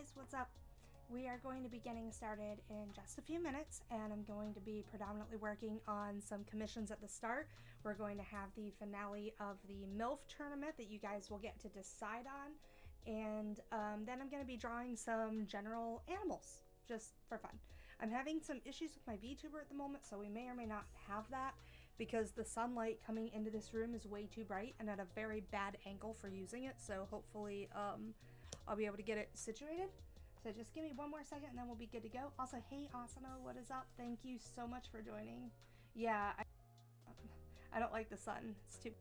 guys, what's up? We are going to be getting started in just a few minutes, and I'm going to be predominantly working on some commissions at the start. We're going to have the finale of the MILF tournament that you guys will get to decide on, and then I'm going to be drawing some general animals just for fun. I'm having some issues with my VTuber at the moment, so we may or may not have that because the sunlight coming into this room is way too bright and at a very bad angle for using it, so hopefully I'll be able to get it situated. So just give me one more second and then we'll be good to go. Also, hey Asano, what is up? Thank you so much for joining. Yeah, I don't like the sun. It's too...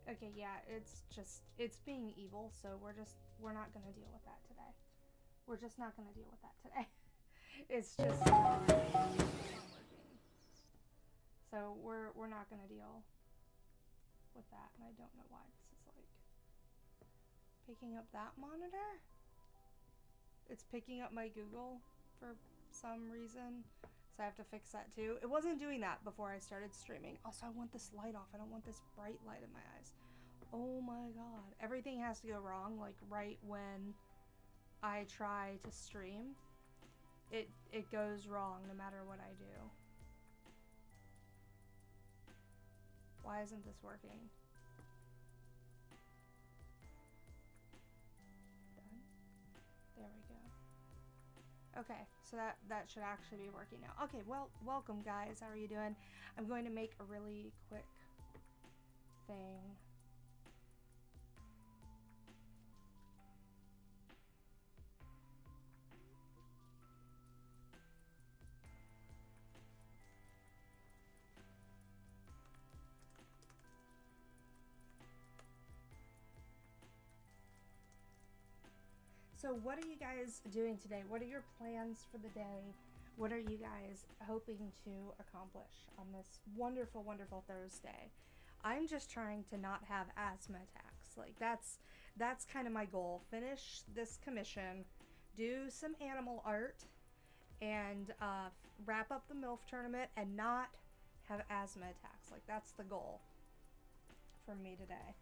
Okay, yeah, it's being evil, so we're not gonna deal with that today. We're just not gonna deal with that today. It's just not working. So we're not gonna deal with that, and I don't know why this is like picking up that monitor. It's picking up my Google for some reason, so I have to fix that too. It wasn't doing that before I started streaming. Also, I want this light off. I don't want this bright light in my eyes. Oh my god. Everything has to go wrong, like right when I try to stream. It goes wrong no matter what I do. Why isn't this working? Done. There we go. Okay, so that should actually be working now. Okay, well, welcome guys. How are you doing? I'm going to make a really quick thing. So what are you guys doing today? What are your plans for the day? What are you guys hoping to accomplish on this wonderful, wonderful Thursday? I'm just trying to not have asthma attacks. Like that's kind of my goal. Finish this commission, do some animal art, and wrap up the MILF tournament and not have asthma attacks. Like that's the goal for me today.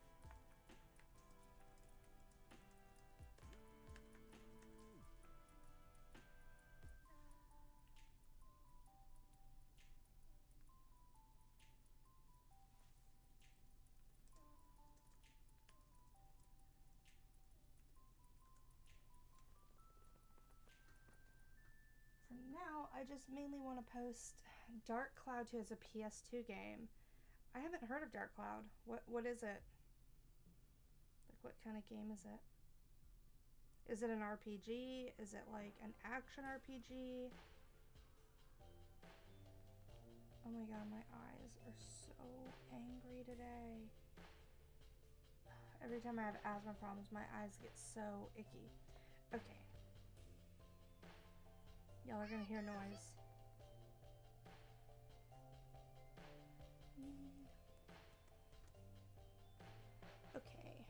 For now, I just mainly want to post Dark Cloud 2 as a PS2 game. I haven't heard of Dark Cloud. What is it? Like, what kind of game is it? Is it an RPG? Is it like an action RPG? Oh my god, my eyes are so angry today. Every time I have asthma problems, my eyes get so icky. Okay. Y'all are gonna hear noise. Okay.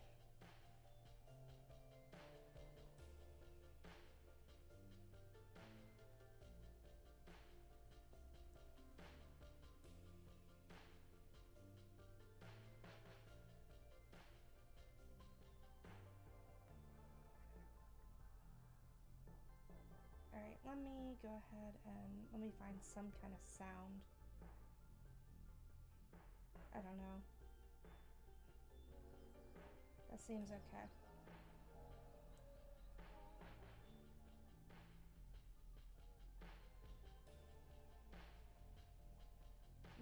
Alright, let me go ahead and let me find some kind of sound. I don't know. That seems okay.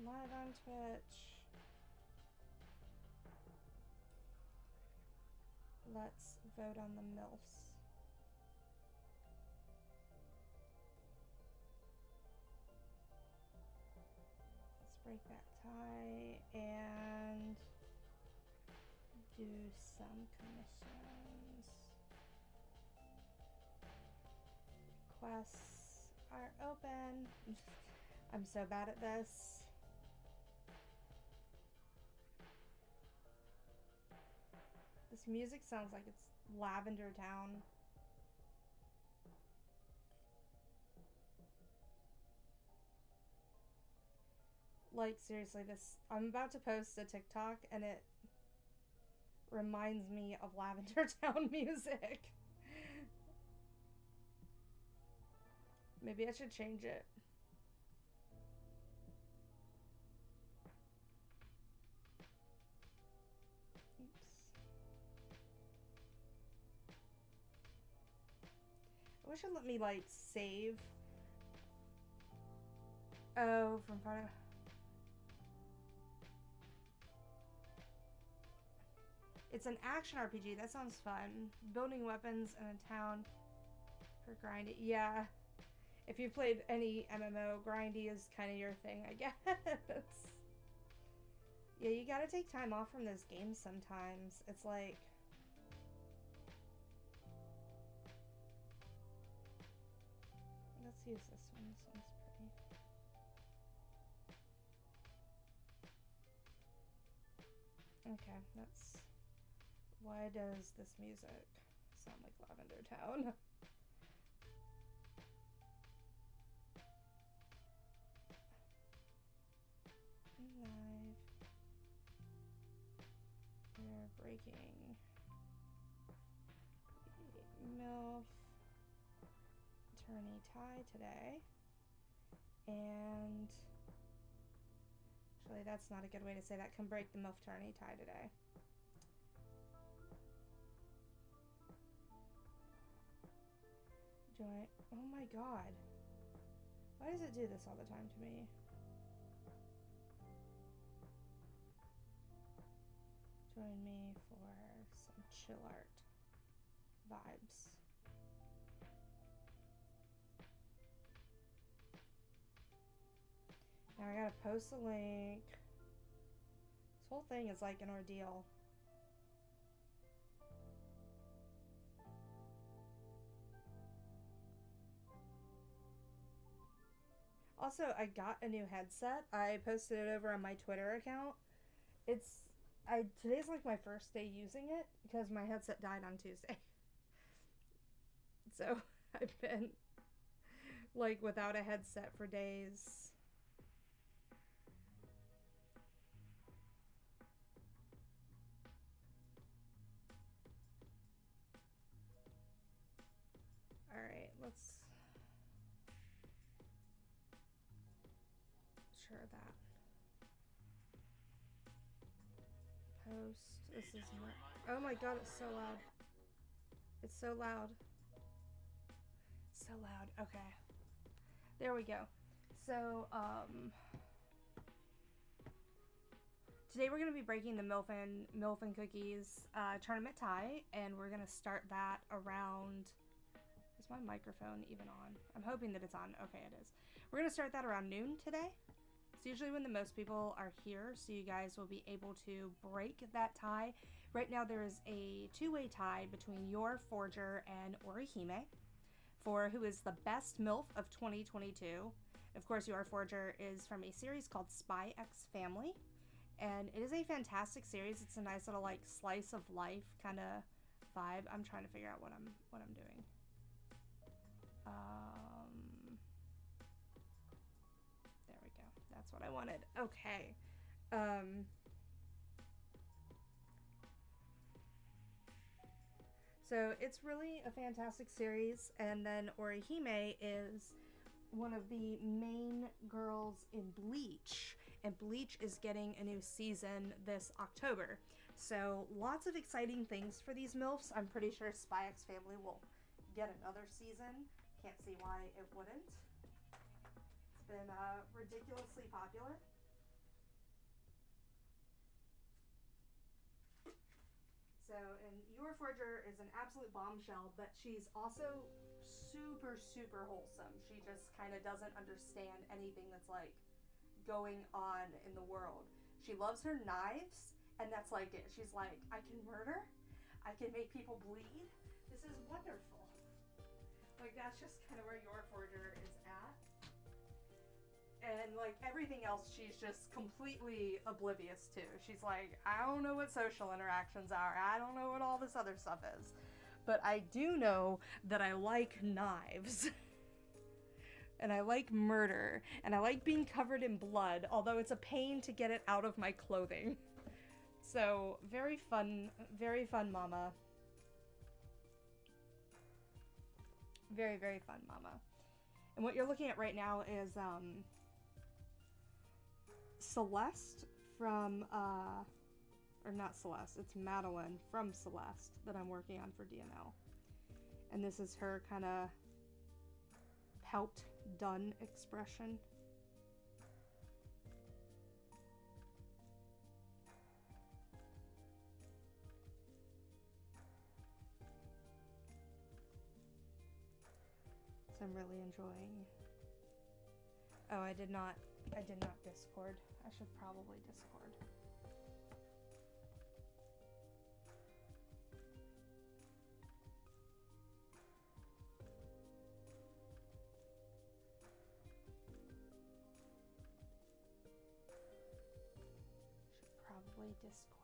Live on Twitch. Let's vote on the MILFs. Let's break that tie and do some commissions. Quests are open. I'm so bad at this. This music sounds like it's Lavender Town. Like, seriously, this... I'm about to post a TikTok, and it reminds me of Lavender Town music. Maybe I should change it. Oops. I wish it let me, like, save. Oh, from Final... It's an action RPG. That sounds fun. Building weapons in a town for grindy. Yeah. If you've played any MMO, grindy is kind of your thing, I guess. Yeah, you gotta take time off from those games sometimes. It's like... Let's use this one. This one's pretty. Okay, that's... Why does this music sound like Lavender Town? Live. We're breaking the MILF Tourney tie today. And actually, that's not a good way to say that. Can break the MILF Tourney tie today. Join. Oh my god. Why does it do this all the time to me? Join me for some chill art vibes. Now I gotta post a link. This whole thing is like an ordeal. Also, I got a new headset. I posted it over on my Twitter account. Today's like my first day using it because my headset died on Tuesday. So I've been like without a headset for days. All right, let's share that. Post. This is not. Oh my god, it's so loud. It's so loud. So loud. Okay. There we go. So, today we're going to be breaking the MILF and Cookies tournament tie, and we're going to start that around... Is my microphone even on? I'm hoping that it's on. Okay, it is. We're going to start that around noon today. It's usually when the most people are here, so you guys will be able to break that tie. Right now there is a two-way tie between your Forger and Orihime for who is the best MILF of 2022. Of course, your Forger is from a series called Spy X Family, and it is a fantastic series. It's a nice little like slice of life kind of vibe. I'm trying to figure out what I'm doing. There we go. That's what I wanted. Okay. So it's really a fantastic series, and then Orihime is one of the main girls in Bleach, and Bleach is getting a new season this October. So lots of exciting things for these MILFs. I'm pretty sure Spy X Family will get another season. Can't see why it wouldn't. It's been ridiculously popular. So, and Your Forger is an absolute bombshell, but she's also super, super wholesome. She just kind of doesn't understand anything that's like going on in the world. She loves her knives, and that's like it. She's like, I can murder, I can make people bleed. This is wonderful. Like, that's just kind of where Your Forger is at. And like everything else, she's just completely oblivious to. She's like, I don't know what social interactions are. I don't know what all this other stuff is. But I do know that I like knives. And I like murder. And I like being covered in blood, although it's a pain to get it out of my clothing. So, very fun mama. Very, very fun mama. And what you're looking at right now is, Celeste from, or not Celeste, it's Madeline from Celeste that I'm working on for DML. And this is her kind of pout done expression. So I'm really enjoying. Oh, I did not Discord. I should probably Discord. Should probably Discord.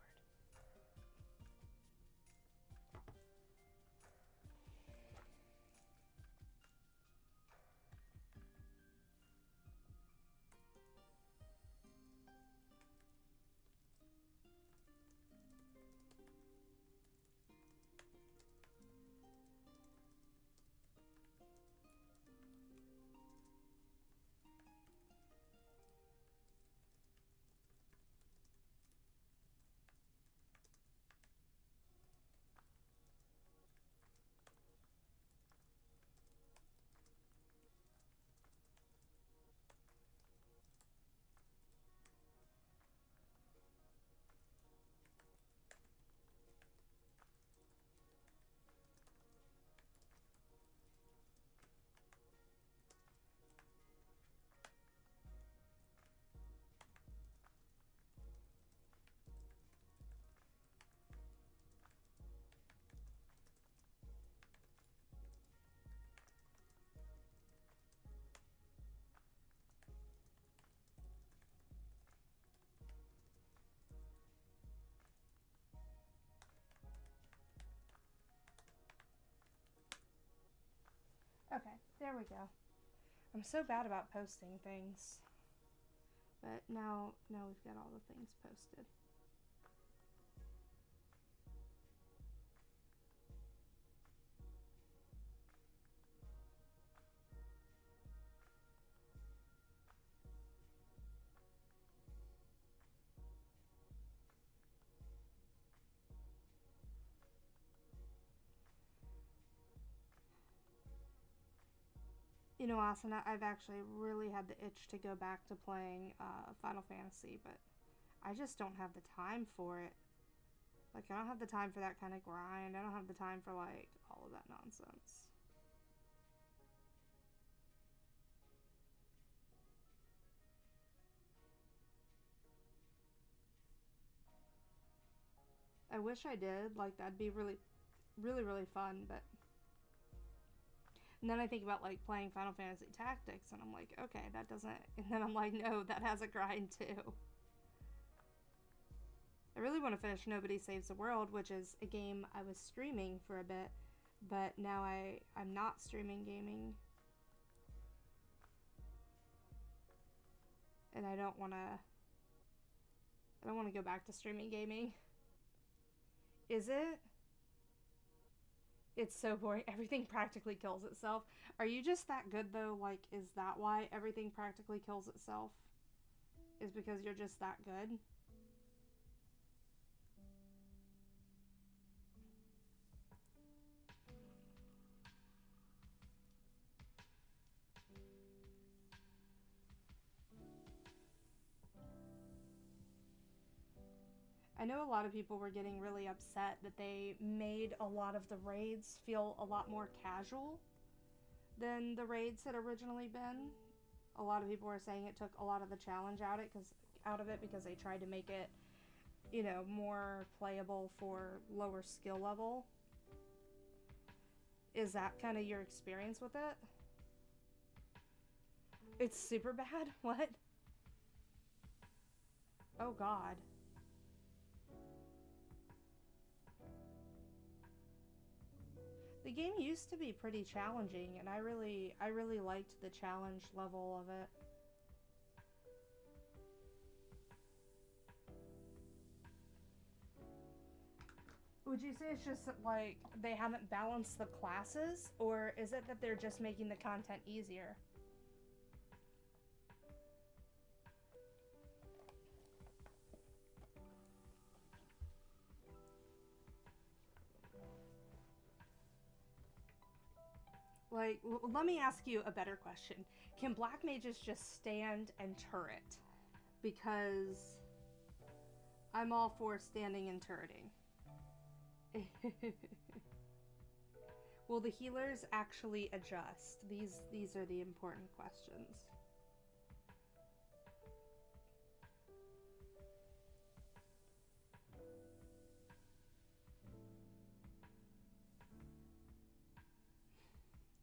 Okay, there we go. I'm so bad about posting things. But now we've got all the things posted. You know, Asana, I've actually really had the itch to go back to playing Final Fantasy, but I just don't have the time for it. Like, I don't have the time for that kind of grind. I don't have the time for, like, all of that nonsense. I wish I did. Like, that'd be really, really, really fun, but... And then I think about, like, playing Final Fantasy Tactics, and I'm like, okay, that doesn't... And then I'm like, no, that has a grind, too. I really want to finish Nobody Saves the World, which is a game I was streaming for a bit, but now I'm not streaming gaming. And I don't want to go back to streaming gaming. Is it? It's so boring. Everything practically kills itself. Are you just that good, though? Like, is that why everything practically kills itself? Is because you're just that good? know a lot of people were getting really upset that they made a lot of the raids feel a lot more casual than the raids had originally been. A lot of people were saying it took a lot of the challenge out of it because they tried to make it, you know, more playable for lower skill level. Is that kind of your experience with it? It's super bad? What? Oh god. The game used to be pretty challenging, and I really liked the challenge level of it. Would you say it's just that, like, they haven't balanced the classes, or is it that they're just making the content easier? Like, let me ask you a better question. Can black mages just stand and turret? Because I'm all for standing and turreting. Will the healers actually adjust? These are the important questions.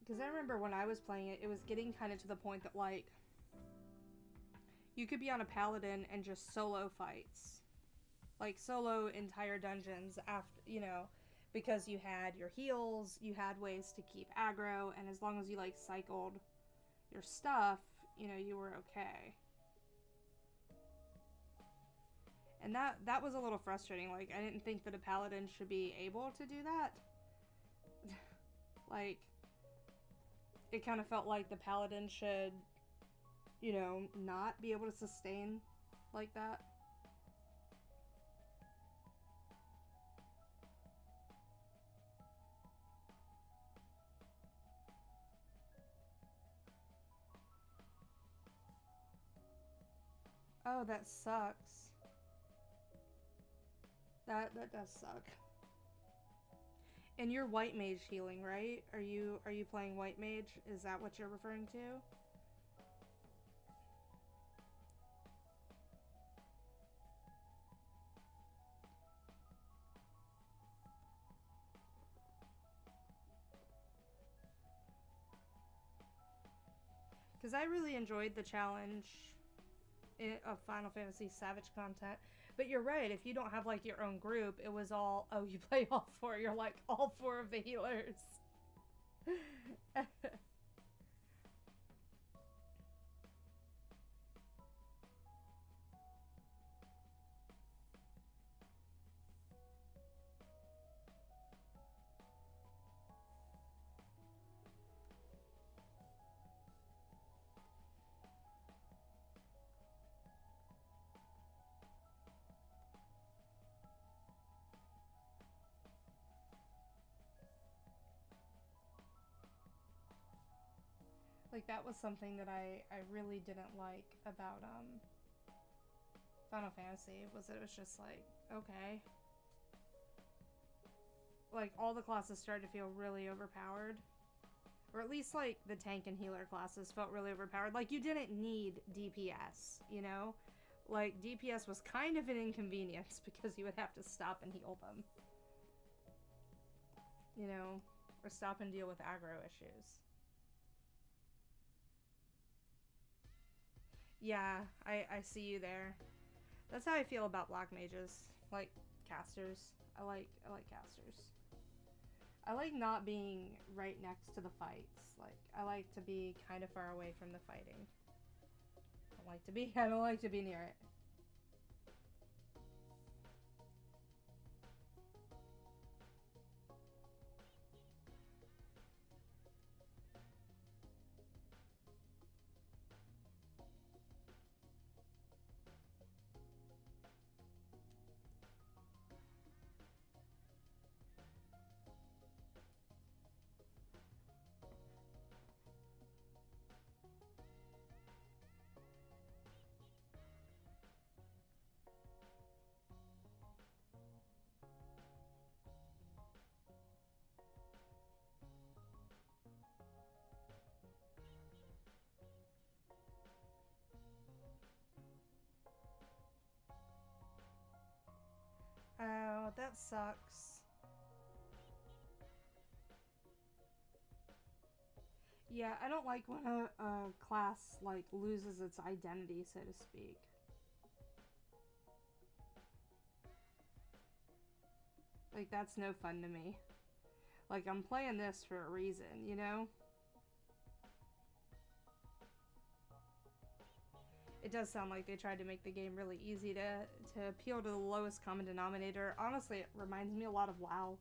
Because I remember when I was playing it, it was getting kind of to the point that, like, you could be on a paladin and just solo fights. Like, solo entire dungeons after, you know, because you had your heals, you had ways to keep aggro, and as long as you, like, cycled your stuff, you know, you were okay. And that was a little frustrating. Like, I didn't think that a paladin should be able to do that. Like, it kind of felt like the paladin should, you know, not be able to sustain like that. Oh, that sucks. That does suck. And you're white mage healing, right? Are you playing white mage? Is that what you're referring to? Because I really enjoyed the challenge of Final Fantasy Savage content. But you're right, if you don't have, like, your own group, it was all, oh, you play all four. You're like, all four of the healers. Like, that was something that I really didn't like about Final Fantasy, was that it was just like, okay. Like, all the classes started to feel really overpowered. Or at least, like, the tank and healer classes felt really overpowered. Like, you didn't need DPS, you know? Like, DPS was kind of an inconvenience because you would have to stop and heal them. You know? Or stop and deal with aggro issues. Yeah, I see you there. That's how I feel about black mages. Like, casters. I like casters. I like not being right next to the fights. Like, I like to be kind of far away from the fighting. I don't like to be near it. that sucks. Yeah, I don't like when a class, like, loses its identity, so to speak. Like, that's no fun to me. Like, I'm playing this for a reason, you know? It does sound like they tried to make the game really easy to appeal to the lowest common denominator. Honestly, it reminds me a lot of WoW.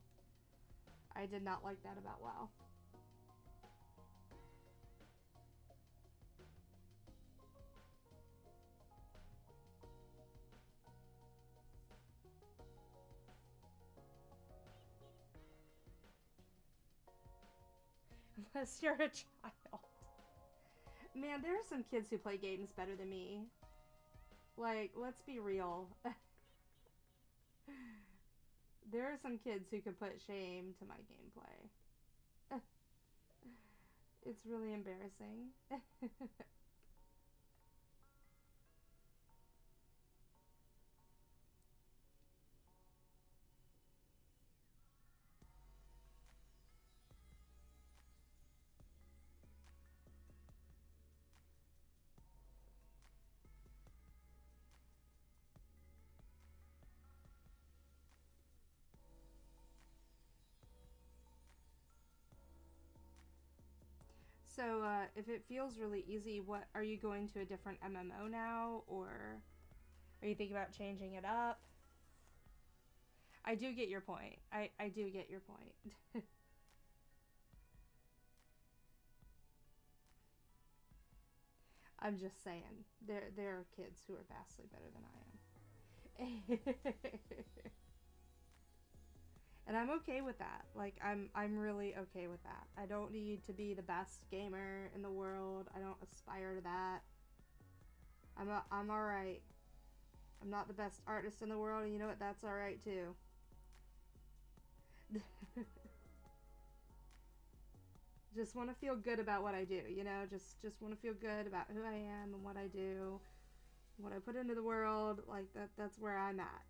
I did not like that about WoW. Unless you're a child. Man, there are some kids who play games better than me. Like, let's be real. There are some kids who could put shame to my gameplay. It's really embarrassing. So, if it feels really easy, what are you going to a different MMO now, or are you thinking about changing it up? I do get your point. I do get your point. I'm just saying, there are kids who are vastly better than I am. And I'm okay with that. Like, I'm really okay with that. I don't need to be the best gamer in the world. I don't aspire to that. I'm alright. I'm not the best artist in the world, and you know what? That's alright too. Just want to feel good about what I do, you know? Just want to feel good about who I am and what I do, what I put into the world. Like, that's where I'm at.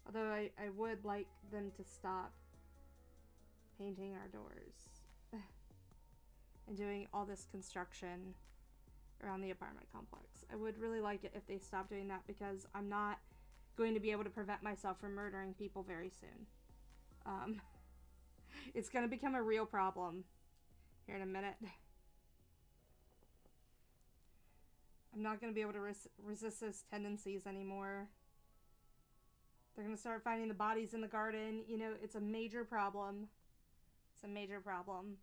Although I would like them to stop painting our doors and doing all this construction around the apartment complex. I would really like it if they stopped doing that, because I'm not going to be able to prevent myself from murdering people very soon. It's going to become a real problem here in a minute. I'm not going to be able to resist those tendencies anymore. They're going to start finding the bodies in the garden. You know, it's a major problem. It's a major problem.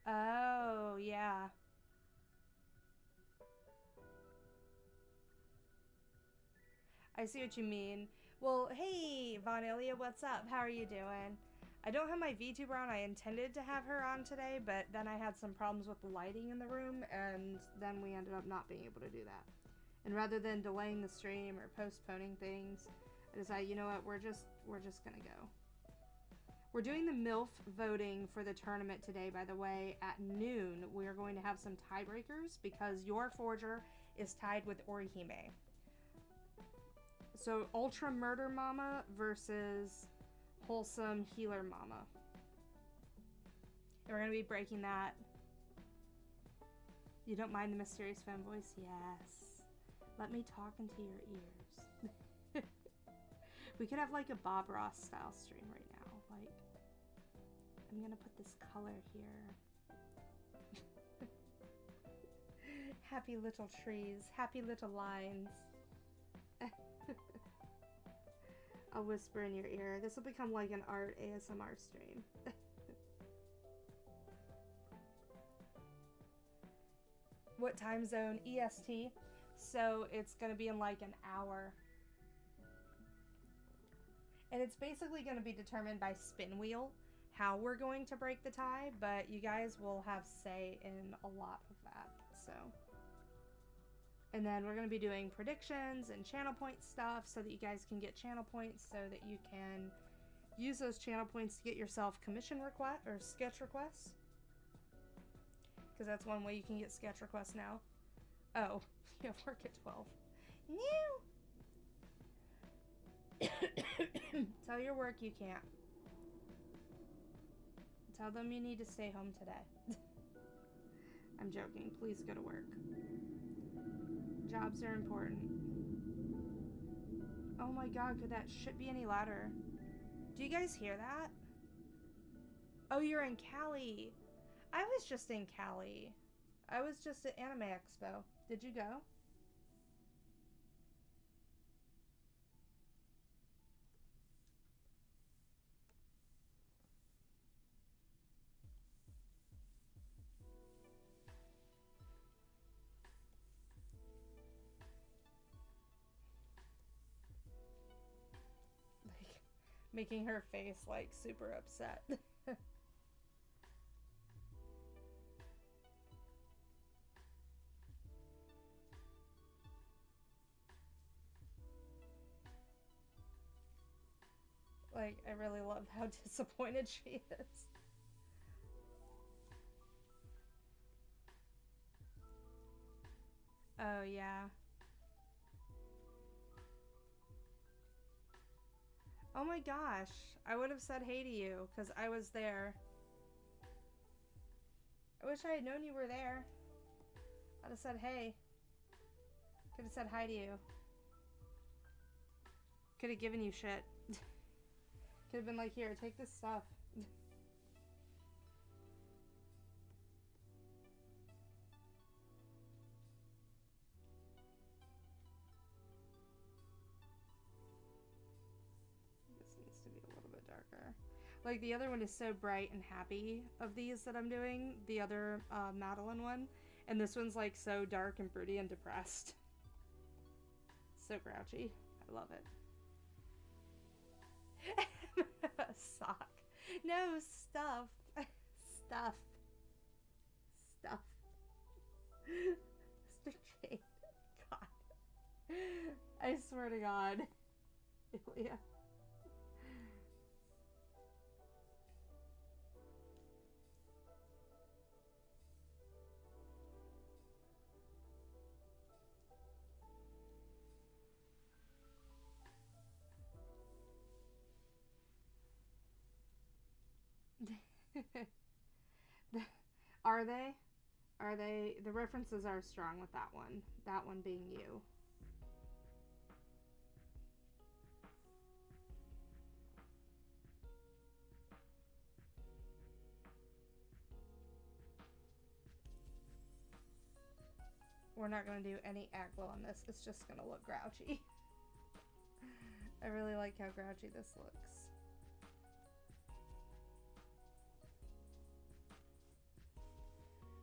Oh, yeah. I see what you mean. Well, hey, Vaunelia, what's up? How are you doing? I don't have my VTuber on. I intended to have her on today, but then I had some problems with the lighting in the room, and then we ended up not being able to do that. And rather than delaying the stream or postponing things, I decided, you know what, we're just gonna go. We're doing the MILF voting for the tournament today, by the way. At noon, we are going to have some tiebreakers because your Forger is tied with Orihime. So, Ultra Murder Mama versus Wholesome Healer Mama. And we're going to be breaking that. You don't mind the mysterious phone voice? Yes. Let me talk into your ears. We could have like a Bob Ross style stream right now. Like, I'm gonna put this color here. Happy little trees, happy little lines. I'll whisper in your ear. This will become like an art ASMR stream. What time zone? EST. So it's gonna be in like an hour. And it's basically going to be determined by spin wheel how we're going to break the tie, but you guys will have say in a lot of that. So, and then we're going to be doing predictions and channel point stuff so that you guys can get channel points, so that you can use those channel points to get yourself commission request or sketch requests. Because that's one way you can get sketch requests now. Oh, you have work at 12. No! Tell your work you can't. Tell them you need to stay home today. I'm joking. Please go to work. Jobs are important. Oh my god, could that shit be any louder? Do you guys hear that? Oh, you're in Cali. I was just in Cali. I was just at Anime Expo. Did you go? Like, making her face, like, super upset. Like, I really love how disappointed she is. Oh, yeah. Oh my gosh. I would have said hey to you, because I was there. I wish I had known you were there. I'd have said hey. Could have said hi to you. Could have given you shit. Could have been like, here, take this stuff. This needs to be a little bit darker. Like, the other one is so bright and happy of these that I'm doing. The other Madeline one. And this one's, like, so dark and broody and depressed. So grouchy. I love it. Sock. No, stuff. Stuff. Stuff. Mr. Jade. God. I swear to God. Ilya. Are they? Are they? The references are strong with that one. That one being you. We're not going to do any aglo on this. It's just going to look grouchy. I really like how grouchy this looks.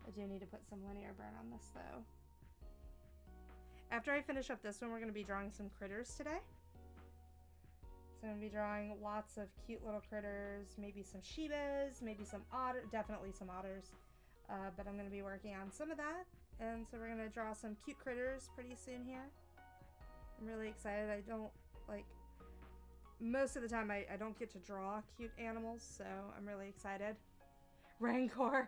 I do need to put some linear burn on this though. After I finish up this one, we're going to be drawing some critters today. So I'm going to be drawing lots of cute little critters, maybe some Shibas, maybe some otters, definitely some otters. But I'm going to be working on some of that. And so we're going to draw some cute critters pretty soon here. I'm really excited. I don't, like, most of the time I don't get to draw cute animals, so I'm really excited. Rancor.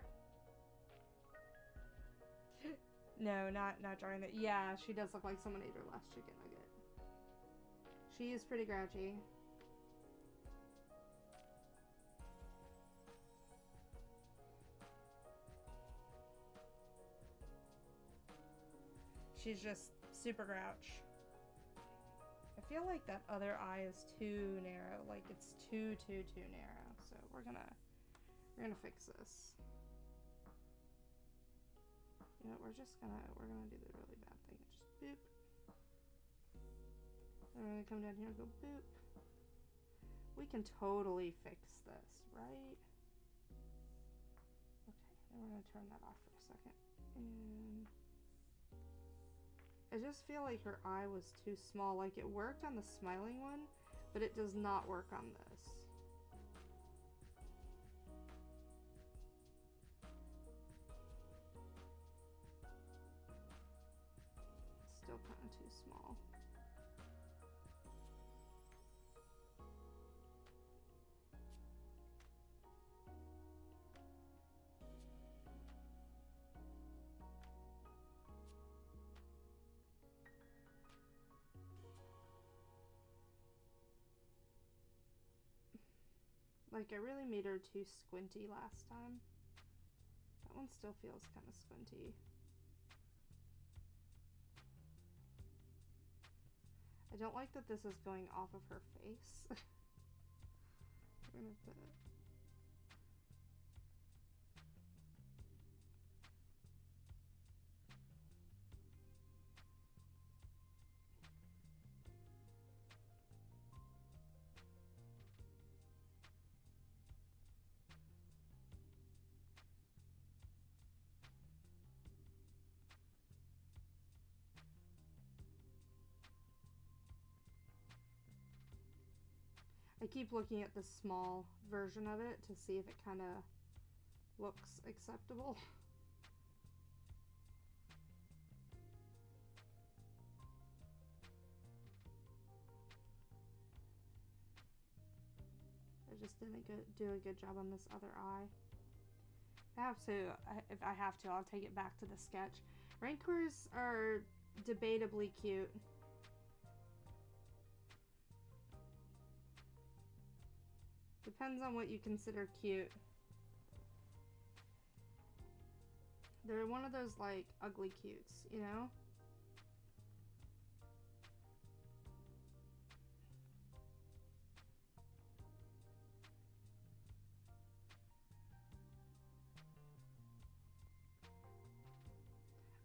No, not drawing that. Yeah, she does look like someone ate her last chicken nugget. She is pretty grouchy. She's just super grouch. I feel like that other eye is too narrow. Like it's too narrow. So we're gonna fix this. You know, we're gonna do the really bad thing. Just boop. Then we're gonna come down here and go boop. We can totally fix this, right? Okay, then we're gonna turn that off for a second. And I just feel like her eye was too small. Like it worked on the smiling one, but it does not work on this. Still kind of too small. Like, I really made her too squinty last time. That one still feels kind of squinty. I don't like that this is going off of her face. We're gonna put it. I keep looking at the small version of it to see if it kind of looks acceptable. I just didn't do a good job on this other eye. If I have to, I'll take it back to the sketch. Rancors are debatably cute. Depends on what you consider cute. They're one of those, like, ugly cutes, you know?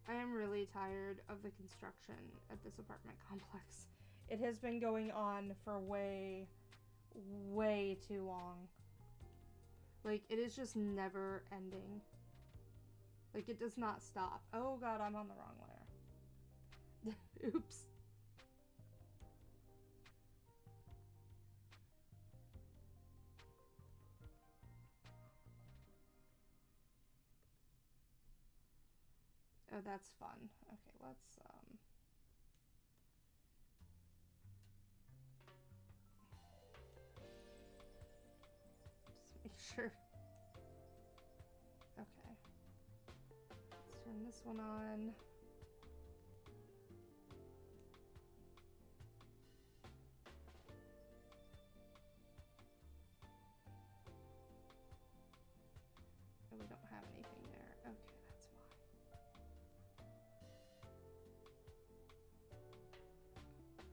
I am really tired of the construction at this apartment complex. It has been going on for way too long. Like, it is just never ending. Like, it does not stop. Oh god, I'm on the wrong layer. Oops. Oh, that's fun. Okay, let's just make sure. Okay. Let's turn this one on. Oh, we don't have anything there. Okay, that's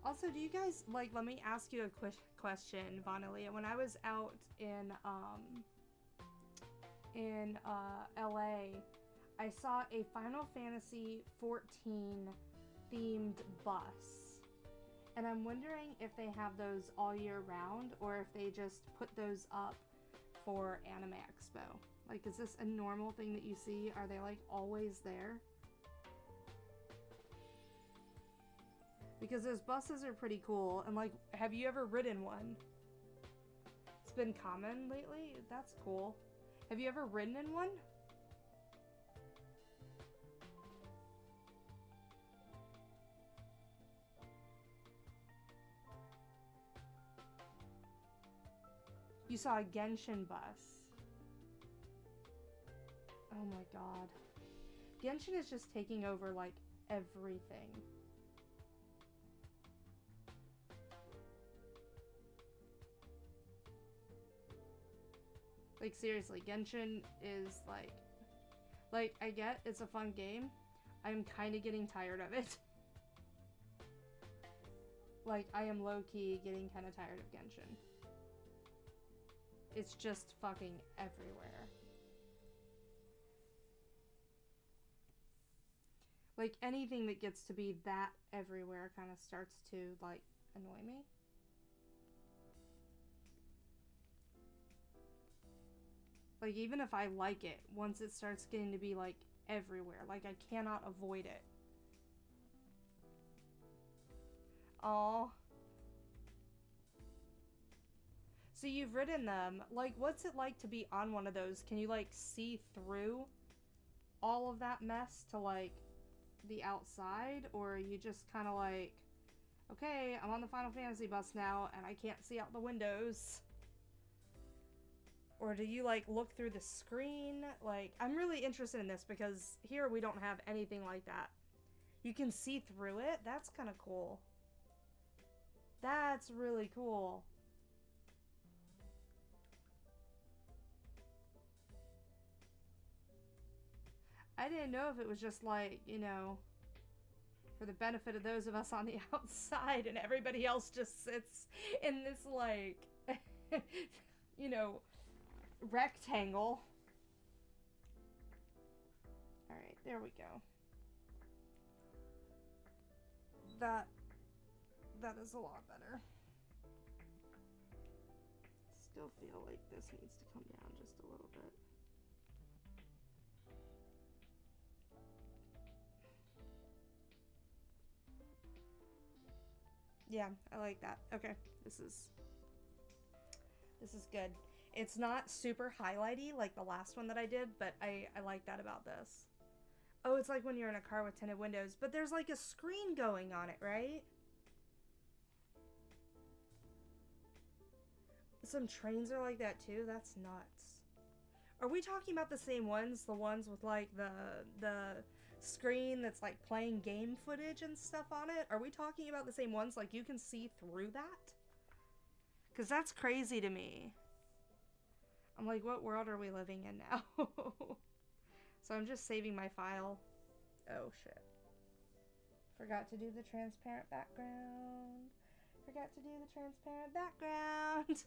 why. Also, do you guys, like, let me ask you a quick question, Vanalia. When I was out in LA, I saw a Final Fantasy 14 themed bus. And I'm wondering if they have those all year round or if they just put those up for Anime Expo. Like, is this a normal thing that you see? Are they, like, always there? Because those buses are pretty cool. And, like, have you ever ridden one? It's been common lately? That's cool. Have you ever ridden in one? You saw a Genshin bus. Oh my god. Genshin is just taking over, like, everything. Like, seriously, Genshin is, like, I get it's a fun game. I'm kind of getting tired of it. Like, I am low-key getting kind of tired of Genshin. It's just fucking everywhere. Like, anything that gets to be that everywhere kind of starts to, like, annoy me. Like, even if I like it, once it starts getting to be, like, everywhere, like, I cannot avoid it. Aww. So you've ridden them. Like, what's it like to be on one of those? Can you, like, see through all of that mess to, like, the outside? Or are you just kind of like, okay, I'm on the Final Fantasy bus now, and I can't see out the windows? Or do you, like, look through the screen? Like, I'm really interested in this because here we don't have anything like that. You can see through it? That's kind of cool. That's really cool. I didn't know if it was just like, you know, for the benefit of those of us on the outside and everybody else just sits in this, like, you know, rectangle. Alright, there we go. That is a lot better. Still feel like this needs to come down just a little bit. Yeah, I like that. Okay, this is good. It's not super highlighty like the last one that I did, but I like that about this. Oh, it's like when you're in a car with tinted windows, but there's like a screen going on it, right? Some trains are like that too. That's nuts. Are we talking about the same ones? The ones with like the screen that's like playing game footage and stuff on it? Are we talking about the same ones? Like you can see through that? Because that's crazy to me. I'm like, what world are we living in now? So I'm just saving my file. Oh shit. Forgot to do the transparent background. Forgot to do the transparent background.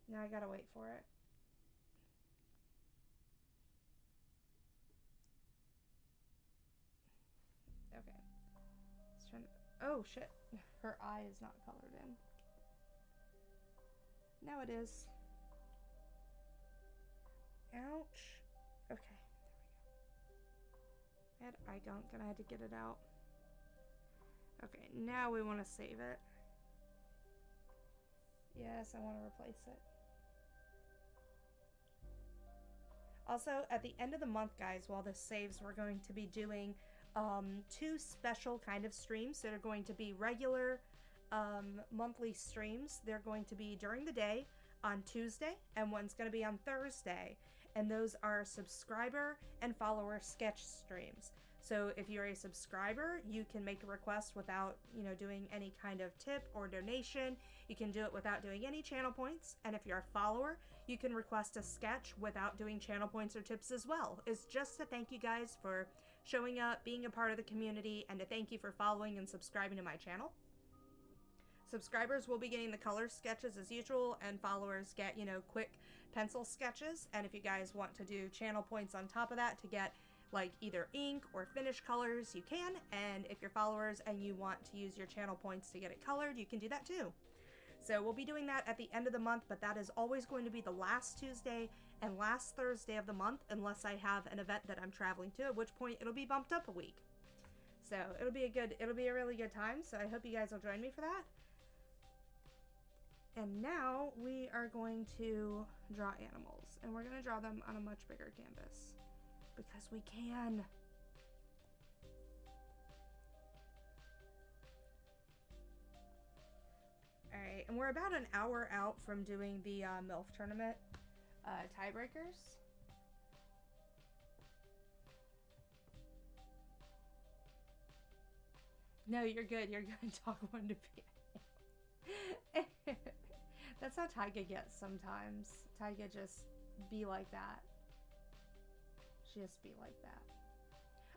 Now I gotta wait for it. Okay. Let's turn. Oh shit. Her eye is not colored in. Now it is. Ouch. Okay, there we go. I had eye gunk and I had to get it out. Okay, now we want to save it. Yes, I want to replace it. Also, at the end of the month, guys, while this saves, we're going to be doing 2 special kind of streams that are going to be regular monthly streams. They're going to be during the day on Tuesday, and one's going to be on Thursday. And those are subscriber and follower sketch streams. So if you're a subscriber, you can make a request without, you know, doing any kind of tip or donation. You can do it without doing any channel points. And if you're a follower, you can request a sketch without doing channel points or tips as well. It's just to thank you guys for showing up, being a part of the community, and to thank you for following and subscribing to my channel. Subscribers will be getting the color sketches as usual, and followers get, you know, quick pencil sketches. And if you guys want to do channel points on top of that to get like either ink or finish colors, you can. And if you're followers and you want to use your channel points to get it colored, you can do that too. So we'll be doing that at the end of the month, but that is always going to be the last Tuesday and last Thursday of the month, unless I have an event that I'm traveling to, at which point it'll be bumped up a week. So it'll be a really good time. So I hope you guys will join me for that. And now we are going to draw animals, and we're going to draw them on a much bigger canvas because we can. Alright, and we're about an hour out from doing the MILF Tournament tiebreakers. No, you're good. You're good. Dog wanted to be. That's how Tyga gets sometimes. Tyga just be like that. Just be like that.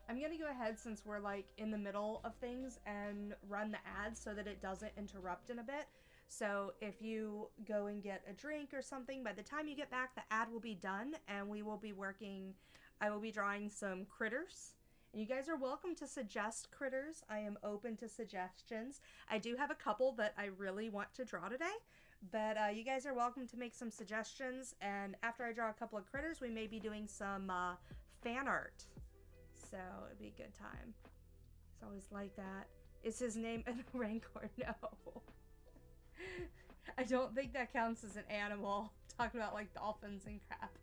I'm gonna go ahead, since we're like in the middle of things, and run the ad so that it doesn't interrupt in a bit. So if you go and get a drink or something, by the time you get back, the ad will be done, and we will be working. I will be drawing some critters. And you guys are welcome to suggest critters. I am open to suggestions. I do have a couple that I really want to draw today, but you guys are welcome to make some suggestions. And after I draw a couple of critters, we may be doing some fan art. So it'd be a good time. It's always like that. Is his name Rancor? No. I don't think that counts as an animal. I'm talking about like dolphins and crap.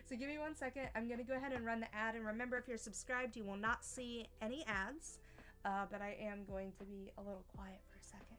So give me 1 second. I'm going to go ahead and run the ad. And remember, if you're subscribed, you will not see any ads. But I am going to be a little quiet for a second.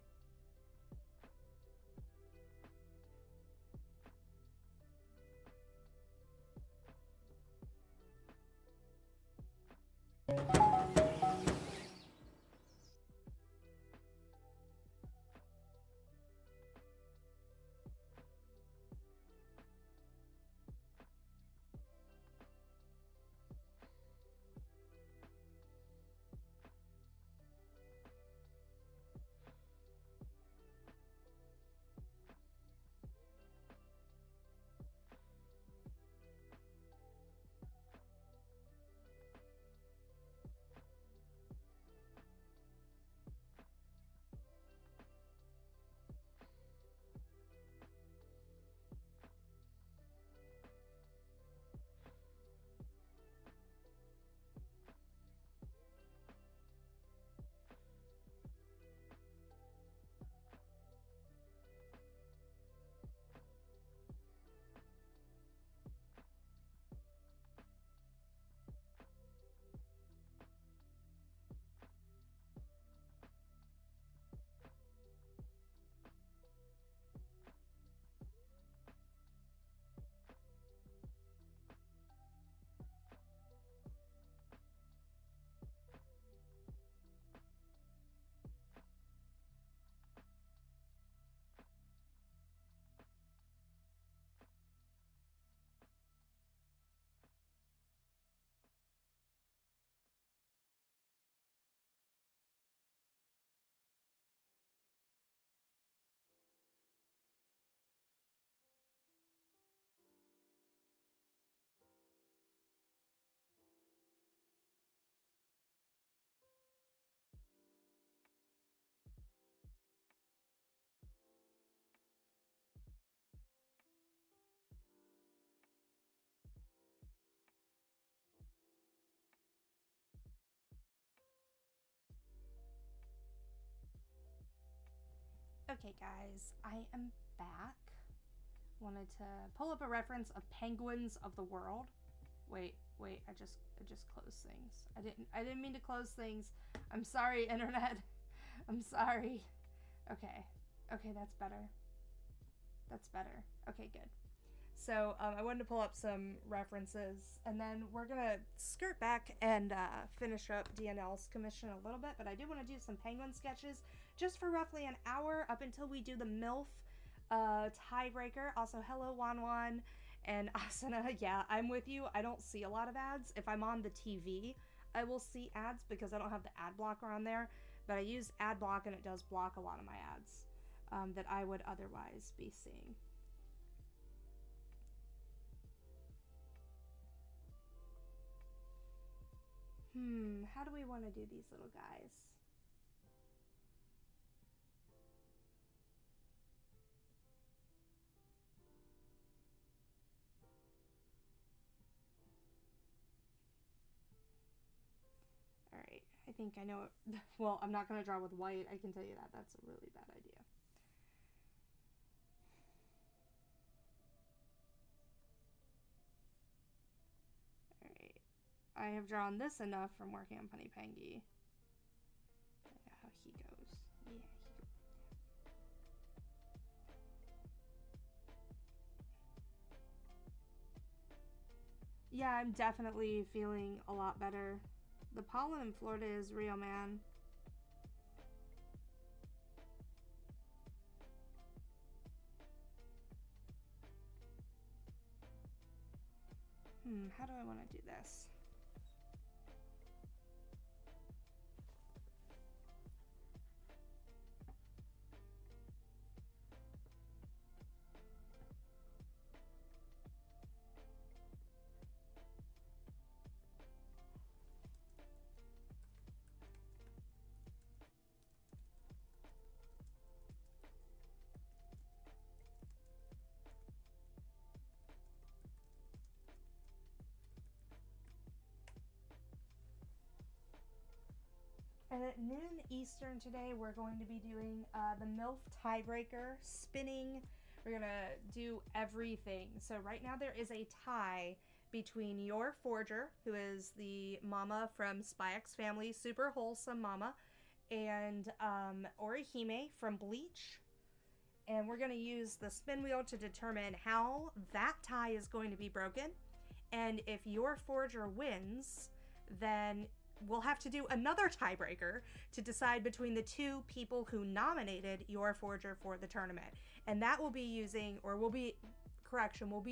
Okay, guys, I am back. Wanted to pull up a reference of Penguins of the World. Wait, I just closed things. I didn't mean to close things. I'm sorry, internet. I'm sorry. Okay, that's better. That's better. Okay, good. So I wanted to pull up some references, and then we're gonna skirt back and finish up DNL's commission a little bit, but I do want to do some penguin sketches just for roughly an hour up until we do the MILF tiebreaker. Also, hello Wanwan and Asana. Yeah, I'm with you. I don't see a lot of ads. If I'm on the TV, I will see ads because I don't have the ad blocker on there, but I use ad block and it does block a lot of my ads that I would otherwise be seeing. How do we want to do these little guys? Alright, I think I know it. Well, I'm not going to draw with white, I can tell you that. That's a really bad idea. Alright, I have drawn this enough from working on Punny Pengy. How he goes. Yeah, he goes like that. Yeah, I'm definitely feeling a lot better. The pollen in Florida is real, man. How do I want to do this? And at noon Eastern today, we're going to be doing the MILF tiebreaker, spinning. We're going to do everything. So right now there is a tie between your Forger, who is the mama from Spy X Family, super wholesome mama, and Orihime from Bleach. And we're going to use the spin wheel to determine how that tie is going to be broken. And if your Forger wins, then we'll have to do another tiebreaker to decide between the two people who nominated your Forger for the tournament. And that will be using, or we'll be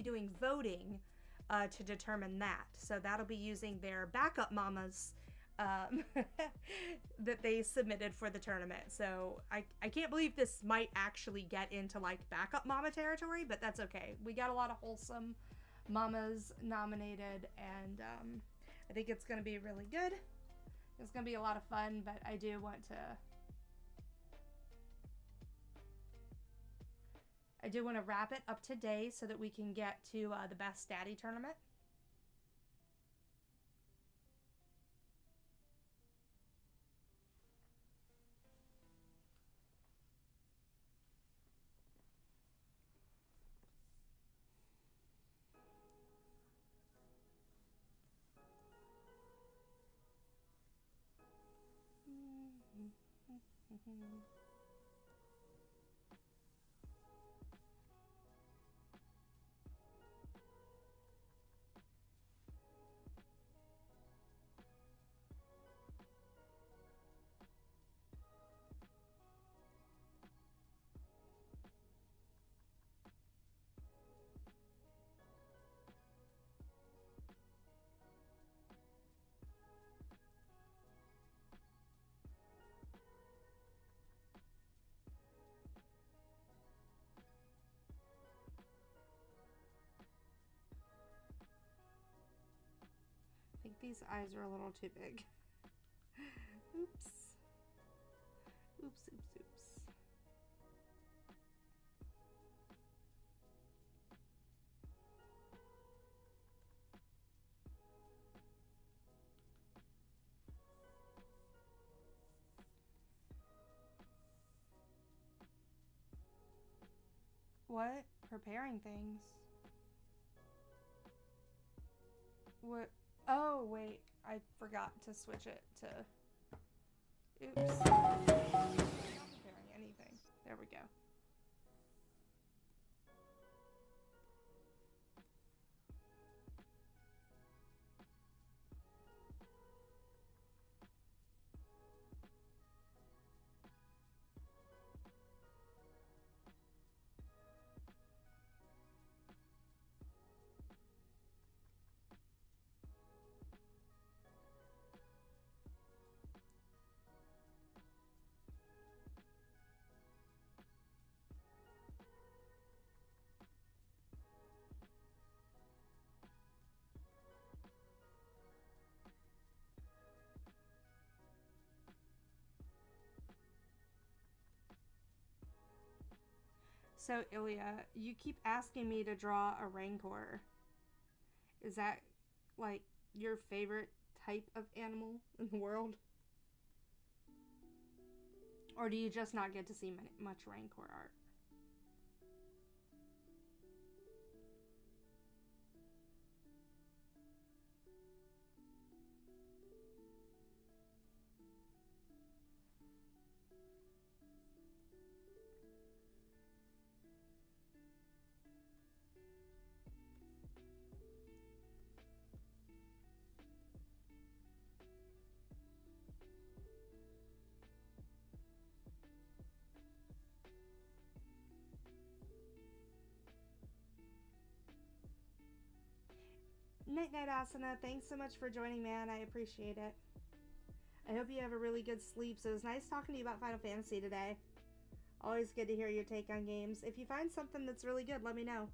doing voting to determine that. So that'll be using their backup mamas that they submitted for the tournament. So I can't believe this might actually get into like backup mama territory, but that's okay. We got a lot of wholesome mamas nominated, and I think it's going to be really good. It's going to be a lot of fun, but I do want to wrap it up today so that we can get to the Best Daddy tournament. I think these eyes are a little too big. Oops. Oops, oops, oops. What? Preparing things. What? Oh, wait. I forgot to switch it to... Oops. Not preparing anything. There we go. So, Ilya, you keep asking me to draw a Rancor. Is that, like, your favorite type of animal in the world? Or do you just not get to see much Rancor art? Night Night Asana, thanks so much for joining, man. I appreciate it. I hope you have a really good sleep. So it was nice talking to you about Final Fantasy today. Always good to hear your take on games. If you find something that's really good, let me know.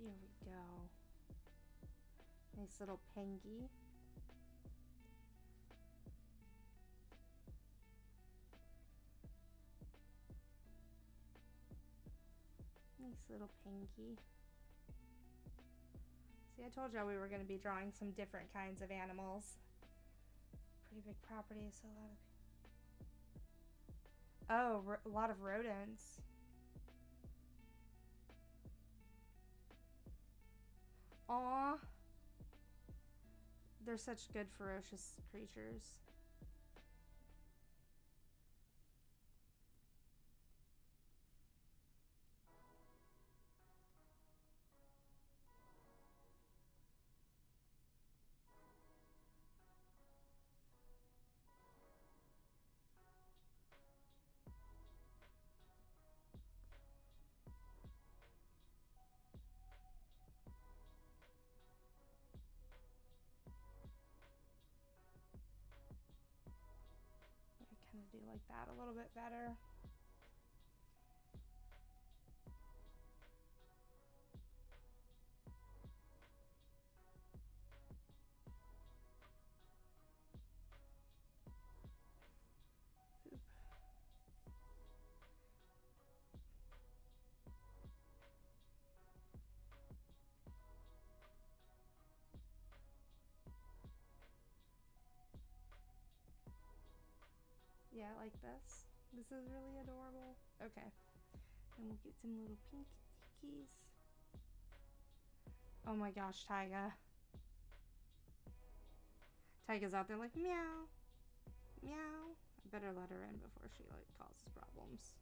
Here we go. Nice little pengy. Nice little pengy. See, I told y'all we were going to be drawing some different kinds of animals. Pretty big property, so a lot of rodents. Aw. They're such good, ferocious creatures. I kind of do like that a little bit better. Yeah, I like this. This is really adorable. Okay. And we'll get some little pink tikis. Oh my gosh, Tyga. Tyga's out there like, meow. Meow. I better let her in before she, like, causes problems.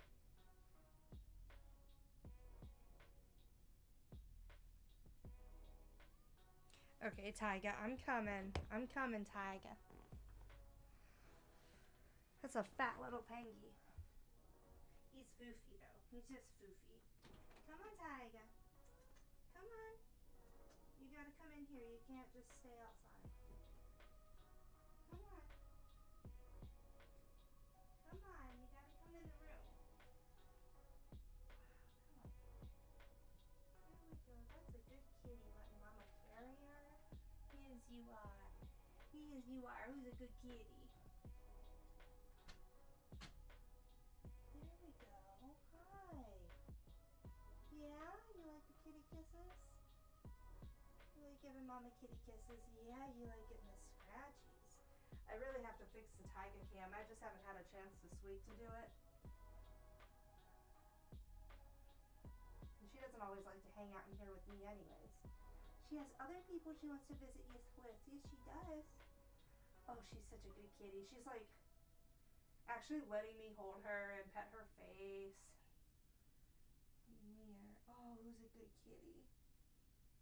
Okay, Tyga, I'm coming. I'm coming, Tyga. That's a fat little pengy. He's foofy, though. He's just foofy. Tiger. Come on. You gotta come in here. You can't just stay outside. Come on. Come on. You gotta come in the room. Come on. There we go. That's a good kitty. Letting Mama carry her. Yes, you are. Yes, you are. Who's a good kitty? There we go. Hi. Yeah? You like the kitty kisses? You like giving Mama kitty kisses? Yeah, you like getting the scratchies. I really have to fix the Tiger cam. I just haven't had a chance this week to do it. And she doesn't always like to hang out in here with me anyways. She has other people she wants to visit you with. Yes, she does. Oh, she's such a good kitty. She's like actually letting me hold her and pet her face. Mirror. Oh, who's a good kitty?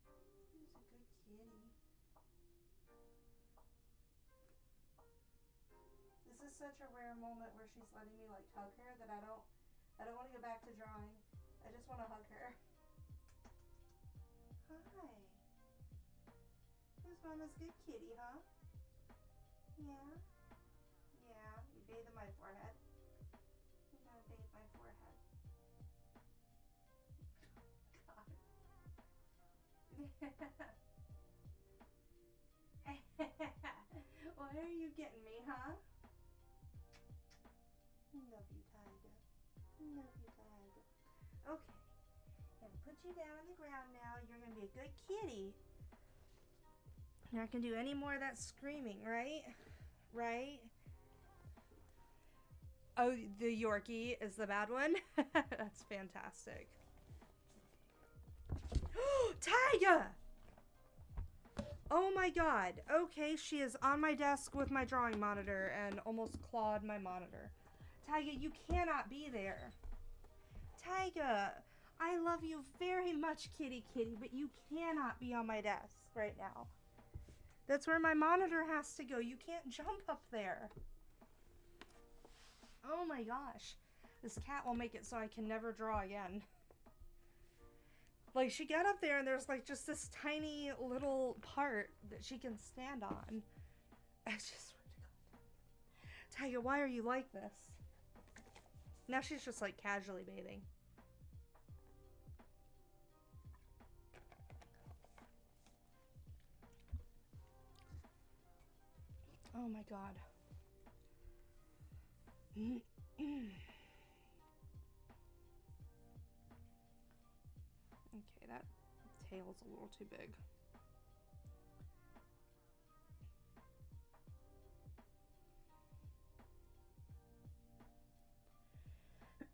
Who's a good kitty? This is such a rare moment where she's letting me like hug her that I don't want to go back to drawing. I just want to hug her. Hi. Who's Mama's good kitty, huh? Yeah? Yeah. You bathe in my forehead. You gotta bathe my forehead. God. Why are you getting me, huh? Love you, Tiger. Love you, Tiger. Okay. Gonna put you down on the ground now. You're gonna be a good kitty. You're not gonna do any more of that screaming, right? Right? Oh, the Yorkie is the bad one? That's fantastic. Tiger! Oh my god. Okay, she is on my desk with my drawing monitor and almost clawed my monitor. Tiger, you cannot be there. Tiger, I love you very much, kitty, but you cannot be on my desk right now. That's where my monitor has to go. You can't jump up there. Oh my gosh. This cat will make it so I can never draw again. Like, she got up there and there's like just this tiny little part that she can stand on. I just swear to God. Tiger, why are you like this? Now she's just like casually bathing. Oh my God. Okay, that tail's a little too big.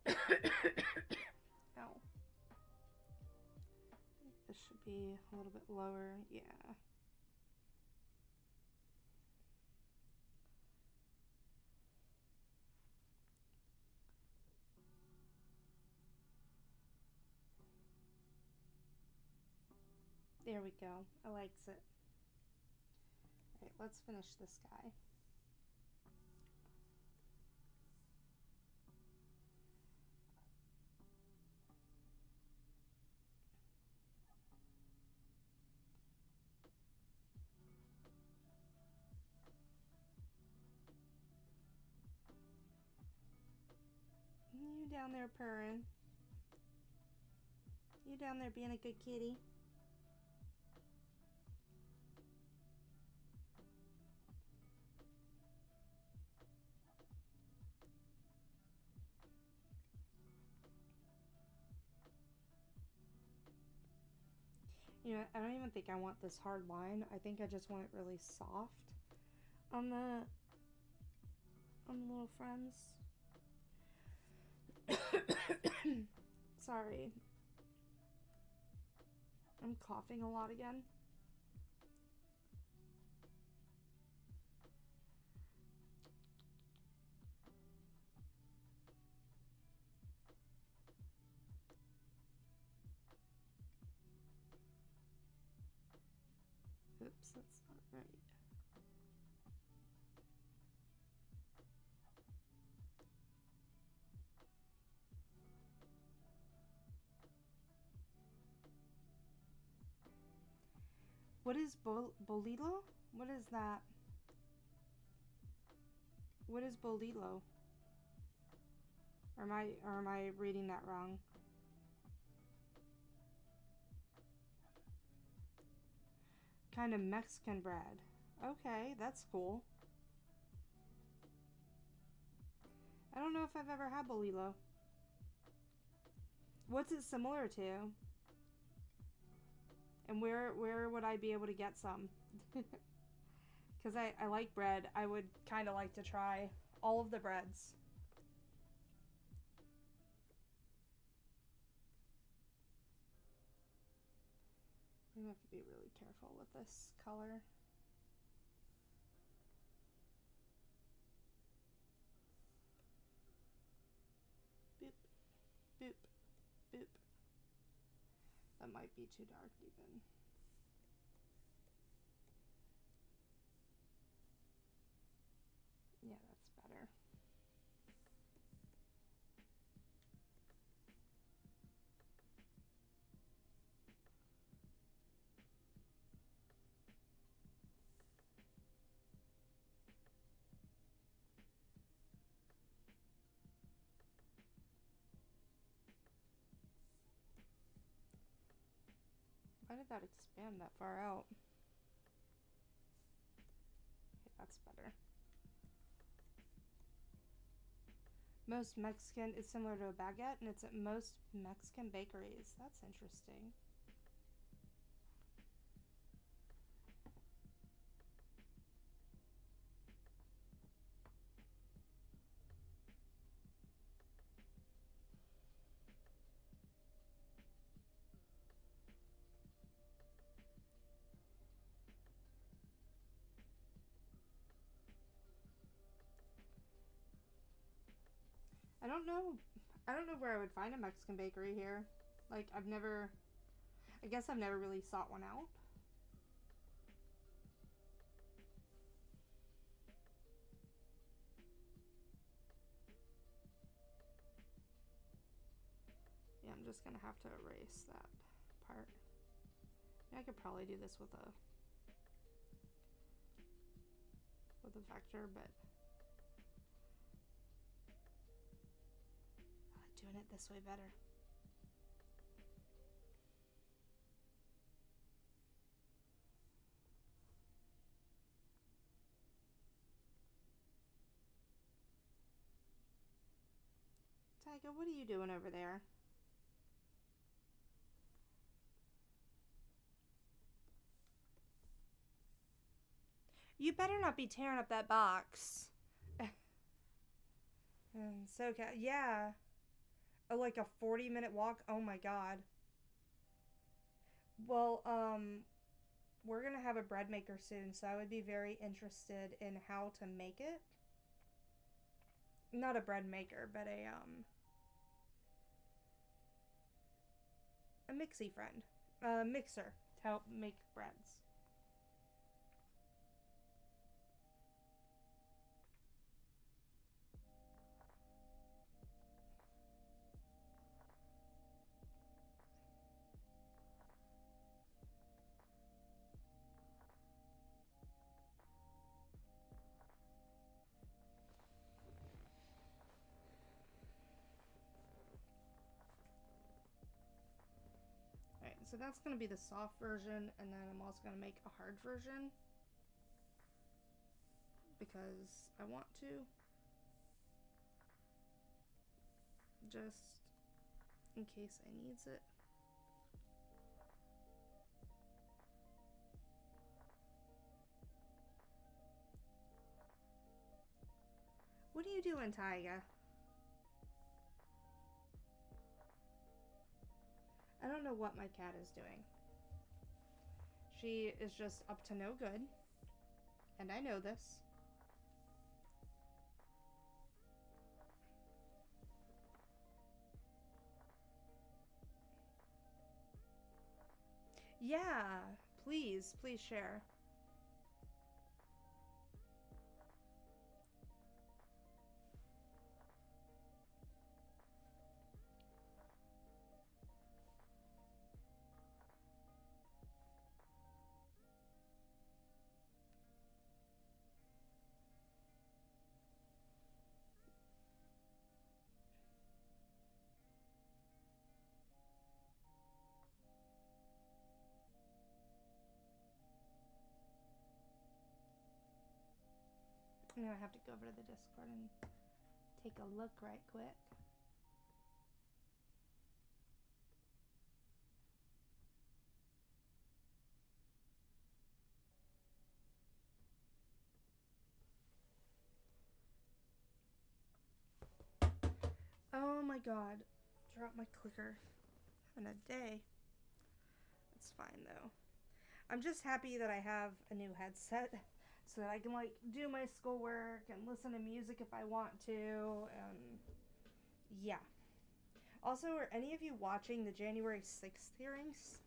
Ow. I think this should be a little bit lower. Yeah. There we go. I likes it. Alright, let's finish this guy. You down there purring. You down there being a good kitty. You know, I don't even think I want this hard line. I think I just want it really soft on the little friends. Sorry. I'm coughing a lot again. Oops, that's not right. What is bolilo? What is that? What is bolilo? Or am I reading that wrong? Kind of Mexican bread. Okay, that's cool. I don't know if I've ever had bolilo. What's it similar to? And where would I be able to get some? Because I like bread. I would kind of like to try all of the breads. I'm gonna have to be really careful with this color. Boop, boop, boop. That might be too dark even. Yeah, that's better. Why did that expand that far out? Okay, that's better. Most Mexican is similar to a baguette, and it's at most Mexican bakeries. That's interesting. I don't know where I would find a Mexican bakery here. Like, I guess I've never really sought one out. Yeah, I'm just gonna have to erase that part. I could probably do this with a vector, but I like doing it this way better. Tyga, what are you doing over there? You better not be tearing up that box. And so, yeah. Like a 40-minute walk? Oh my god. Well, we're gonna have a bread maker soon, so I would be very interested in how to make it. Not a bread maker, but a mixy friend. A mixer to help make breads. Alright, so that's going to be the soft version, and then I'm also going to make a hard version because I want to. Just in case I needs it. What are you doing, Tyga? I don't know what my cat is doing. She is just up to no good. And I know this. Yeah, please share. I'm gonna have to go over to the Discord and take a look right quick. Oh my god. Drop my clicker. Having a day. It's fine though. I'm just happy that I have a new headset so that I can like do my schoolwork and listen to music if I want to, and yeah. Also, are any of you watching the January 6th hearings?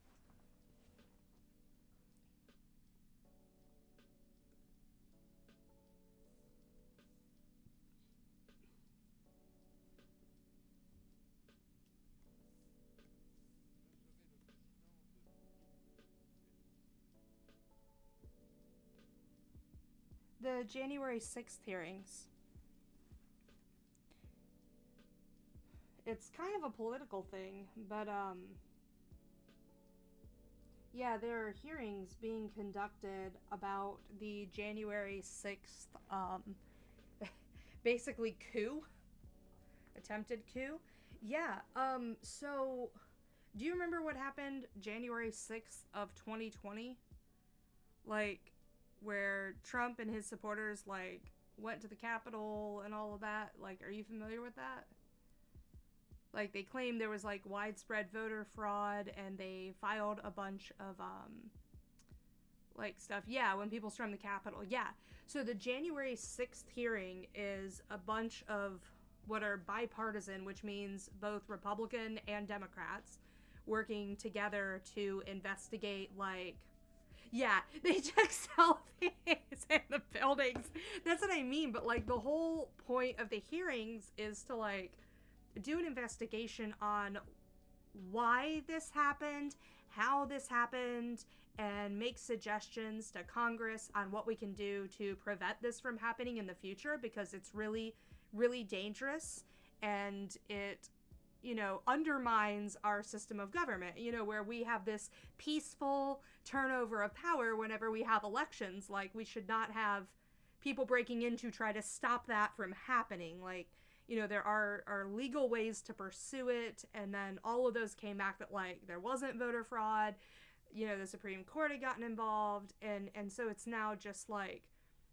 The January 6th hearings. It's kind of a political thing, but yeah, there are hearings being conducted about the January 6th basically coup, attempted coup. Yeah, so do you remember what happened January 6th of 2020? Like, where Trump and his supporters, like, went to the Capitol and all of that? Like, are you familiar with that? Like, they claimed there was, like, widespread voter fraud, and they filed a bunch of, like, stuff. Yeah, when people stormed the Capitol. Yeah. So the January 6th hearing is a bunch of what are bipartisan, which means both Republican and Democrats, working together to investigate, like, yeah, they took selfies in the buildings. That's what I mean. But, like, the whole point of the hearings is to, like, do an investigation on why this happened, how this happened, and make suggestions to Congress on what we can do to prevent this from happening in the future, because it's really, really dangerous, and it, you know, undermines our system of government, you know, where we have this peaceful turnover of power whenever we have elections. Like, we should not have people breaking in to try to stop that from happening. Like, you know, there are legal ways to pursue it, and then all of those came back that, like, there wasn't voter fraud, you know, the Supreme Court had gotten involved, and so it's now just, like,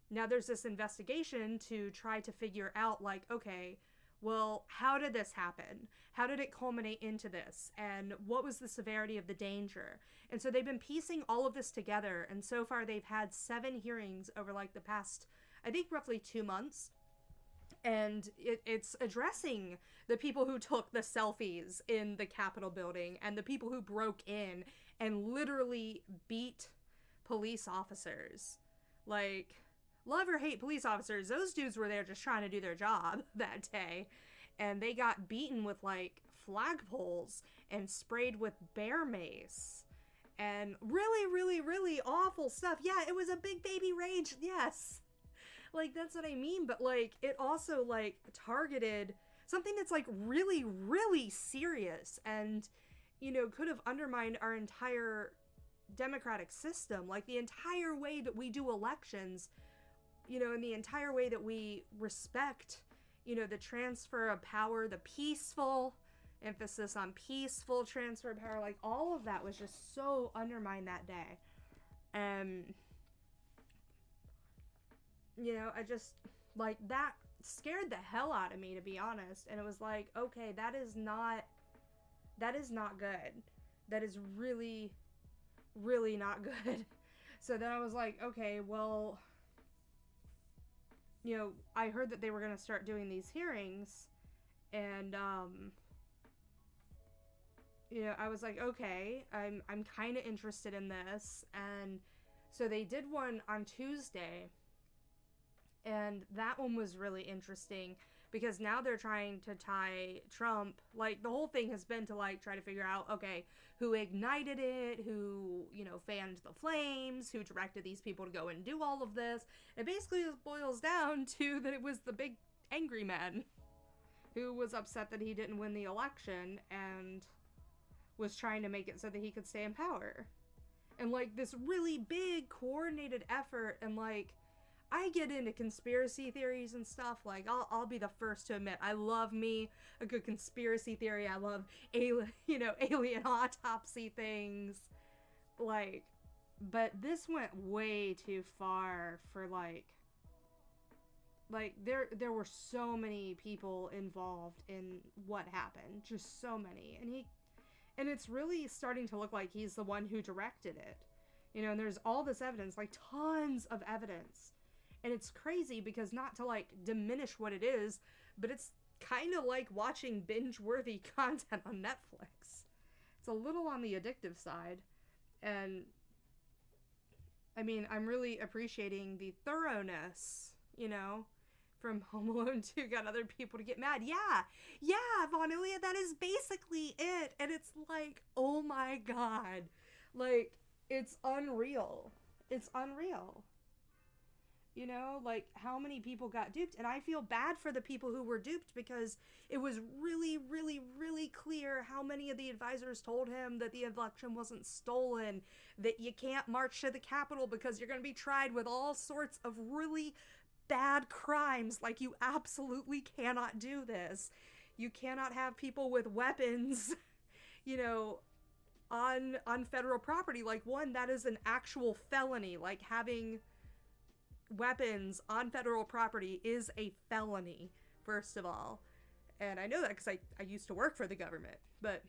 now there's this investigation to try to figure out, like, okay, well, how did this happen? How did it culminate into this? And what was the severity of the danger? And so they've been piecing all of this together, and so far they've had 7 hearings over, like, the past, I think, roughly 2 months. And it's addressing the people who took the selfies in the Capitol building and the people who broke in and literally beat police officers. Like, love or hate police officers, those dudes were there just trying to do their job that day. And they got beaten with, like, flagpoles and sprayed with bear mace. And really, really, really awful stuff. Yeah, it was a big baby rage, yes. Like, that's what I mean, but, like, it also, like, targeted something that's, like, really, really serious and, you know, could have undermined our entire democratic system. Like, the entire way that we do elections, you know, and the entire way that we respect, you know, the transfer of power, the peaceful emphasis on peaceful transfer of power, like, all of that was just so undermined that day. You know, I just, like, that scared the hell out of me, to be honest. And it was like, okay, that is not good. That is really, really not good. So then I was like, okay, well, you know, I heard that they were going to start doing these hearings, and, you know, I was like, okay, I'm kind of interested in this. And so they did one on Tuesday, and that one was really interesting because now they're trying to tie Trump, like, the whole thing has been to, like, try to figure out, okay, who ignited it, who, you know, fanned the flames, who directed these people to go and do all of this. It basically just boils down to that it was the big angry man who was upset that he didn't win the election and was trying to make it so that he could stay in power. And, like, this really big coordinated effort, and, like, I get into conspiracy theories and stuff. Like, I'll be the first to admit, I love me a good conspiracy theory. I love alien autopsy things. Like, but this went way too far for there were so many people involved in what happened, just so many, and it's really starting to look like he's the one who directed it, and there's all this evidence, like tons of evidence, and it's crazy because, not to like diminish what it is, but it's kind of like watching binge-worthy content on Netflix. It's a little on the addictive side, and I mean, I'm really appreciating the thoroughness, from Home Alone 2 got other people to get mad. Yeah, Vaughnilia, that is basically it. And it's like, oh my god. Like, it's unreal. It's unreal. Like, how many people got duped? And I feel bad for the people who were duped, because it was really, really, really clear how many of the advisors told him that the election wasn't stolen, that you can't march to the Capitol because you're going to be tried with all sorts of really bad crimes. Like, you absolutely cannot do this. You cannot have people with weapons, on federal property. Like, one, that is an actual felony. Like, having weapons on federal property is a felony, first of all. And I know that because I used to work for the government. But,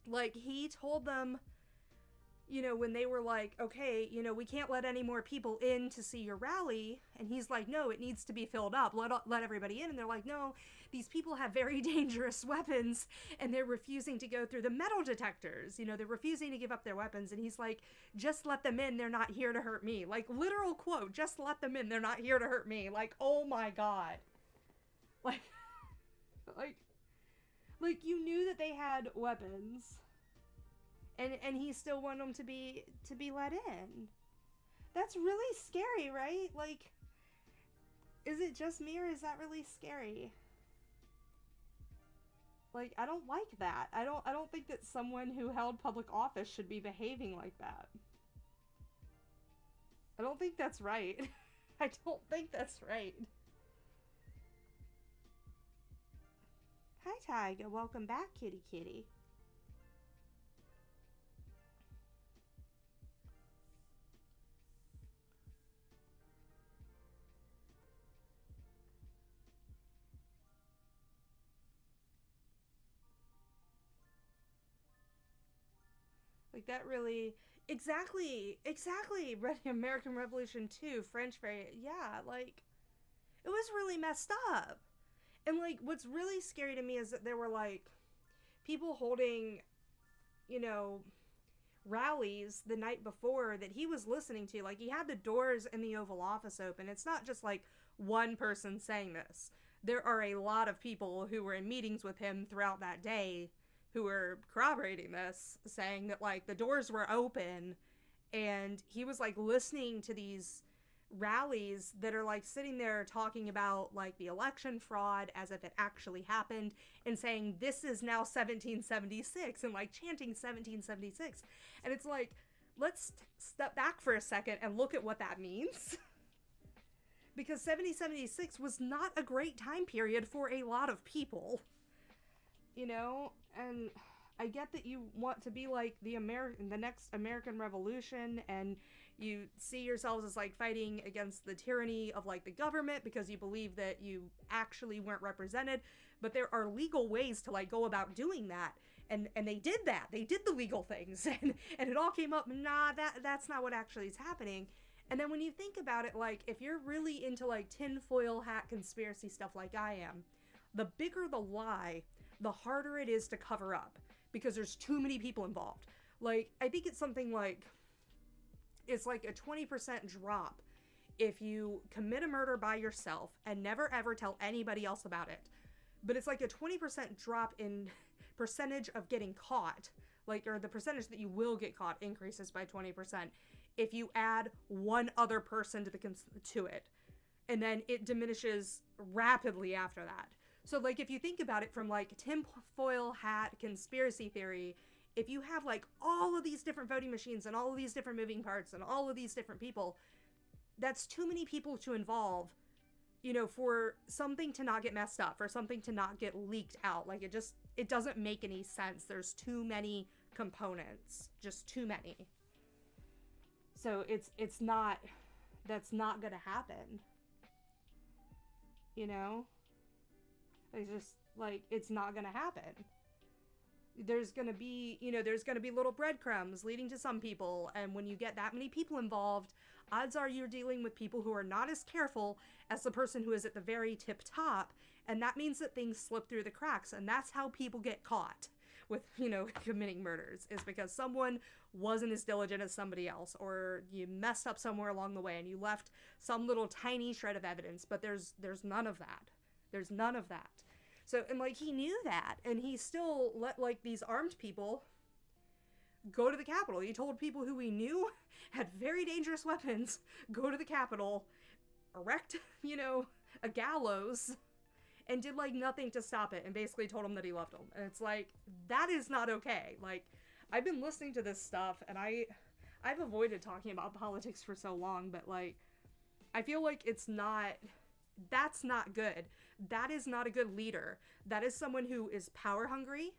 like, he told them, when they were like, okay, we can't let any more people in to see your rally. And he's like, no, it needs to be filled up. Let everybody in. And they're like, no, these people have very dangerous weapons, and they're refusing to go through the metal detectors. They're refusing to give up their weapons. And he's like, just let them in. They're not here to hurt me. Like, literal quote, just let them in. They're not here to hurt me. Like, oh my god. Like, you knew that they had weapons. And he still wanted them to be let in. That's really scary, right? Like, is it just me, or is that really scary? Like, I don't like that. I don't think that someone who held public office should be behaving like that. I don't think that's right. I don't think that's right. Hi, Tyga. Welcome back, kitty kitty. Like, that really... Exactly! American Revolution 2, French Fairy... Yeah, like... It was really messed up. And, like, what's really scary to me is that there were, like, people holding, rallies the night before that he was listening to. Like, he had the doors in the Oval Office open. It's not just, like, one person saying this. There are a lot of people who were in meetings with him throughout that day who were corroborating this, saying that, like, the doors were open, and he was, like, listening to these rallies that are, like, sitting there talking about, like, the election fraud as if it actually happened, and saying, this is now 1776, and, like, chanting 1776. And it's like, let's step back for a second and look at what that means. Because 1776 was not a great time period for a lot of people. And I get that you want to be like the next American Revolution, and you see yourselves as, like, fighting against the tyranny of, like, the government because you believe that you actually weren't represented, but there are legal ways to, like, go about doing that, and they did that. They did the legal things, and it all came up, nah, that's not what actually is happening. And then when you think about it, like, if you're really into, like, tinfoil hat conspiracy stuff like I am, the bigger the lie, the harder it is to cover up, because there's too many people involved. Like, I think it's something like, it's like a 20% drop if you commit a murder by yourself and never ever tell anybody else about it. But it's like a 20% drop in percentage of getting caught, like, or the percentage that you will get caught increases by 20% if you add one other person to it. And then it diminishes rapidly after that. So, like, if you think about it from, like, tinfoil hat conspiracy theory, if you have, like, all of these different voting machines and all of these different moving parts and all of these different people, that's too many people to involve, you know, for something to not get messed up, for something to not get leaked out. Like, it doesn't make any sense. There's too many components, just too many. So it's not, that's not gonna happen. You know? It's just, like, it's not gonna happen. There's gonna be, you know, there's gonna be little breadcrumbs leading to some people, and when you get that many people involved, odds are you're dealing with people who are not as careful as the person who is at the very tip top, and that means that things slip through the cracks, and that's how people get caught with, you know, committing murders, is because someone wasn't as diligent as somebody else, or you messed up somewhere along the way and you left some little tiny shred of evidence, but there's none of that. There's none of that. So, and like, he knew that, and he still let, like, these armed people go to the Capitol. He told people who he knew had very dangerous weapons, go to the Capitol, erect, you know, a gallows, and did, like, nothing to stop it, and basically told him that he loved him. And it's like, that is not okay. Like, I've been listening to this stuff, and I've avoided talking about politics for so long, but, like, I feel like it's not, that's not good. That is not a good leader. That is someone who is power hungry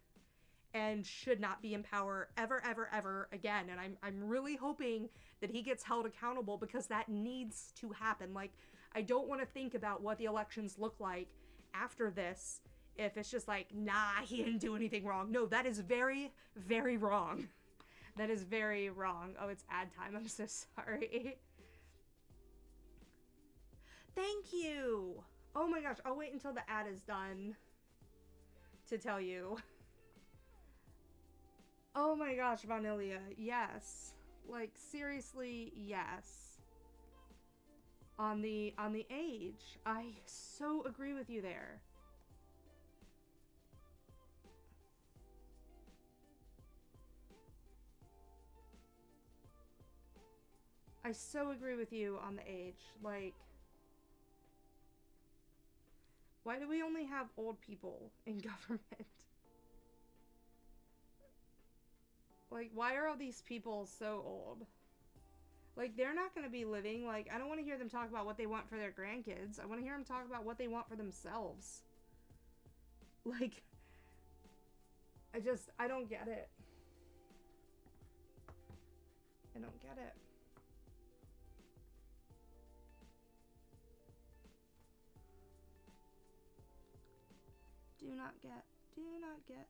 and should not be in power ever, ever, ever again. And I'm really hoping that he gets held accountable, because that needs to happen. Like, I don't want to think about what the elections look like after this if it's just like, nah, he didn't do anything wrong. No, that is very, very wrong. That is very wrong. Oh, it's ad time. I'm so sorry. Thank you. Oh my gosh, I'll wait until the ad is done to tell you. Oh my gosh, Vanilla, yes. Like, seriously, yes. On the age, I so agree with you there. I so agree with you on the age. Like, why do we only have old people in government? Like, why are all these people so old? Like, they're not going to be living. Like, I don't want to hear them talk about what they want for their grandkids. I want to hear them talk about what they want for themselves. Like, I don't get it. I don't get it. Do not get. Do not get.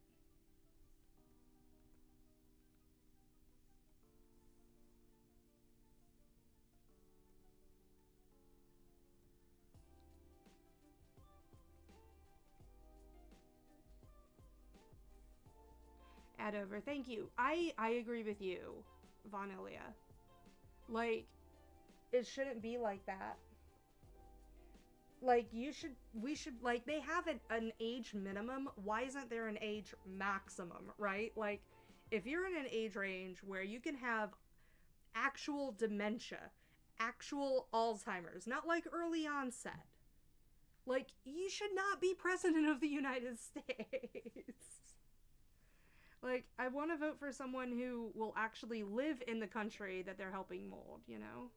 Add over. Thank you. I agree with you, Vanilia. Like, it shouldn't be like that. Like, we should, like, they have an age minimum. Why isn't there an age maximum, right? Like, if you're in an age range where you can have actual dementia, actual Alzheimer's, not like early onset, like, you should not be president of the United States. Like, I want to vote for someone who will actually live in the country that they're helping mold, you know?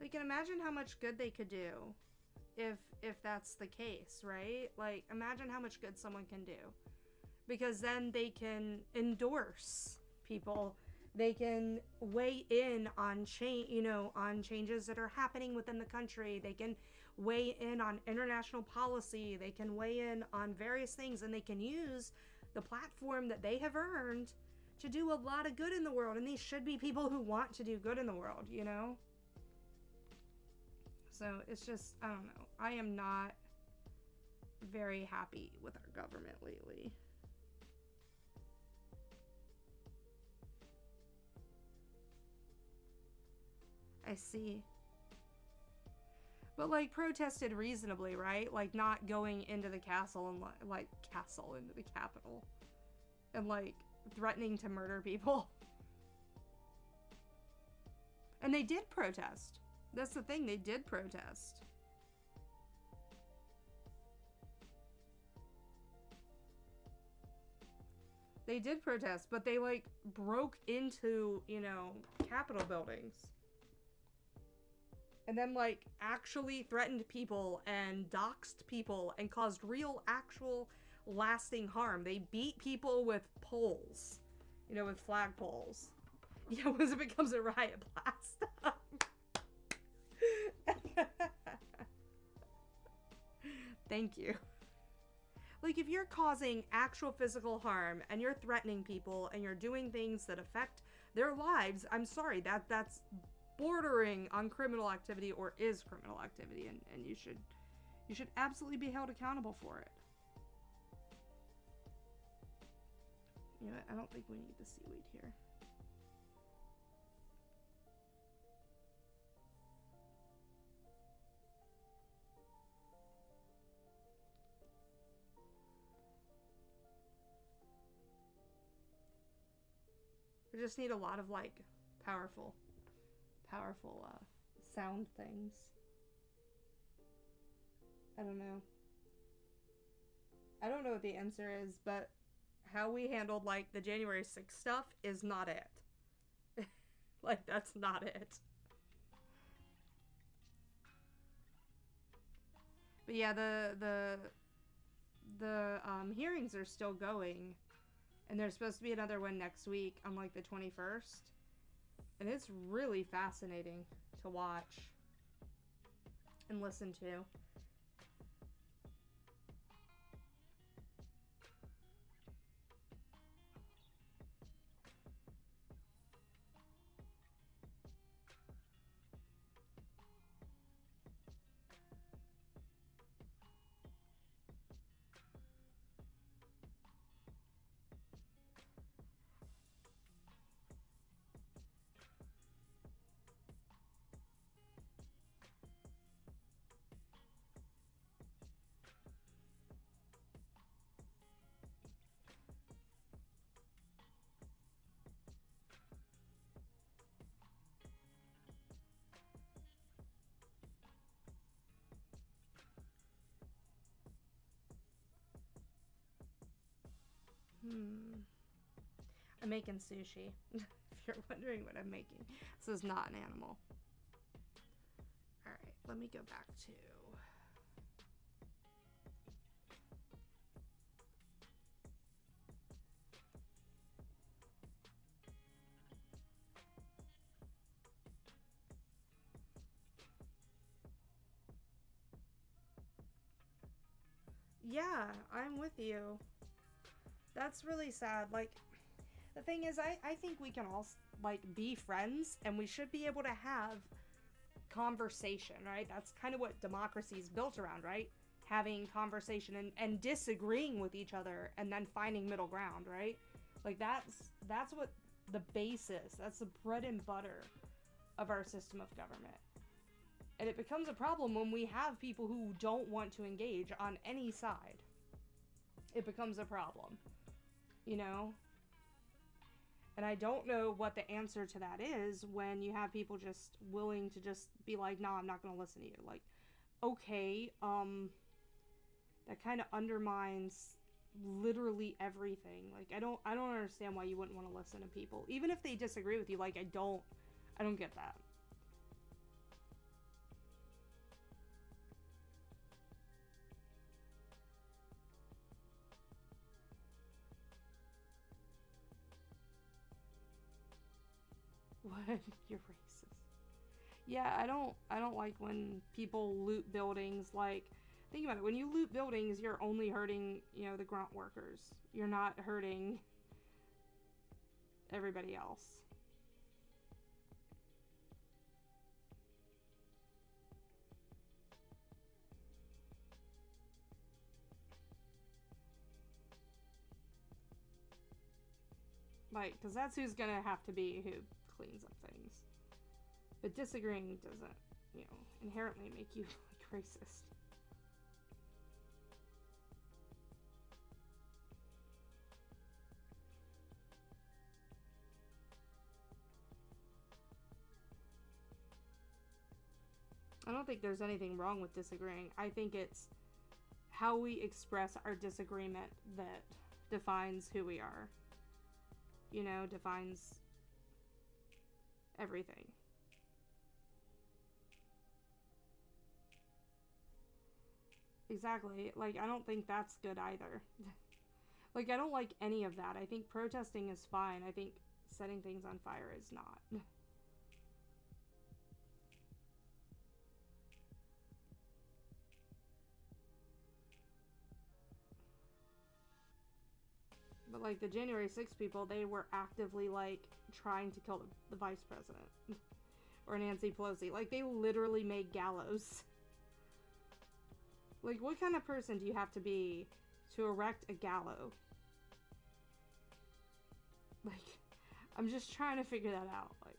We can imagine how much good they could do if that's the case, right? Like, imagine how much good someone can do. Because then they can endorse people. They can weigh in on on changes that are happening within the country. They can weigh in on international policy. They can weigh in on various things, and they can use the platform that they have earned to do a lot of good in the world. And these should be people who want to do good in the world, you know? So it's just, I don't know. I am not very happy with our government lately. I see. But, like, protested reasonably, right? Like, not going into the castle and, into the Capitol. And, like, threatening to murder people. And they did protest. That's the thing, they did protest. They did protest, but they, like, broke into, you know, Capitol buildings. And then, like, actually threatened people and doxed people and caused real, actual, lasting harm. They beat people with poles. You know, with flag poles. Yeah, once it becomes a riot blast. Thank you. Like, if you're causing actual physical harm and you're threatening people and you're doing things that affect their lives, I'm sorry, that's bordering on criminal activity or is criminal activity, and you should absolutely be held accountable for it. You know what? I don't think we need the seaweed here. We just need a lot of, like, powerful sound things. I don't know. I don't know what the answer is, but how we handled, like, the January 6th stuff is not it. Like, that's not it. But yeah, the hearings are still going. And there's supposed to be another one next week on, like, the 21st. And it's really fascinating to watch and listen to. I'm making sushi. If you're wondering what I'm making. This is not an animal. Alright, let me go back to... Yeah, I'm with you. That's really sad. Like, the thing is, I think we can all, like, be friends, and we should be able to have conversation, right? That's kind of what democracy is built around, right? Having conversation and disagreeing with each other, and then finding middle ground, right? Like, that's what the base is. That's the bread and butter of our system of government. And it becomes a problem when we have people who don't want to engage on any side. It becomes a problem, you know? And I don't know what the answer to that is when you have people just willing to just be like, no, I'm not going to listen to you. Like, okay, that kind of undermines literally everything. Like, I don't understand why you wouldn't want to listen to people. Even if they disagree with you, like, I don't get that. What? You're racist. Yeah, I don't like when people loot buildings. Like, think about it. When you loot buildings, you're only hurting, you know, the grunt workers. You're not hurting everybody else. Like, because that's who's gonna have to be who cleans up things. But disagreeing doesn't, you know, inherently make you, like, racist. I don't think there's anything wrong with disagreeing. I think it's how we express our disagreement that defines who we are. you know, defines everything. Exactly. Like, I don't think that's good either. Like, I don't like any of that. I think protesting is fine. I think setting things on fire is not. But, like, the January 6th people, they were actively, like, trying to kill the vice president. Or Nancy Pelosi. Like, they literally made gallows. Like, what kind of person do you have to be to erect a gallows? Like, I'm just trying to figure that out. Like,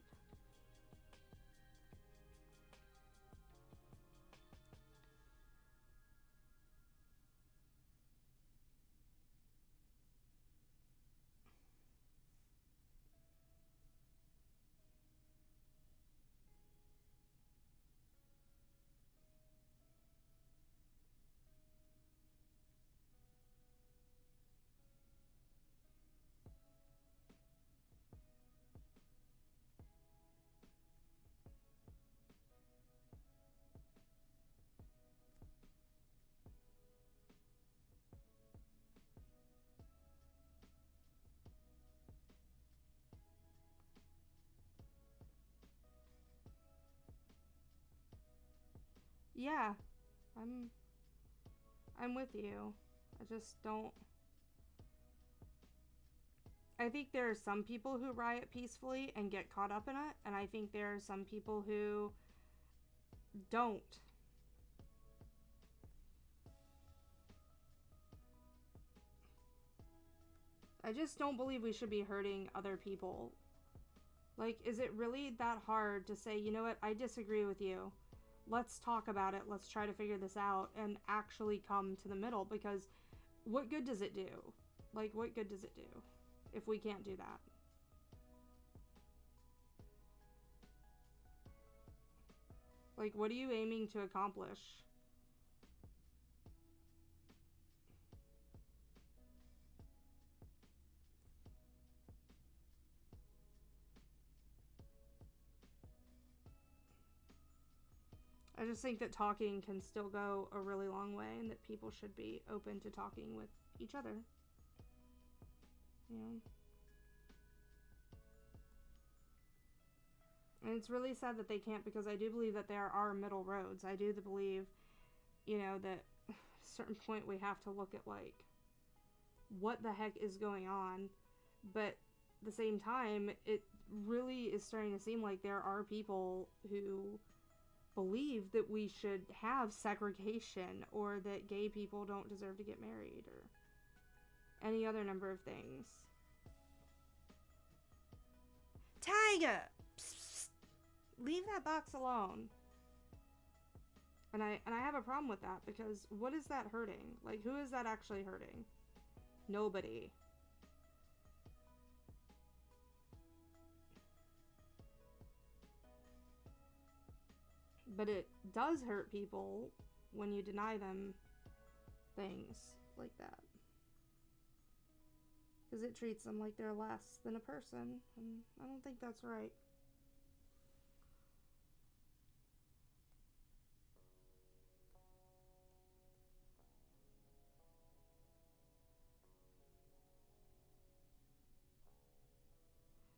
yeah, I'm with you. I just don't. I think there are some people who riot peacefully and get caught up in it, and I think there are some people who don't. I just don't believe we should be hurting other people. Like, is it really that hard to say, you know what, I disagree with you. Let's talk about it. Let's try to figure this out and actually come to the middle, because what good does it do? Like, what good does it do if we can't do that? Like, what are you aiming to accomplish? I just think that talking can still go a really long way, and that people should be open to talking with each other. You know? And it's really sad that they can't, because I do believe that there are middle roads. I do believe, you know, that at a certain point we have to look at, like, what the heck is going on. But at the same time, it really is starting to seem like there are people who believe that we should have segregation, or that gay people don't deserve to get married, or any other number of things. Tiger! Psst, psst. Leave that box alone. And I have a problem with that, because what is that hurting? Like, who is that actually hurting? Nobody. But it does hurt people when you deny them things like that. Because it treats them like they're less than a person, and I don't think that's right.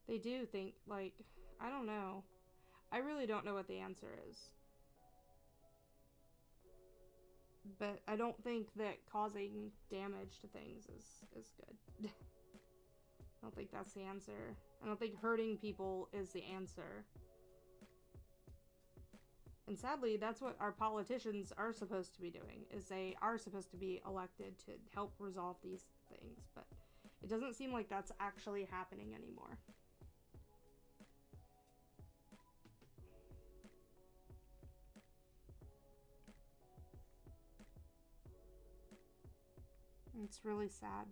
They do think, like, I don't know. I really don't know what the answer is. But I don't think that causing damage to things is good. I don't think that's the answer. I don't think hurting people is the answer. And sadly, that's what our politicians are supposed to be doing, is they are supposed to be elected to help resolve these things. But it doesn't seem like that's actually happening anymore. It's really sad.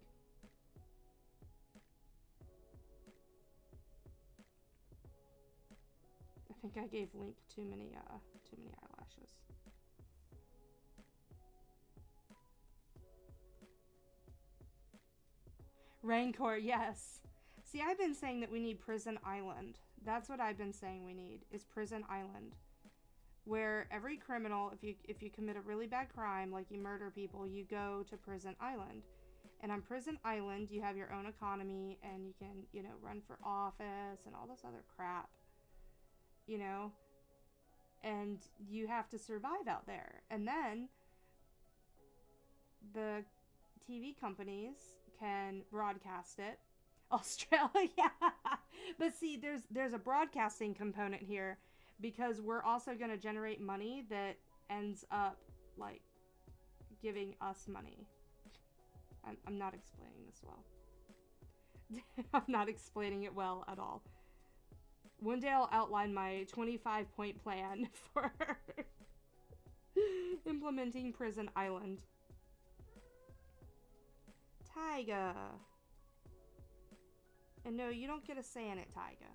I think I gave Link too many eyelashes. Rancor, yes. See, I've been saying that we need Prison Island. That's what I've been saying we need, is Prison Island. Where every criminal, if you commit a really bad crime, like you murder people, you go to Prison Island. And on Prison Island, you have your own economy, and you can, you know, run for office and all this other crap. You know? And you have to survive out there. And then the TV companies can broadcast it. Australia. But see, there's a broadcasting component here, because we're also going to generate money that ends up, like, giving us money. I'm not explaining this well. I'm not explaining it well at all. One day I'll outline my 25-point plan for implementing Prison Island. Tyga. And no, you don't get a say in it, Tyga.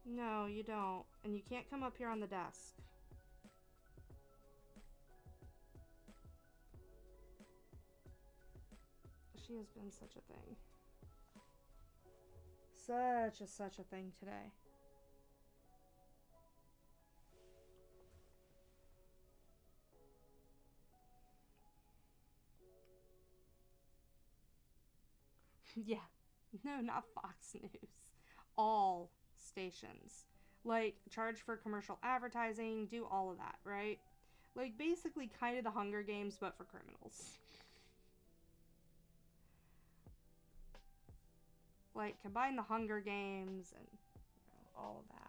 No, you don't. And you can't come up here on the desk. She has been such a thing. Such a thing today. Yeah. No, not Fox News. All stations. Like, charge for commercial advertising, do all of that, right? Like, basically kind of the Hunger Games, but for criminals. Like, combine the Hunger Games and, you know, all of that.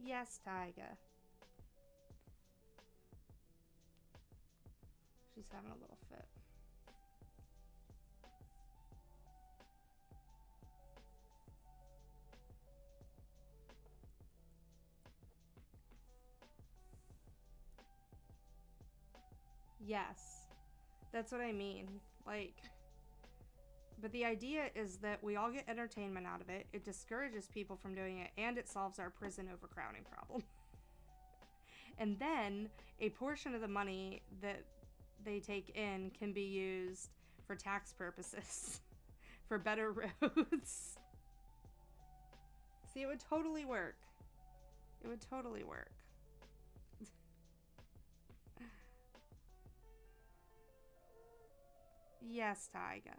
Yes, Tyga. She's having a little fit. Yes. That's what I mean. Like, but the idea is that we all get entertainment out of it. It discourages people from doing it, and it solves our prison overcrowding problem. And then a portion of the money that they take in can be used for tax purposes, for better roads. See, it would totally work. It would totally work. Yes, Tyga.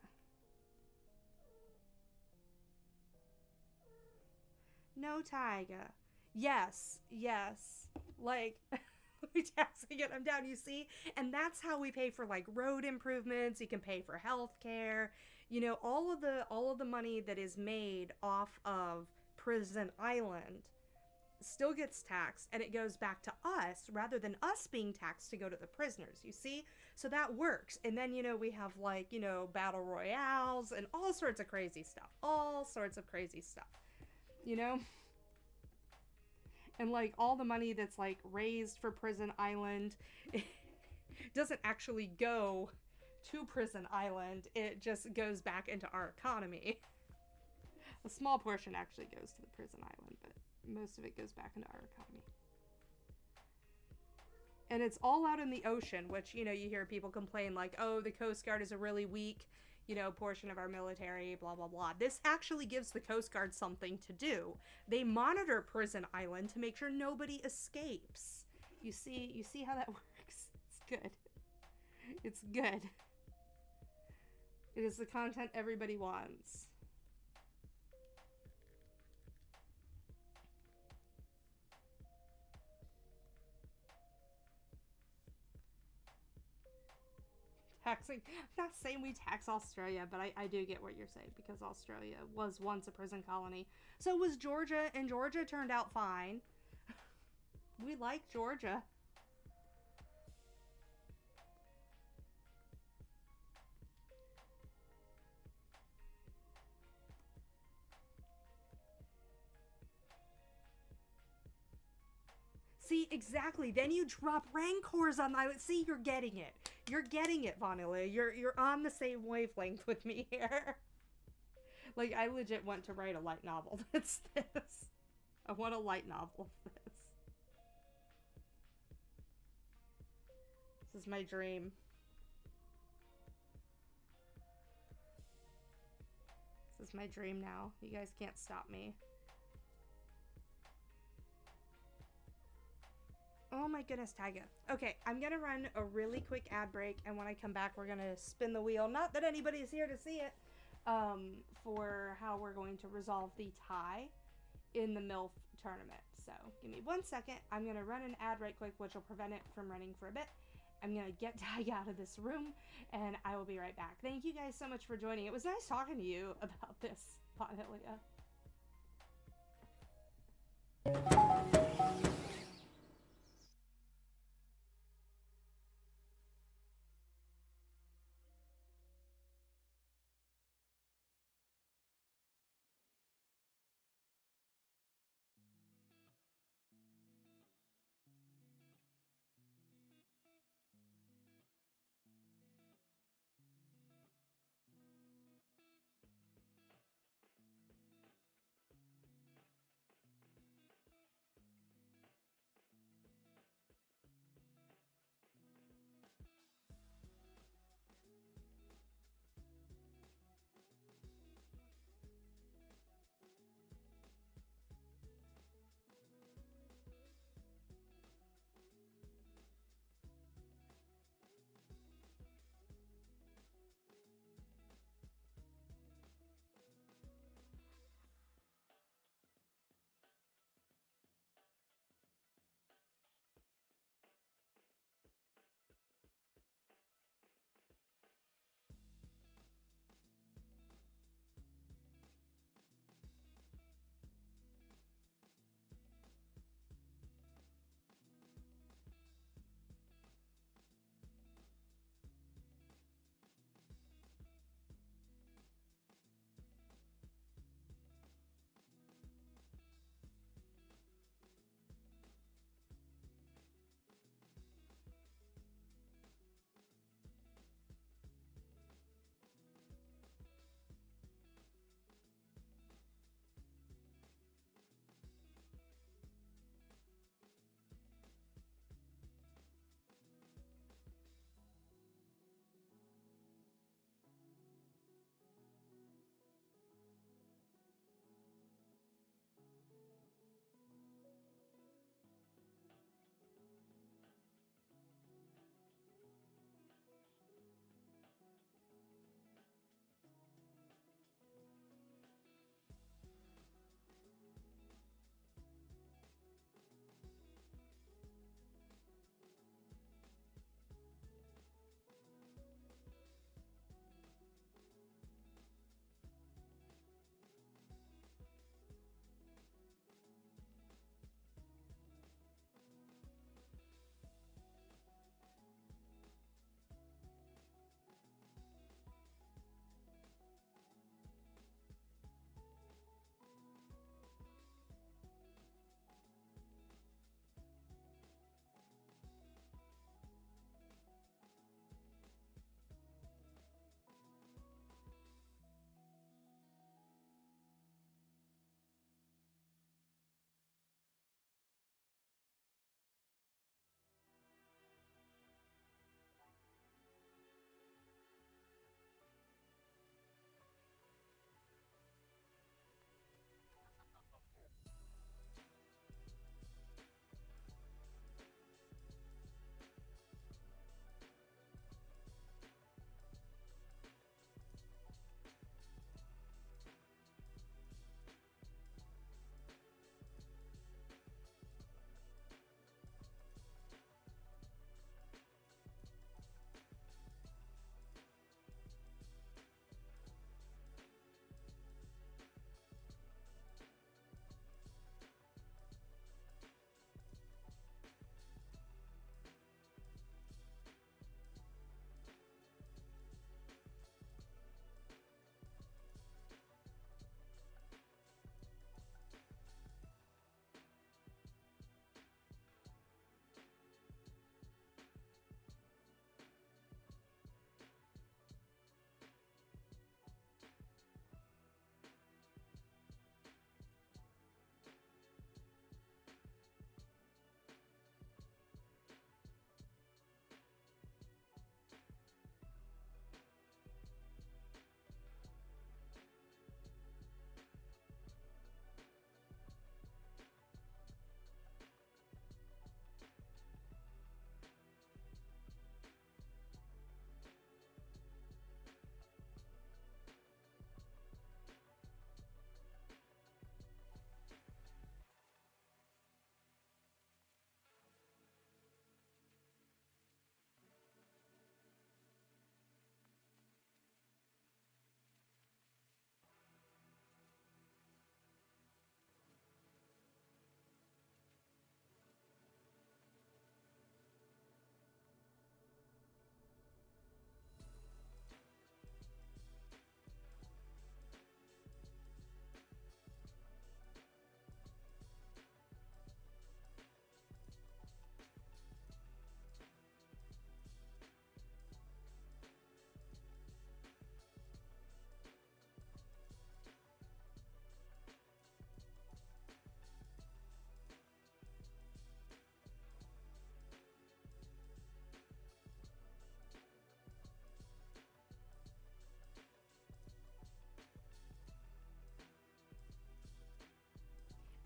No, Tyga. Yes, yes. Like, we taxing it, I'm down, you see? And that's how we pay for, like, road improvements. You can pay for health care. You know, all of the money that is made off of Prison Island still gets taxed, and it goes back to us rather than us being taxed to go to the prisoners, you see? So that works. And then, you know, we have, like, you know, battle royales and all sorts of crazy stuff. All sorts of crazy stuff. You know? And, like, all the money that's, like, raised for Prison Island doesn't actually go to Prison Island. It just goes back into our economy. A small portion actually goes to the Prison Island, but most of it goes back into our economy. And it's all out in the ocean, which, you know, you hear people complain like, oh, the Coast Guard is a really weak, you know, portion of our military, blah, blah, blah. This actually gives the Coast Guard something to do. They monitor Prison Island to make sure nobody escapes. You see how that works? It's good. It's good. It is the content everybody wants. Taxing. I'm not saying we tax Australia, but I do get what you're saying, because Australia was once a prison colony. So was Georgia, and Georgia turned out fine. We like Georgia. See, exactly. Then you drop rancors on my... See, you're getting it. You're getting it, Vanilla. You're on the same wavelength with me here. Like, I legit want to write a light novel that's this. I want a light novel of this. This is my dream. This is my dream now. You guys can't stop me. Oh my goodness, Tyga. Okay, I'm gonna run a really quick ad break, and when I come back, we're gonna spin the wheel. Not that anybody's here to see it, for how we're going to resolve the tie in the MILF tournament. So give me 1 second. I'm gonna run an ad right quick, which will prevent it from running for a bit. I'm gonna get Tyga out of this room, and I will be right back. Thank you guys so much for joining. It was nice talking to you about this, Bonnelia.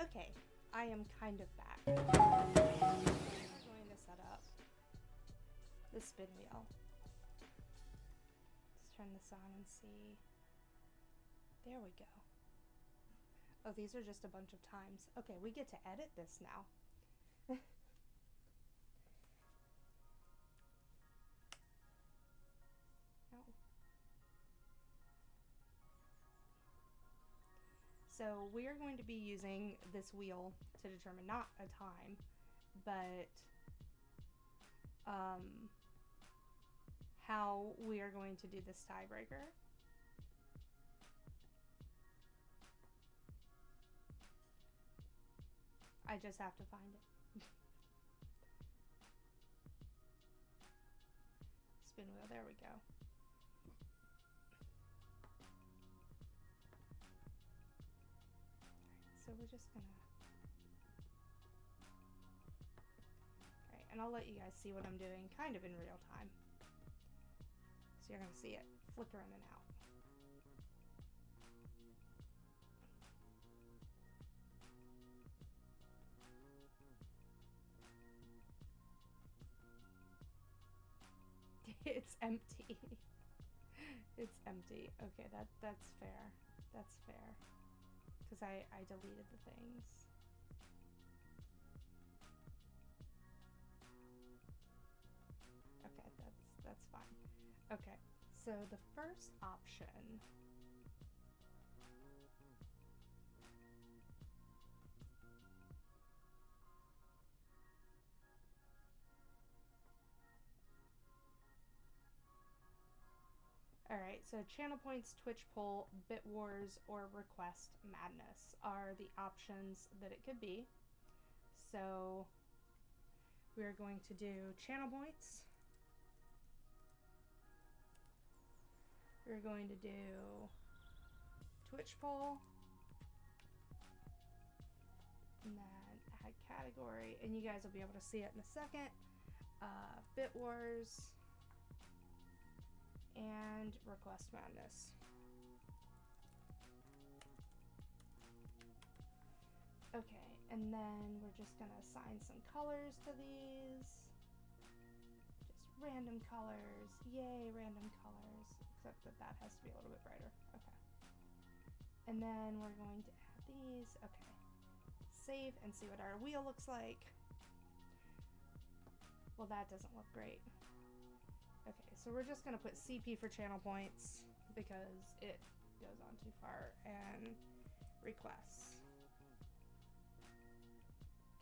Okay, I am kind of back. I'm going to set up the spin wheel. Let's turn this on and see. There we go. Oh, these are just a bunch of times. Okay, we get to edit this now. Oh. So we are going to be using this wheel to determine not a time, but how we are going to do this tiebreaker. I just have to find it. Spin wheel, there we go. So we're just gonna, alright, and I'll let you guys see what I'm doing kind of in real time. So you're gonna see it flicker in and out. It's empty. It's empty. Okay, that's fair. That's fair. Because I deleted the things. Okay, that's fine. Okay, so the first option. Alright, so channel points, Twitch poll, bit wars, or request madness are the options that it could be. So we are going to do channel points. We're going to do Twitch poll. And then add category. And you guys will be able to see it in a second. Bit wars. And request madness. Okay, and then we're just gonna assign some colors to these. Just random colors. Yay, random colors. Except that has to be a little bit brighter. Okay. And then we're going to add these. Okay. Save and see what our wheel looks like. Well, that doesn't look great. Okay, so we're just gonna put CP for channel points because it goes on too far, and requests.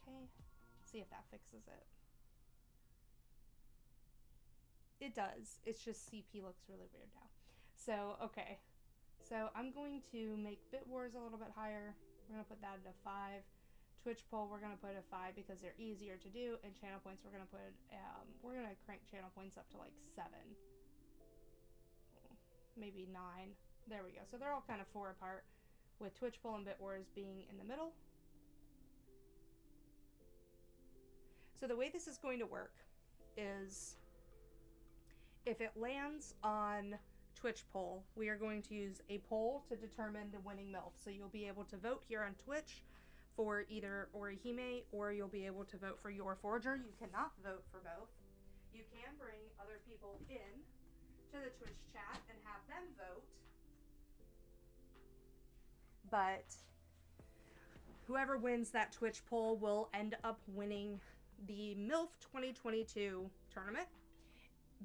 Okay, see if that fixes it. It does, it's just CP looks really weird now. So, okay, so I'm going to make bit wars a little bit higher. We're gonna put that at a 5. Twitch poll, we're gonna put a 5 because they're easier to do, and channel points, we're gonna put, we're gonna crank channel points up to like 7, maybe 9. There we go. So they're all kind of 4 apart, with Twitch poll and bit wars being in the middle. So the way this is going to work is, if it lands on Twitch poll, we are going to use a poll to determine the winning MILF. So you'll be able to vote here on Twitch for either Orihime, or you'll be able to vote for your Forger. You cannot vote for both. You can bring other people in to the Twitch chat and have them vote, but whoever wins that Twitch poll will end up winning the MILF 2022 tournament.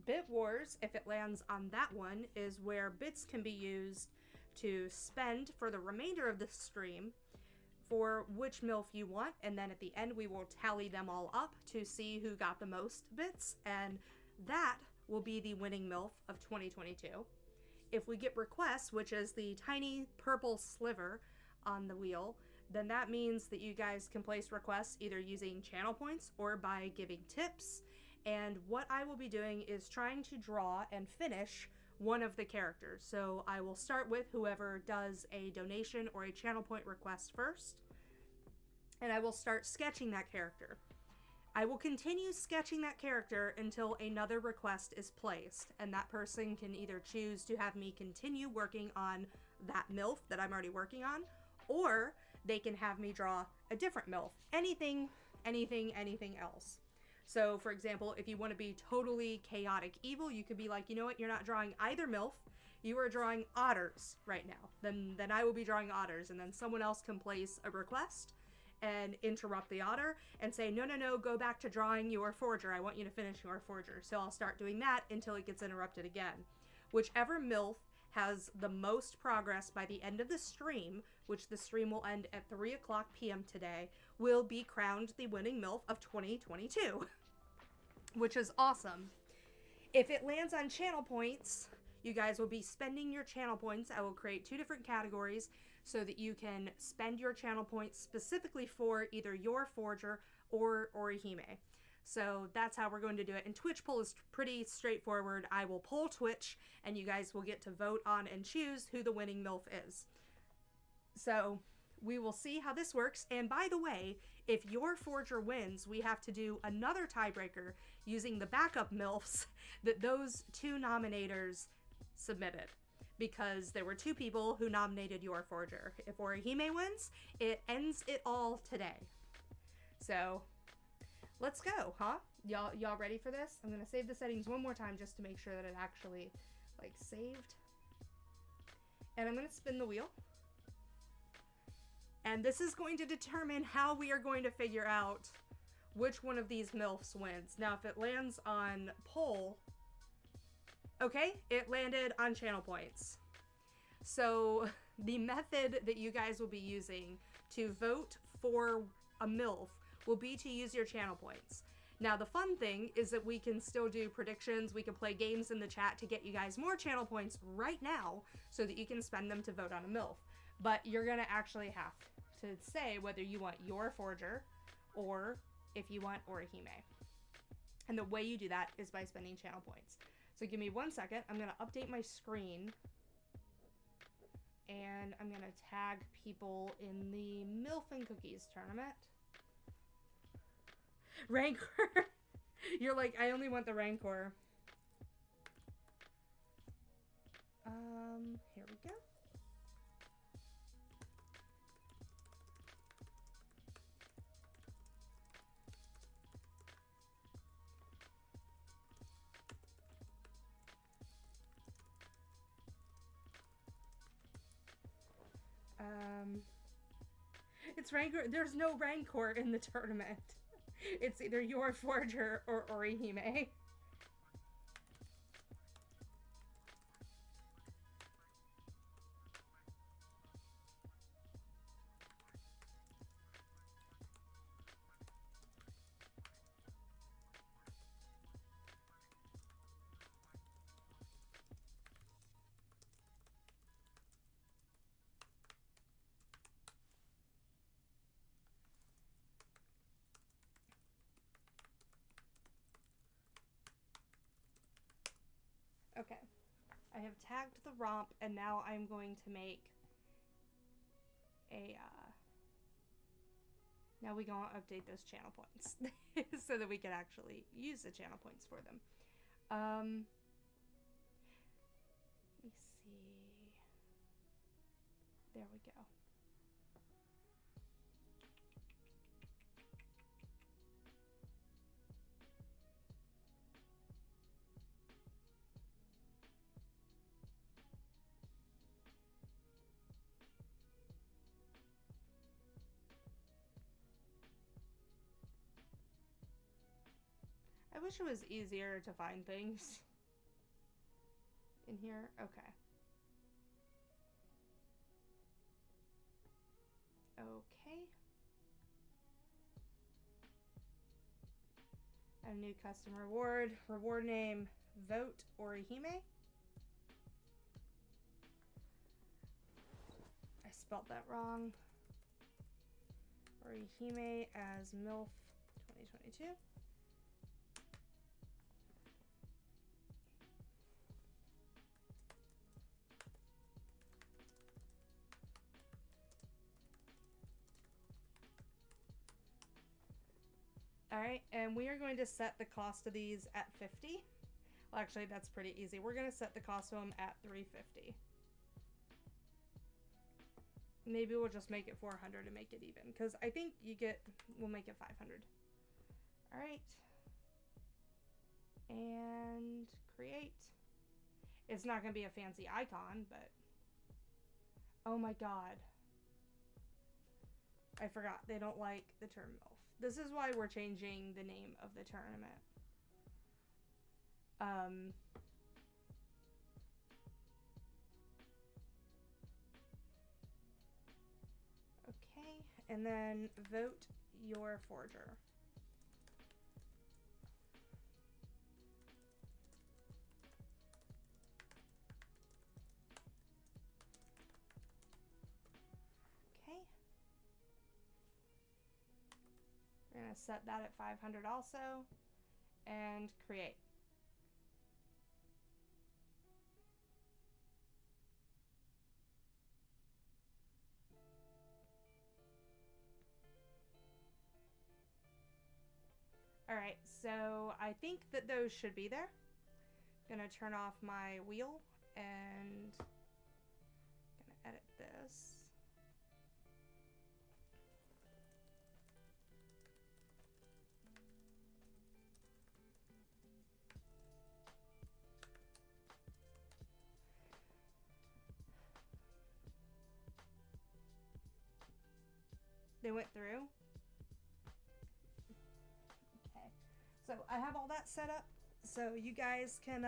Bit Wars, if it lands on that one, is where bits can be used to spend for the remainder of the stream for which MILF you want, and then at the end we will tally them all up to see who got the most bits, and that will be the winning MILF of 2022. If we get requests, which is the tiny purple sliver on the wheel, then that means that you guys can place requests either using channel points or by giving tips. And what I will be doing is trying to draw and finish one of the characters. So I will start with whoever does a donation or a channel point request first, and I will start sketching that character. I will continue sketching that character until another request is placed, and that person can either choose to have me continue working on that MILF that I'm already working on, or they can have me draw a different MILF. Anything else. So, for example, if you want to be totally chaotic evil, you could be like, you know what, you're not drawing either MILF, you are drawing otters right now. Then I will be drawing otters, and then someone else can place a request and interrupt the otter and say, no, go back to drawing your forger. I want you to finish your forger. So I'll start doing that until it gets interrupted again. Whichever MILF has the most progress by the end of the stream, which the stream will end at 3 o'clock p.m. today, will be crowned the winning MILF of 2022, which is awesome. If it lands on channel points, you guys will be spending your channel points. I will create 2 different categories so that you can spend your channel points specifically for either your forger or Orihime. So that's how we're going to do it. And Twitch poll is pretty straightforward. I will poll Twitch, and you guys will get to vote on and choose who the winning MILF is. So we will see how this works. And by the way, if your forger wins, we have to do another tiebreaker using the backup MILFs that those 2 nominators submitted, because there were 2 people who nominated your forger. If Orihime wins, it ends it all today. So let's go, huh? Y'all ready for this? I'm gonna save the settings one more time just to make sure that it actually like saved. And I'm gonna spin the wheel. And this is going to determine how we are going to figure out which one of these MILFs wins. Now, if it lands on poll, okay, it landed on channel points. So the method that you guys will be using to vote for a MILF will be to use your channel points. Now, the fun thing is that we can still do predictions. We can play games in the chat to get you guys more channel points right now so that you can spend them to vote on a MILF. But you're gonna actually have to say whether you want your forger or if you want Orihime. And the way you do that is by spending channel points. So give me 1 second. I'm gonna update my screen. And I'm gonna tag people in the MILF and Cookies tournament. Rancor. You're like, I only want the Rancor. Here we go. It's Rancor. There's no Rancor in the tournament. It's either your forger or Orihime. Okay, I have tagged the romp, and now I'm going to make a, now we gonna update those channel points so that we can actually use the channel points for them. Let me see. There we go. I wish it was easier to find things in here. Okay. Okay. A new custom reward. Reward name, Vote Orihime. I spelled that wrong. Orihime as MILF 2022. Alright, and we are going to set the cost of these at 50. Well, actually, that's pretty easy. We're going to set the cost of them at 350. Maybe we'll just make it 400 and make it even. Because I think we'll make it 500. Alright. And create. It's not going to be a fancy icon, but... Oh my god. I forgot. They don't like the term MILF. This is why we're changing the name of the tournament. Okay, and then vote your forger. Okay. We're going to set that at 500 also, and create. Alright, so I think that those should be there. I'm gonna turn off my wheel and gonna edit this. They went through. Okay, so I have all that set up, so you guys can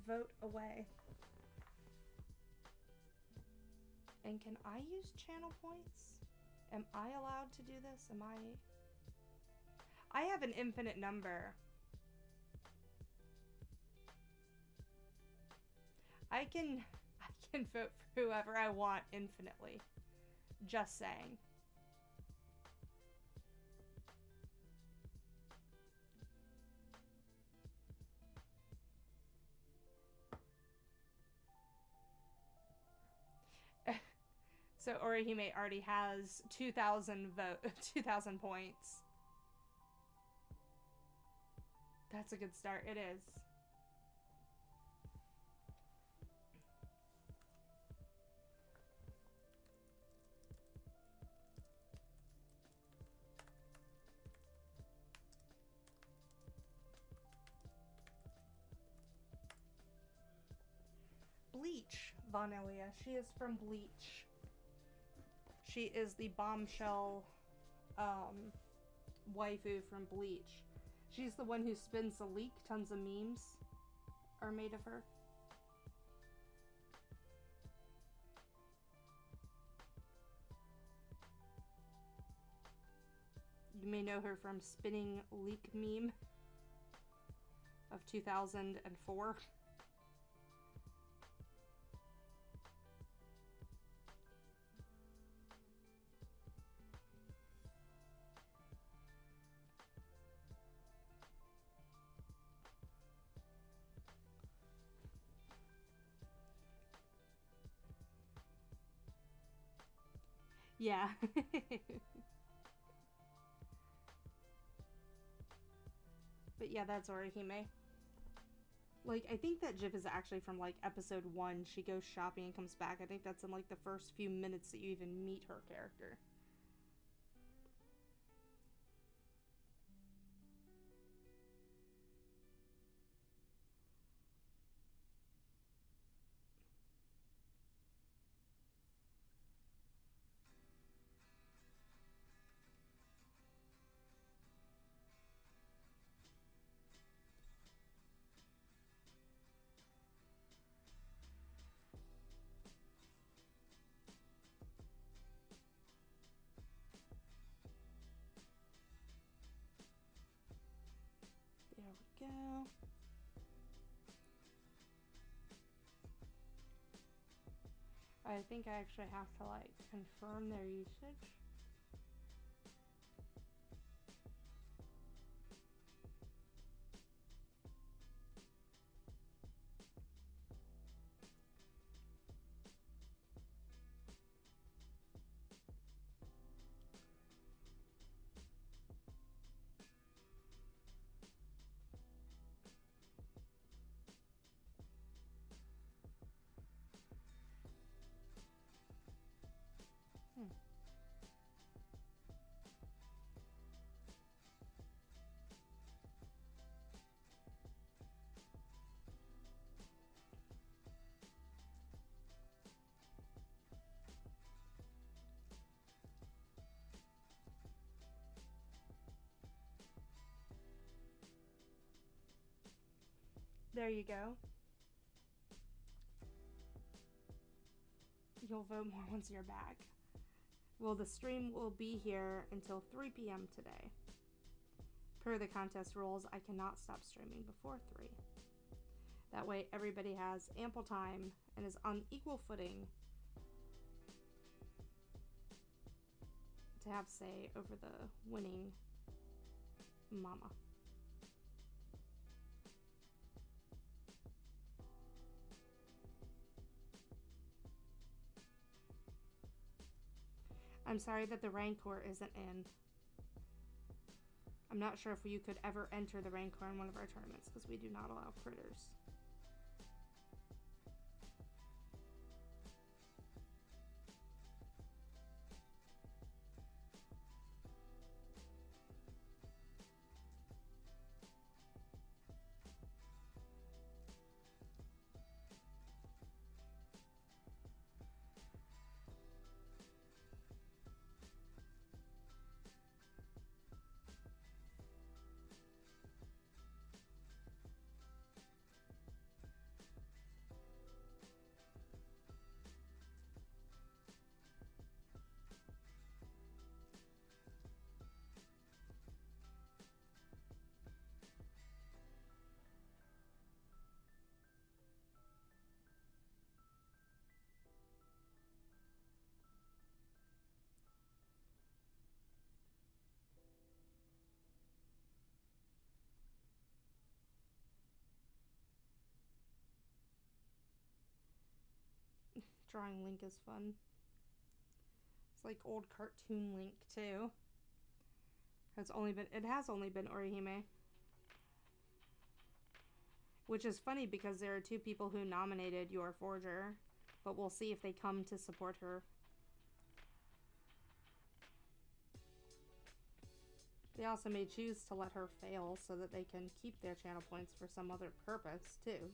vote away. And can I use channel points? Am I allowed to do this? Am I have an infinite number. I can vote for whoever I want infinitely. Just saying. So Orihime already has 2,000 points. That's a good start. It is. Bleach, Vanilia. She is from Bleach. She is the bombshell waifu from Bleach. She's the one who spins the leak. Tons of memes are made of her. You may know her from spinning leak meme of 2004. Yeah. But yeah, that's Orihime. Like, I think that GIF is actually from, like, episode 1. She goes shopping and comes back. I think that's in, like, the first few minutes that you even meet her character. There we go. I think I actually have to, like, confirm their usage. There you go. You'll vote more once you're back. Well, the stream will be here until 3 p.m. today. Per the contest rules, I cannot stop streaming before 3. That way everybody has ample time and is on equal footing to have say over the winning mama. I'm sorry that the Rancor isn't in. I'm not sure if you could ever enter the Rancor in one of our tournaments because we do not allow critters. Drawing Link is fun. It's like old cartoon Link too. It has only been Orihime. Which is funny because there are 2 people who nominated your Forger, but we'll see if they come to support her. They also may choose to let her fail so that they can keep their channel points for some other purpose too.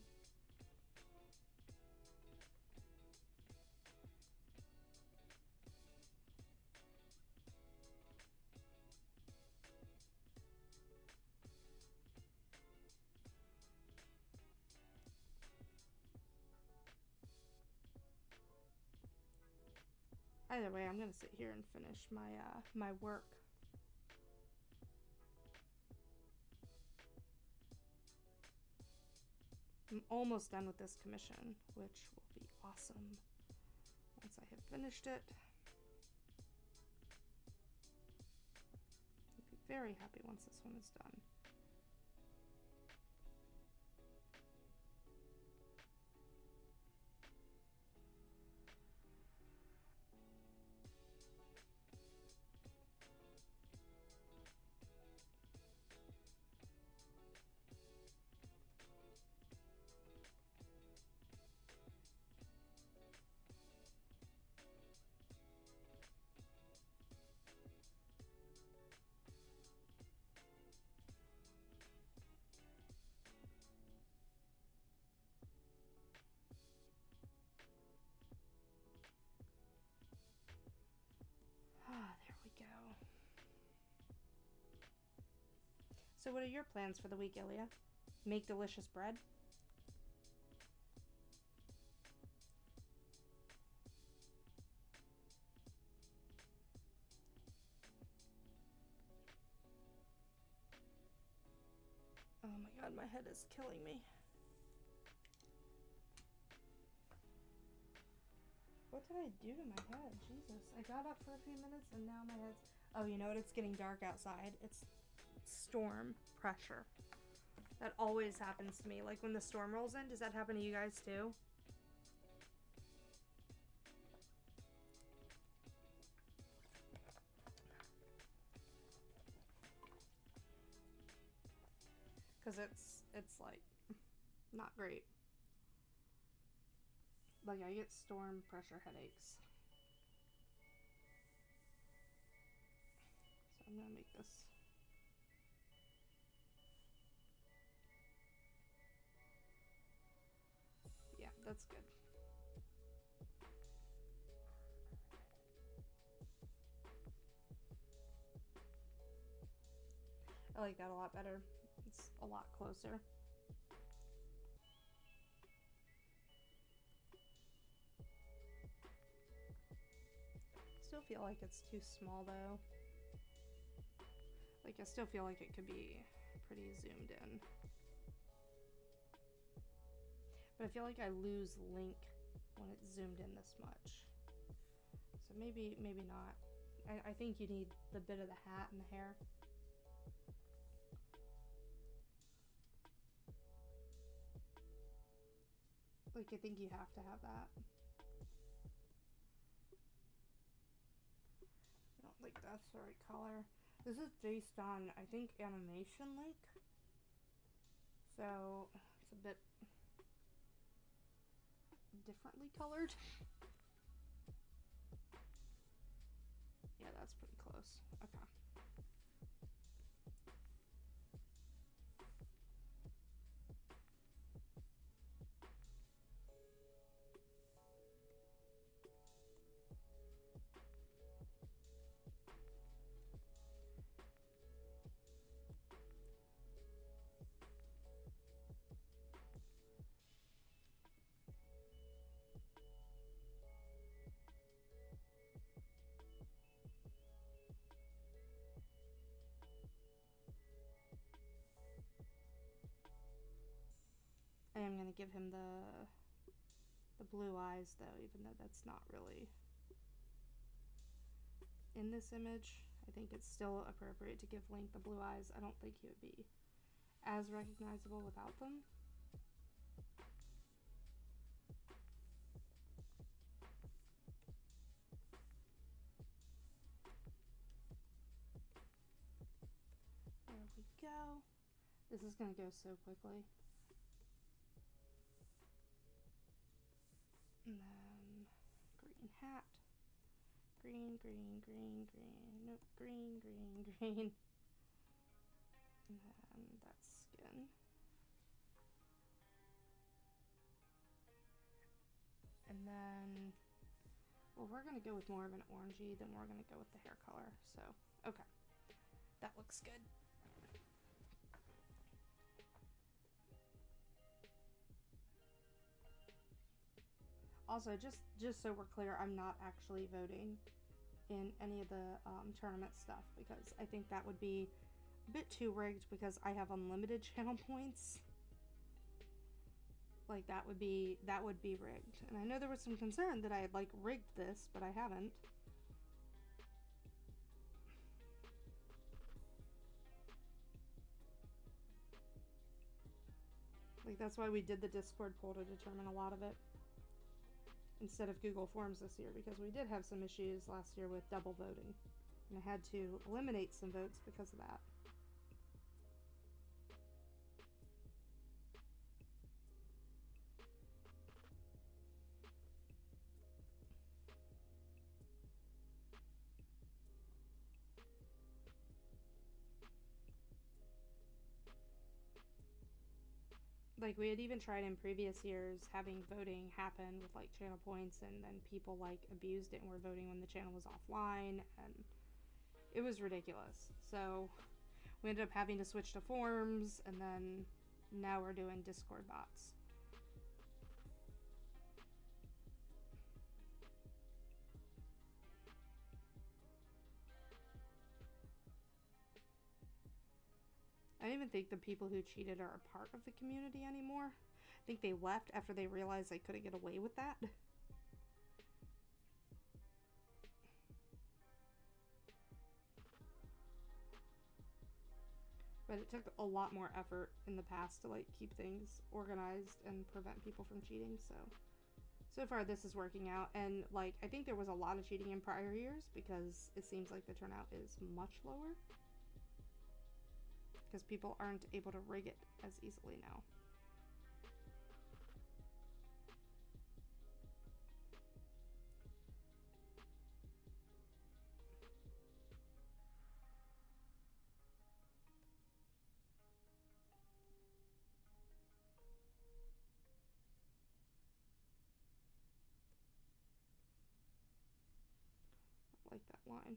Either way, I'm gonna sit here and finish my work. I'm almost done with this commission, which will be awesome once I have finished it. I'll be very happy once this one is done. Ah, there we go. So what are your plans for the week, Ilya? Make delicious bread? Oh my god, my head is killing me. What did I do to my head? Jesus. I got up for a few minutes and now my head's... Oh, you know what? It's getting dark outside. It's storm pressure. That always happens to me. Like when the storm rolls in, does that happen to you guys too? Because it's like not great. Like I get storm pressure headaches. So I'm gonna make this. Yeah, that's good. I like that a lot better. It's a lot closer. still feel like it's too small though. Like, I still feel like it could be pretty zoomed in. But I feel like I lose link when it's zoomed in this much. So maybe not. I think you need the bit of the hat and the hair. Like, I think you have to have that. I don't think that's the right color. This is based on, I think, animation link. So, it's a bit differently colored. Yeah, that's pretty close. Okay. I am gonna give him the blue eyes though, even though that's not really in this image. I think it's still appropriate to give Link the blue eyes. I don't think he would be as recognizable without them. There we go. This is gonna go so quickly. And then green hat. Green, green, green, green. Nope, green, green, green. And then that's skin. And then, well, we're gonna go with more of an orangey, then we're gonna go with the hair color. So, okay. That looks good. Also, just so we're clear, I'm not actually voting in any of the tournament stuff because I think that would be a bit too rigged because I have unlimited channel points. Like, that would be rigged. And I know there was some concern that I had, like, rigged this, but I haven't. Like, that's why we did the Discord poll to determine a lot of it instead of Google Forms this year, because we did have some issues last year with double voting, and I had to eliminate some votes because of that. Like, we had even tried in previous years having voting happen with, like, channel points, and then people, like, abused it and were voting when the channel was offline, and it was ridiculous. So we ended up having to switch to forms, and then now we're doing Discord bots. I don't even think the people who cheated are a part of the community anymore. I think they left after they realized they couldn't get away with that. But it took a lot more effort in the past to, like, keep things organized and prevent people from cheating, so far this is working out. And, like, I think there was a lot of cheating in prior years because it seems like the turnout is much lower. Because people aren't able to rig it as easily now. I like that line.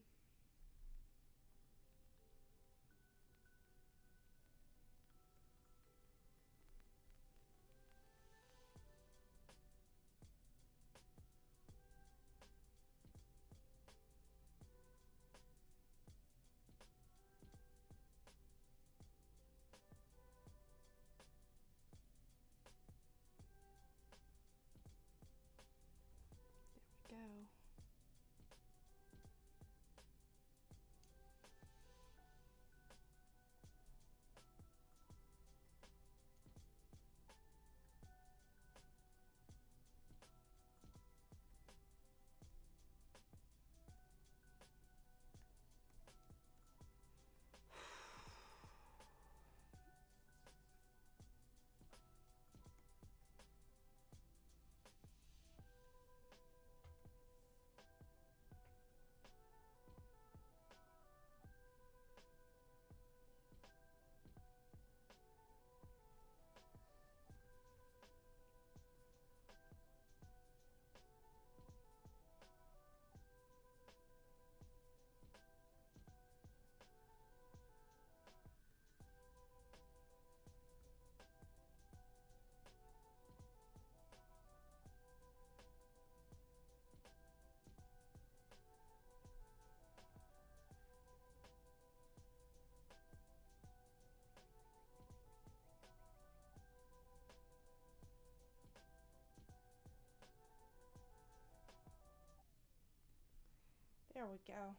There we go.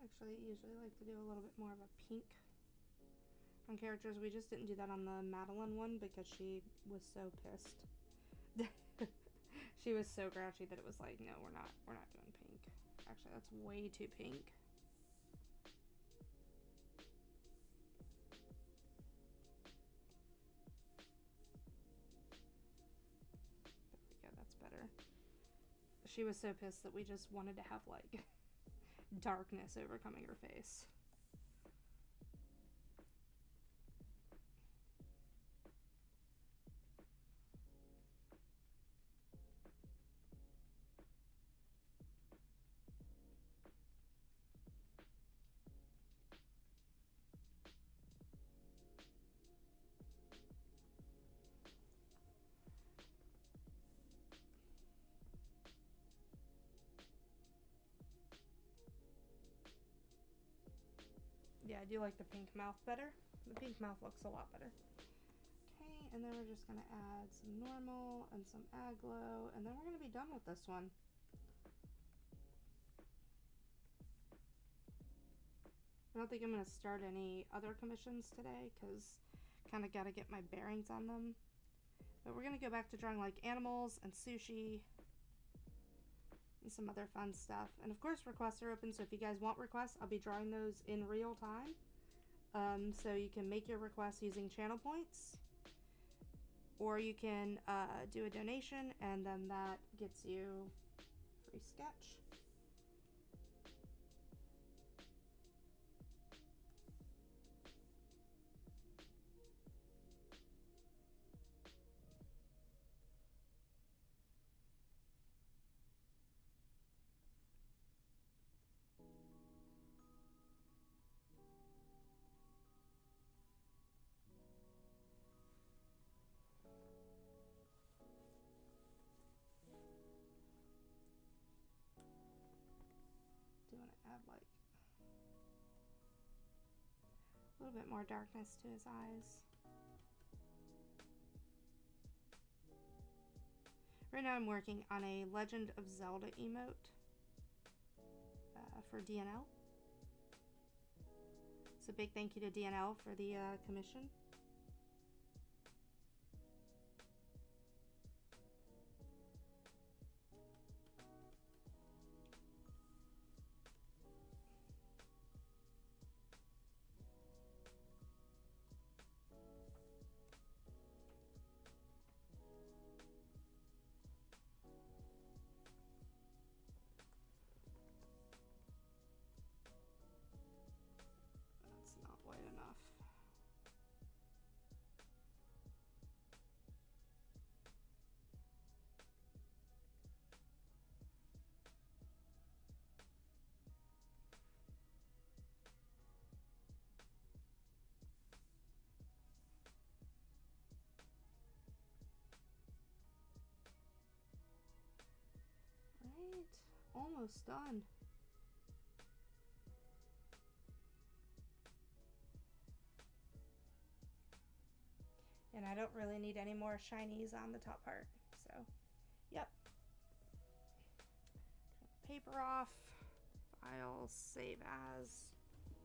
Actually, I usually like to do a little bit more of a pink on characters. We just didn't do that on the Madeline one because she was so pissed. She was so grouchy that it was like, no, we're not doing pink. Actually, that's way too pink. There we go, that's better. She was so pissed that we just wanted to have like darkness overcoming her face. Yeah, I do like the pink mouth better. The pink mouth looks a lot better. Okay, and then we're just going to add some normal and some aglo, and then we're going to be done with this one. I don't think I'm going to start any other commissions today because kind of got to get my bearings on them. But we're going to go back to drawing like animals and sushi and some other fun stuff. And of course, requests are open, so if you guys want requests, I'll be drawing those in real time. So you can make your requests using channel points, or you can do a donation, and then that gets you free sketch. Do you want to add like a little bit more darkness to his eyes? Right now I'm working on a Legend of Zelda emote for DNL. So big thank you to DNL for the commission. Not white enough. Right, almost done. And I don't really need any more shinies on the top part. So, yep. Turn the paper off. I'll save as.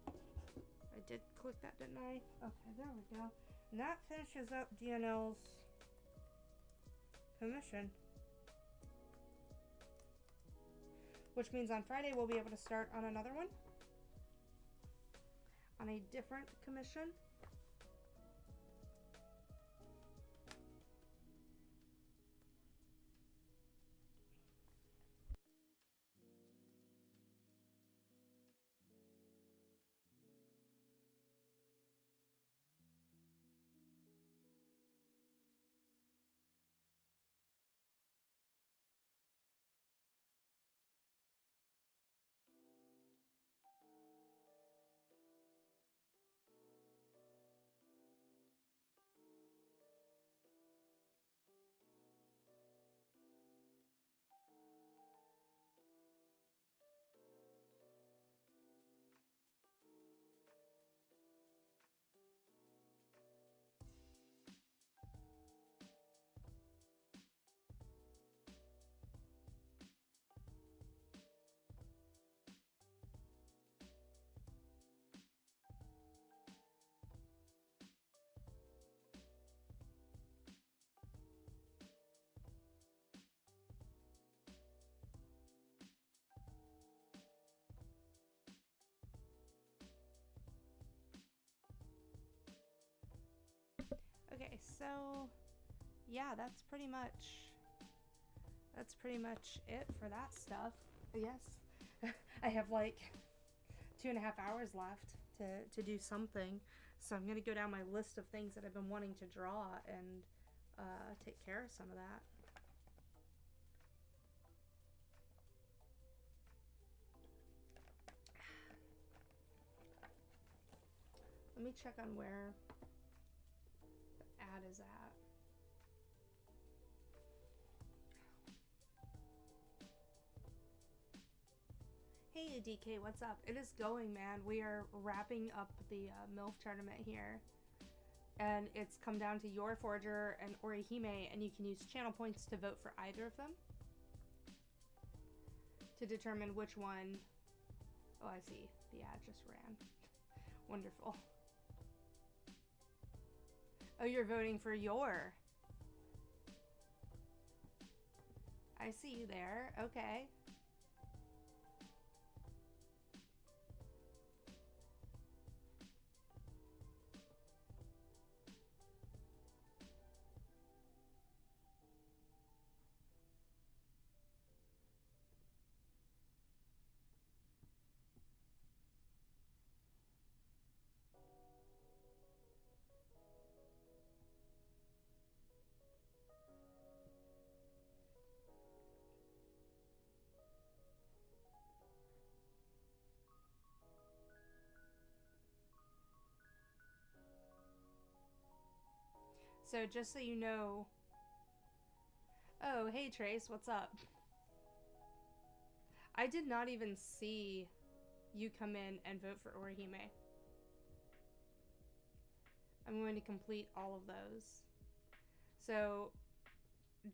I did click that, didn't I? Okay, there we go. And that finishes up DNL's commission. Which means on Friday we'll be able to start on another one. On a different commission. Okay, so yeah, that's pretty much it for that stuff. Yes. I have like 2.5 hours left to do something, so I'm gonna go down my list of things that I've been wanting to draw and take care of some of that. Let me check on where the ad is at. Hey DK, what's up? It is going, man. We are wrapping up the MILF tournament here. And it's come down to your Forger and Orihime, and you can use channel points to vote for either of them. To determine which one... Oh, I see. The ad just ran. Wonderful. Oh, you're voting for your... I see you there. Okay. So just so you know... Oh, hey Trace, what's up? I did not even see you come in and vote for Orihime. I'm going to complete all of those. So,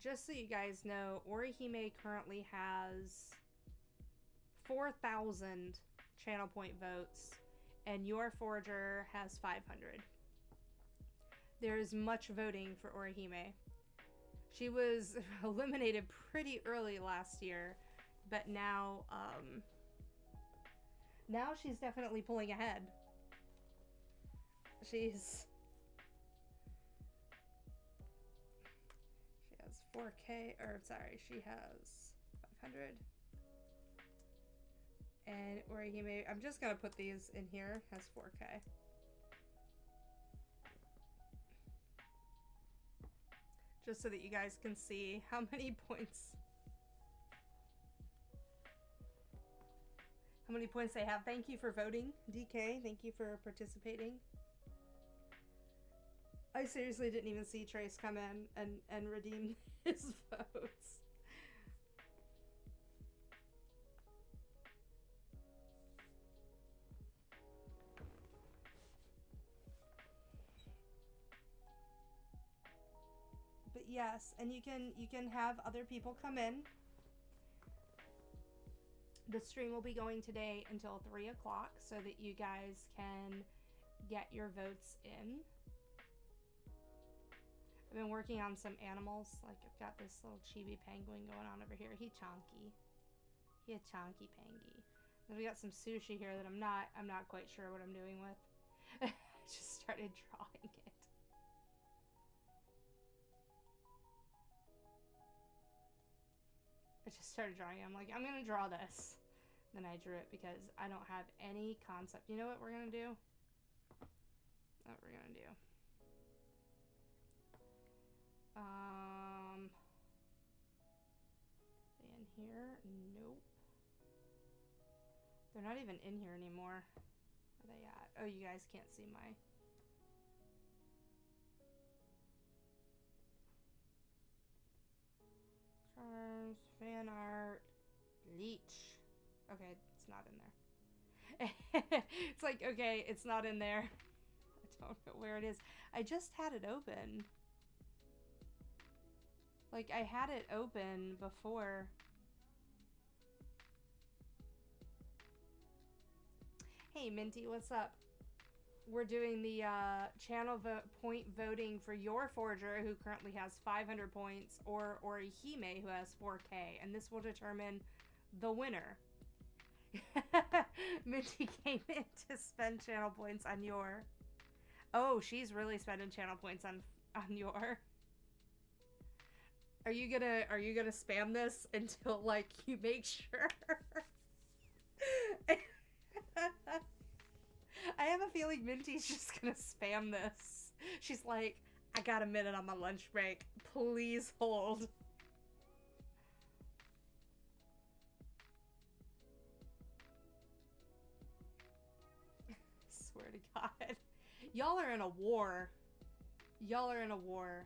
just so you guys know, Orihime currently has 4,000 channel point votes, and your Forger has 500. There is much voting for Orihime. She was eliminated pretty early last year, but now she's definitely pulling ahead. She has 4K, or sorry, she has 500. And Orihime, I'm just gonna put these in here, has 4K. Just so that you guys can see how many points they have. Thank you for voting, DK. Thank you for participating. I seriously didn't even see Trace come in and redeem his votes. But yes, and you can have other people come in. The stream will be going today until 3 o'clock so that you guys can get your votes in. I've been working on some animals. Like, I've got this little chibi penguin going on over here. He chonky. He a chonky pengy. Then we got some sushi here that I'm not quite sure what I'm doing with. I just started drawing it. I just started drawing it. I'm like, I'm gonna draw this. Then I drew it because I don't have any concept. You know what we're gonna do? What we're gonna do? They in here? Nope. They're not even in here anymore. Where are they at? Oh, you guys can't see my... Charms, fan art, bleach. Okay, it's not in there. It's like, okay, it's not in there. I don't know where it is. I just had it open. Like, I had it open before. Hey, Minty, what's up? We're doing the channel point voting for your forger, who currently has 500 points, or Orihime, who has 4K, and this will determine the winner. Minty came in to spend channel points on your... Oh, she's really spending channel points on your... Are you gonna spam this until, like, you make sure? I have a feeling Minty's just gonna spam this. She's like, I got a minute on my lunch break. Please hold. Swear to God. Y'all are in a war. Y'all are in a war.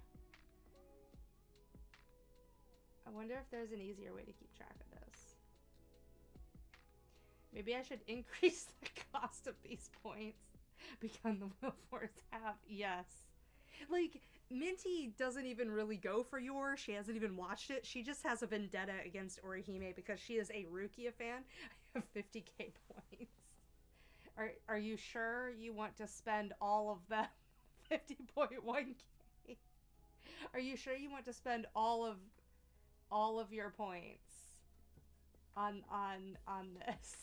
I wonder if there's an easier way to keep track of this. Maybe I should increase the cost of these points. Become the Wilforce have. Yes. Like, Minty doesn't even really go for yours. She hasn't even watched it. She just has a vendetta against Orihime because she is a Rukia fan. I have 50k points. Are you sure you want to spend all of them? 50.1k. Are you sure you want to spend all of your points on this?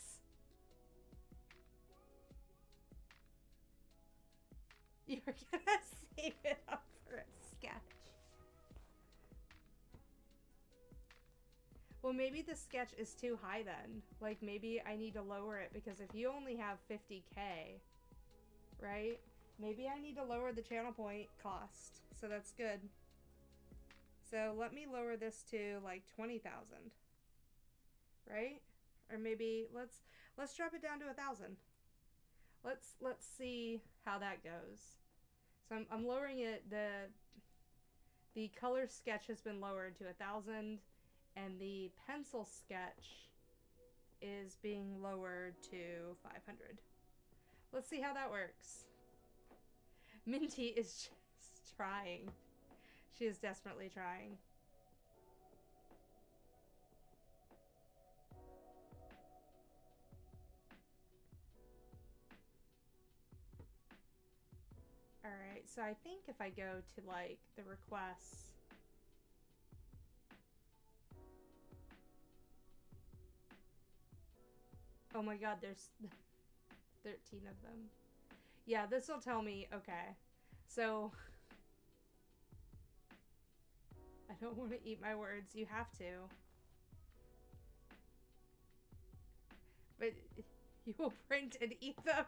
You're gonna save it up for a sketch. Well, maybe the sketch is too high then. Like, maybe I need to lower it, because if you only have 50k, right? Maybe I need to lower the channel point cost. So that's good. So let me lower this to like 20,000, right? Or maybe let's drop it down to 1,000. Let's see how that goes. So I'm lowering it. The color sketch has been lowered to 1,000, and the pencil sketch is being lowered to 500. Let's see how that works. Minty is just trying. She is desperately trying. Alright, so I think if I go to, like, the requests... Oh my god, there's 13 of them. Yeah, this will tell me, okay. So... I don't want to eat my words. You have to. But you will print and eat them.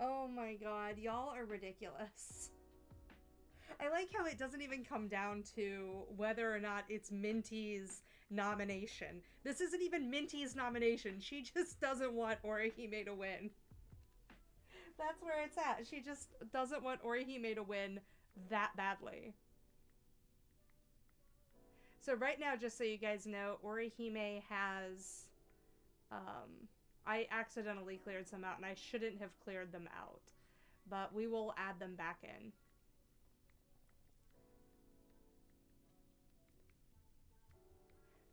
Oh my god, y'all are ridiculous. I like how it doesn't even come down to whether or not it's Minty's nomination. This isn't even Minty's nomination. She just doesn't want Orihime to win. That's where it's at. She just doesn't want Orihime to win that badly. So right now, just so you guys know, Orihime has... I accidentally cleared some out, and I shouldn't have cleared them out. But we will add them back in.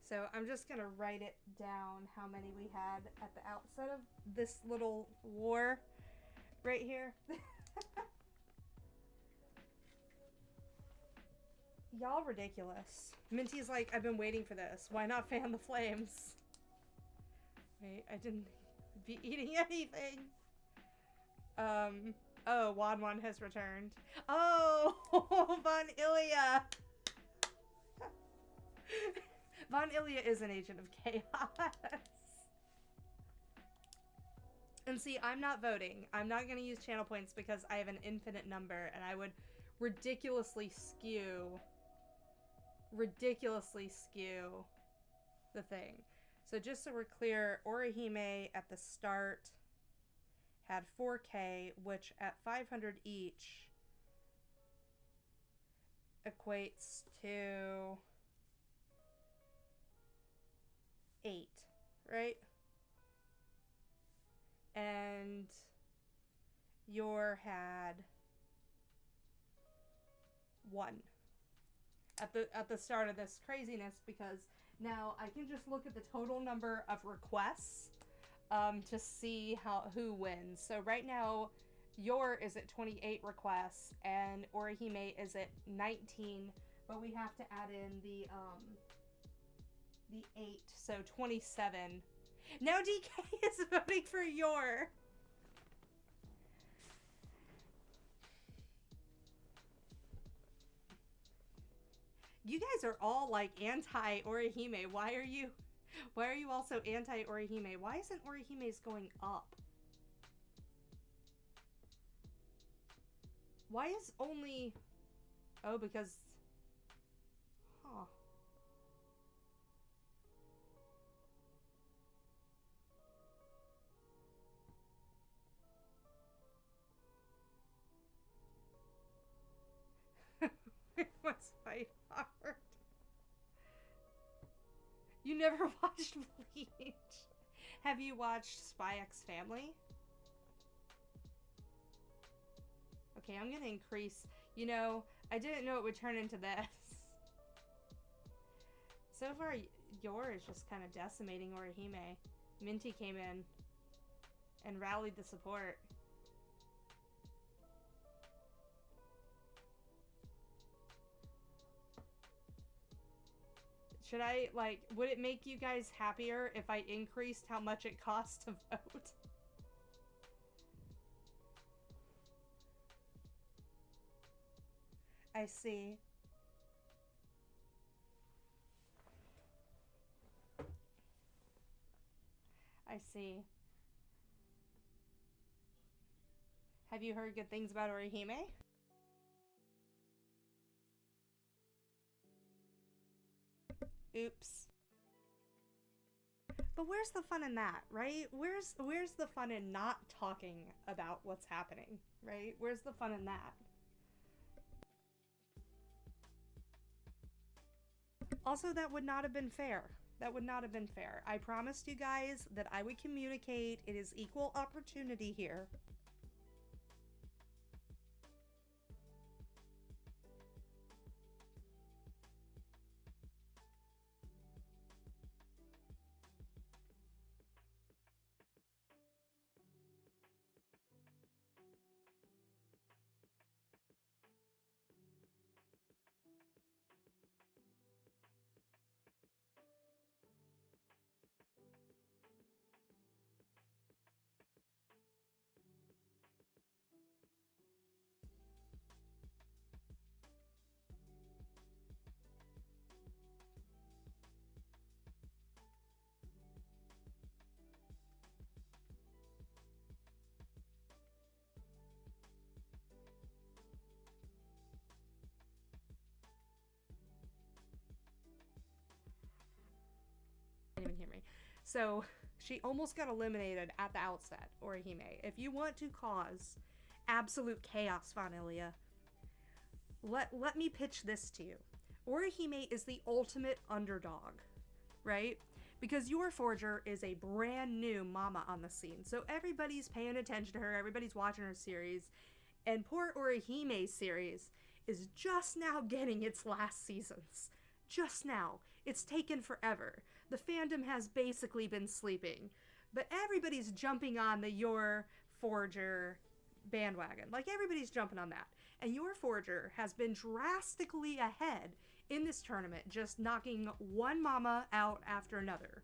So I'm just gonna write it down how many we had at the outset of this little war right here. Y'all ridiculous. Minty's like, I've been waiting for this. Why not fan the flames? Wait, I didn't be eating anything. Oh, Wanwan has returned. Oh, Von Ilya. Von Ilya is an agent of chaos. And see, I'm not voting. I'm not going to use channel points because I have an infinite number and I would ridiculously skew the thing. So just so we're clear, Orihime at the start had 4K, which at 500 each equates to 8, right? And your had 1 at the start of this craziness, because now I can just look at the total number of requests to see who wins. So right now, Yor is at 28 requests and Orihime is at 19, but we have to add in the 8, so 27. Now DK is voting for Yor. You guys are all like anti Orihime. Why are you also anti Orihime? Why isn't Orihime's going up? Why is only... Oh, because... Huh. We must fight hard. You never watched Bleach. Have you watched Spy X Family? Okay, I'm gonna increase. You know, I didn't know it would turn into this. So far, Yor is just kind of decimating Orihime. Minty came in and rallied the support. Should I, like, would it make you guys happier if I increased how much it costs to vote? I see. I see. Have you heard good things about Orihime? Oops. But where's the fun in that, right? Where's the fun in not talking about what's happening, right? Where's the fun in that? Also, that would not have been fair. That would not have been fair. I promised you guys that I would communicate. It is equal opportunity here. Can't even hear me. So she almost got eliminated at the outset, Orihime. If you want to cause absolute chaos, Von Ilya, let me pitch this to you. Orihime is the ultimate underdog, right? Because Yor Forger is a brand new mama on the scene. So everybody's paying attention to her, everybody's watching her series, and poor Orihime's series is just now getting its last seasons. just now. It's taken forever. The fandom has basically been sleeping. But everybody's jumping on the Your Forger bandwagon. Like, everybody's jumping on that. And Your Forger has been drastically ahead in this tournament, just knocking one mama out after another.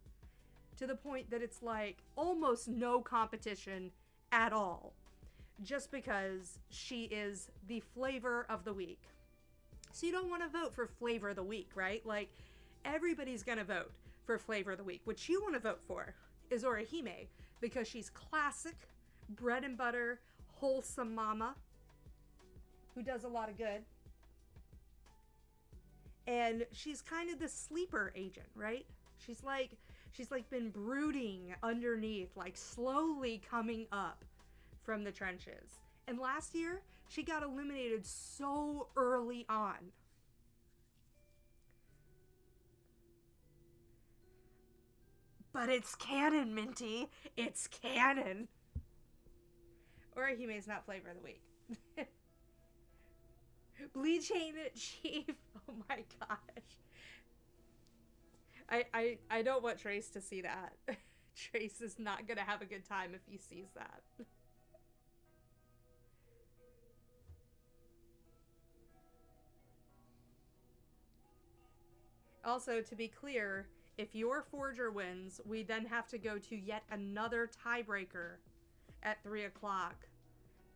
To the point that it's like almost no competition at all. Just because she is the flavor of the week. So you don't want to vote for flavor of the week, right? Like, everybody's gonna vote for flavor of the week. What you want to vote for is Orihime, because she's classic, bread and butter, wholesome mama who does a lot of good. And she's kind of the sleeper agent, right? She's like been brooding underneath, like slowly coming up from the trenches. And last year, she got eliminated so early on. But it's canon, Minty. It's canon. Orihime's not flavor of the week. Bleach ain't it, Chief. Oh my gosh. I don't want Trace to see that. Trace is not gonna have a good time if he sees that. Also, to be clear, if Your Forger wins, we then have to go to yet another tiebreaker at 3 o'clock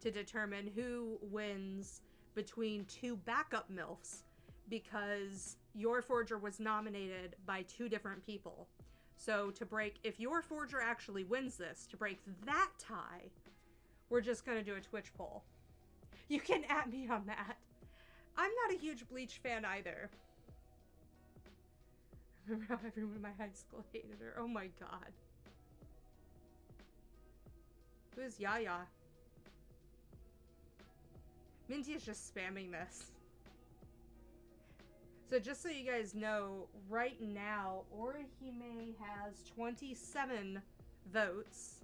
to determine who wins between two backup MILFs, because Your Forger was nominated by two different people. So to break, if Your Forger actually wins this, to break that tie, we're just going to do a Twitch poll. You can at me on that. I'm not a huge Bleach fan either. Remember how everyone in my high school hated her? Oh my god. Who's Yaya? Minty is just spamming this. So just so you guys know, right now, Orihime has 27 votes,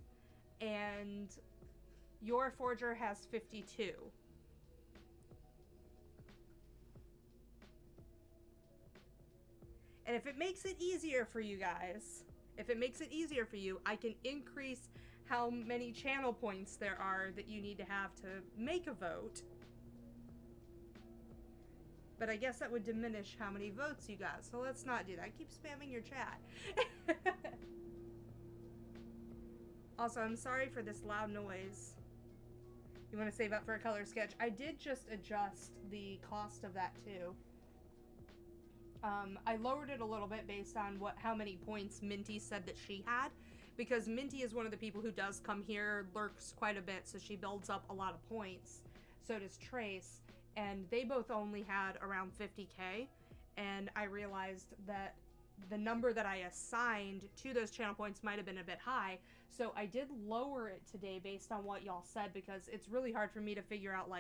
and Your Forger has 52. And if it makes it easier for you guys, I can increase how many channel points there are that you need to have to make a vote. But I guess that would diminish how many votes you got, so let's not do that. Keep spamming your chat. Also, I'm sorry for this loud noise. You want to save up for a color sketch? I did just adjust the cost of that too. I lowered it a little bit based on how many points Minty said that she had, because Minty is one of the people who does come here, lurks quite a bit, so she builds up a lot of points. So does Trace, and they both only had around 50k, and I realized that the number that I assigned to those channel points might have been a bit high, so I did lower it today based on what y'all said, because it's really hard for me to figure out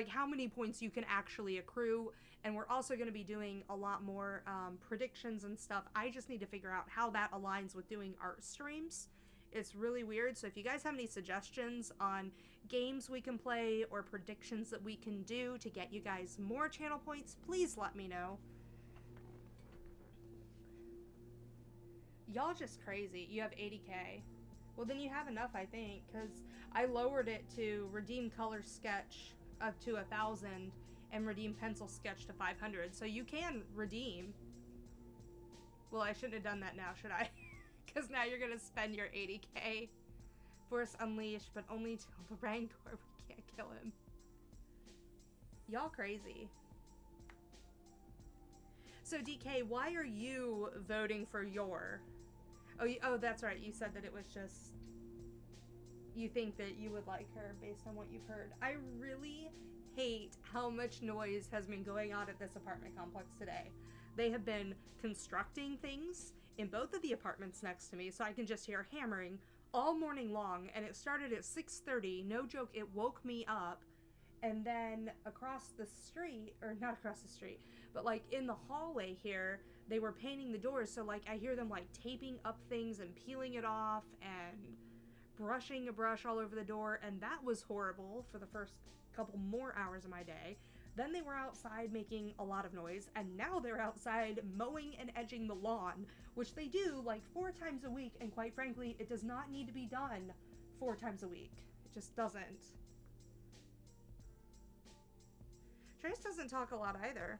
how many points you can actually accrue. And we're also going to be doing a lot more predictions and stuff. I just need to figure out how that aligns with doing art streams. It's really weird. So if you guys have any suggestions on games we can play or predictions that we can do to get you guys more channel points, please let me know. Y'all just crazy. You have 80k. Well, then you have enough, I think, because I lowered it to redeem color sketch up to 1,000 and redeem pencil sketch to 500, so you can redeem. Well, I shouldn't have done that now, should I? Because now you're gonna spend your 80k. Force Unleashed, but only till the Rancor. We can't kill him. Y'all crazy. So DK, why are you voting for Your? Oh, that's right. You said that it was just, you think that you would like her based on what you've heard. I really hate how much noise has been going on at this apartment complex today. They have been constructing things in both of the apartments next to me, so I can just hear hammering all morning long, and it started at 6:30. No joke, it woke me up. And then across the street, or not across the street, but like in the hallway here, they were painting the doors, so like I hear them like taping up things and peeling it off and brushing a brush all over the door, and that was horrible for the first couple more hours of my day. Then they were outside making a lot of noise, and now they're outside mowing and edging the lawn, which they do like 4 times a week, and quite frankly, it does not need to be done 4 times a week. It just doesn't. Trace doesn't talk a lot either.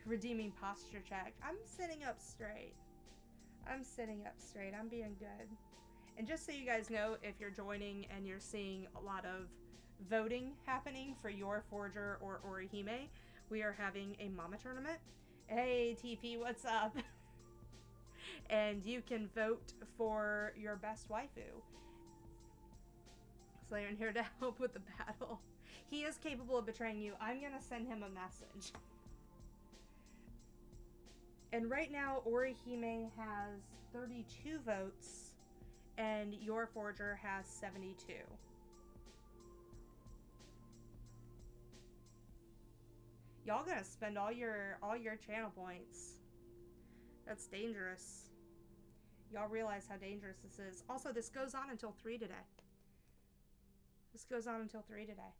Redeeming posture check. I'm sitting up straight. I'm sitting up straight. I'm being good. And just so you guys know, if you're joining and you're seeing a lot of voting happening for your Forger or Orihime, we are having a mama tournament. Hey TP, what's up? And you can vote for your best waifu. Slayer in here to help with the battle. He is capable of betraying you. I'm gonna send him a message. And right now, Orihime has 32 votes, and your Forger has 72. Y'all gonna spend all your channel points. That's dangerous. Y'all realize how dangerous this is. Also, this goes on until 3 today. This goes on until 3 today.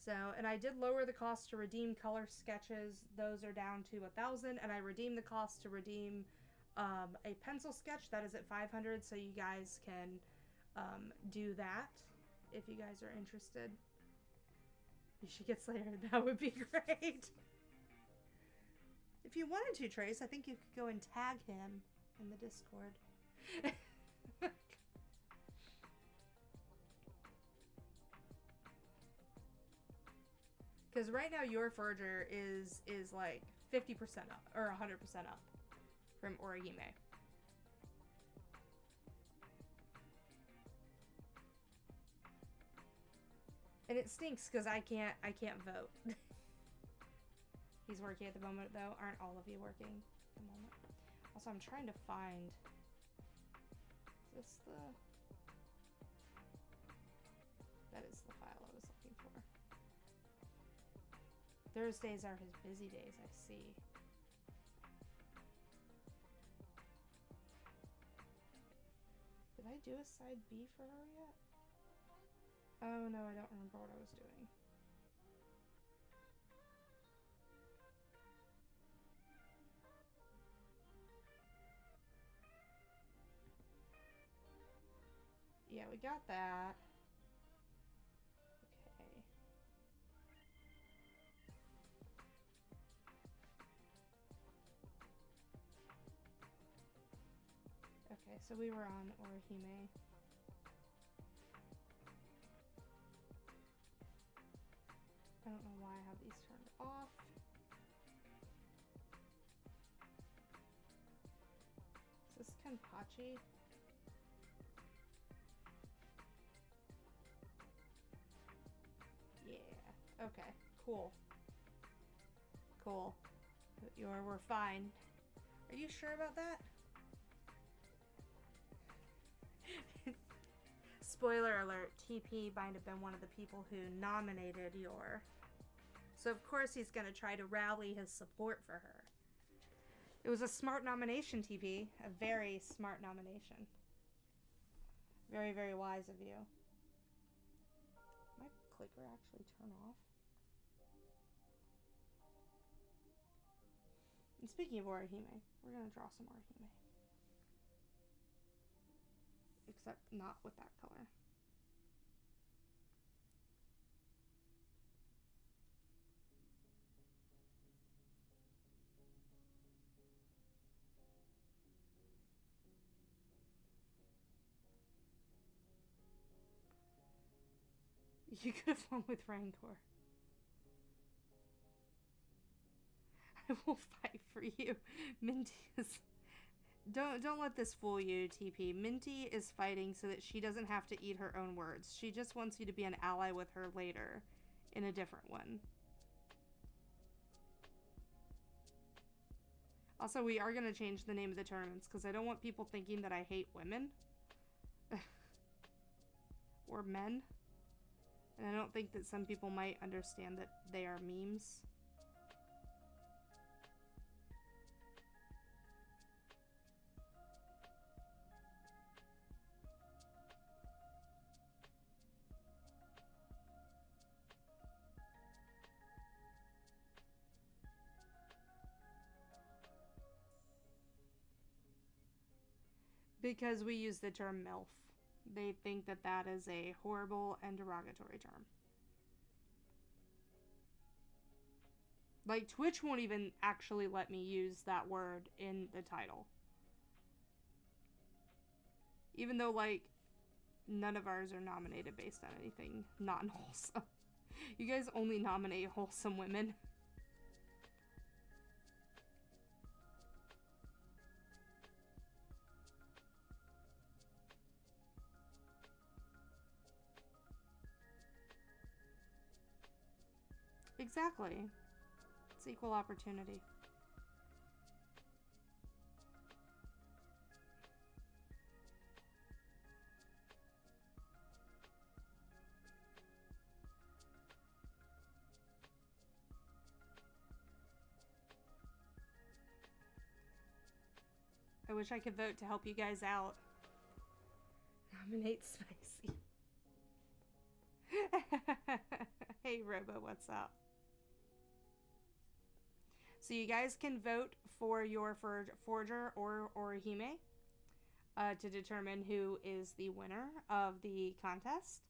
So, and I did lower the cost to redeem color sketches. Those are down to 1,000, and I redeemed the cost to redeem a pencil sketch. That is at 500, so you guys can do that if you guys are interested. You should get Slayer. That would be great. If you wanted to, Trace, I think you could go and tag him in the Discord. Because right now your Forger is like 50% up, or 100% up from Orihime. And it stinks because I can't vote. He's working at the moment though. Aren't all of you working at the moment? Also, I'm trying to find, is this the, that is the file I was looking for. Thursdays are his busy days, I see. Did I do a side B for her yet? Oh no, I don't remember what I was doing. Yeah, we got that. Okay. Okay, so we were on Orihime. I don't know why I have these turned off. Is this Kenpachi? Yeah. Okay. Cool. Cool. We're fine. Are you sure about that? Spoiler alert, TP might have been one of the people who nominated Yor. So of course he's gonna try to rally his support for her. It was a smart nomination, TP. A very smart nomination. Very, very wise of you. My clicker actually turn off? And speaking of Orihime, we're gonna draw some Orihime. Except not with that color. You could have won with Rancor. I will fight for you. Minty is... Don't let this fool you, TP. Minty is fighting so that she doesn't have to eat her own words. She just wants you to be an ally with her later in a different one. Also, we are going to change the name of the tournaments because I don't want people thinking that I hate women. Or men. And I don't think that some people might understand that they are memes. Because we use the term MILF. They think that that is a horrible and derogatory term. Like, Twitch won't even actually let me use that word in the title. Even though, like, none of ours are nominated based on anything non-wholesome. You guys only nominate wholesome women. Exactly. It's equal opportunity. I wish I could vote to help you guys out. Nominate Spicy. Hey Robo, what's up? So you guys can vote for your Forger or Orihime to determine who is the winner of the contest.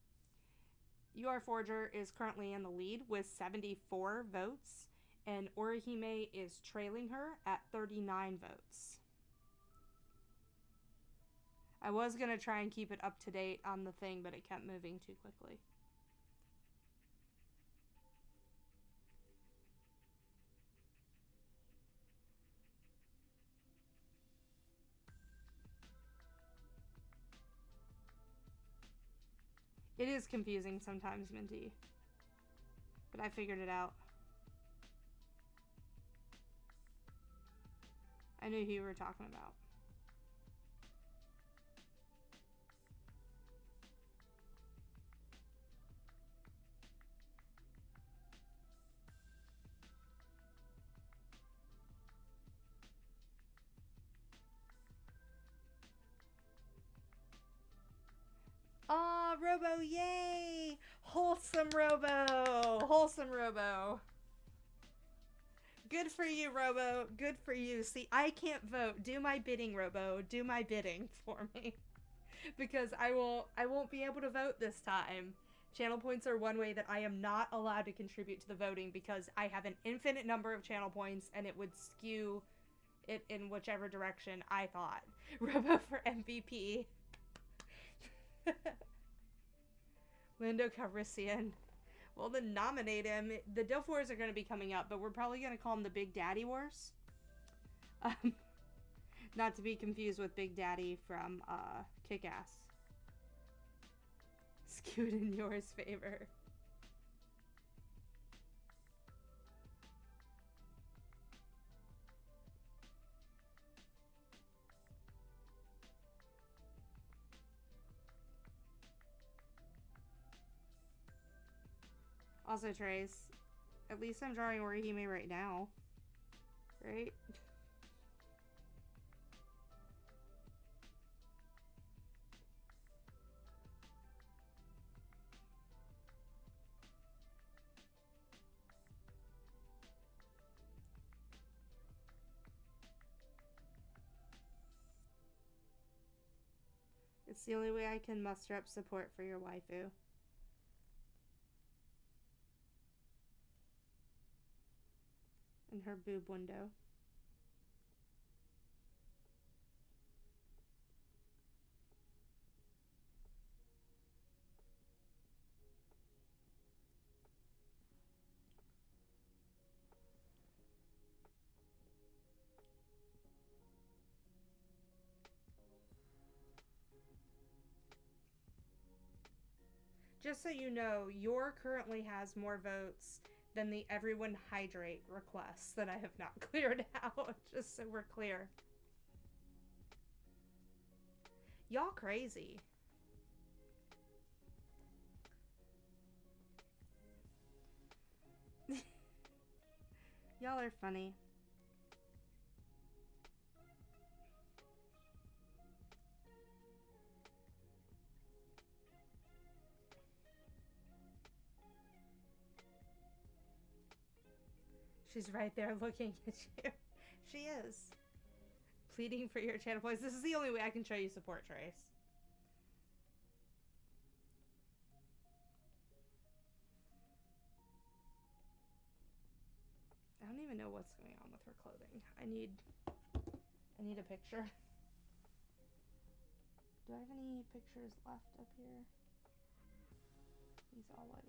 Your Forger is currently in the lead with 74 votes, and Orihime is trailing her at 39 votes. I was going to try and keep it up to date on the thing, but it kept moving too quickly. It is confusing sometimes, Minty. But I figured it out. I knew who you were talking about. Aw, Robo, yay! Wholesome Robo! Wholesome Robo! Good for you, Robo. Good for you. See, I can't vote. Do my bidding, Robo. Do my bidding for me. Because I won't be able to vote this time. Channel points are one way that I am not allowed to contribute to the voting because I have an infinite number of channel points and it would skew it in whichever direction I thought. Robo for MVP. Lando Calrissian. Well, then nominate him. The Diff Wars are going to be coming up, but we're probably going to call them the Big Daddy Wars. Not to be confused with Big Daddy from Kick-Ass. Skewed in yours favor. Also, Trace, at least I'm drawing Orihime right now. Right? It's the only way I can muster up support for your waifu. And her boob window. Just so you know, your currently has more votes than the everyone hydrate requests that I have not cleared out, just so we're clear. Y'all crazy. Y'all are funny. She's right there looking at you. She is. pleading for your channel points. This is the only way I can show you support, Trace. I don't even know what's going on with her clothing. I need a picture. Do I have any pictures left up here? These all like...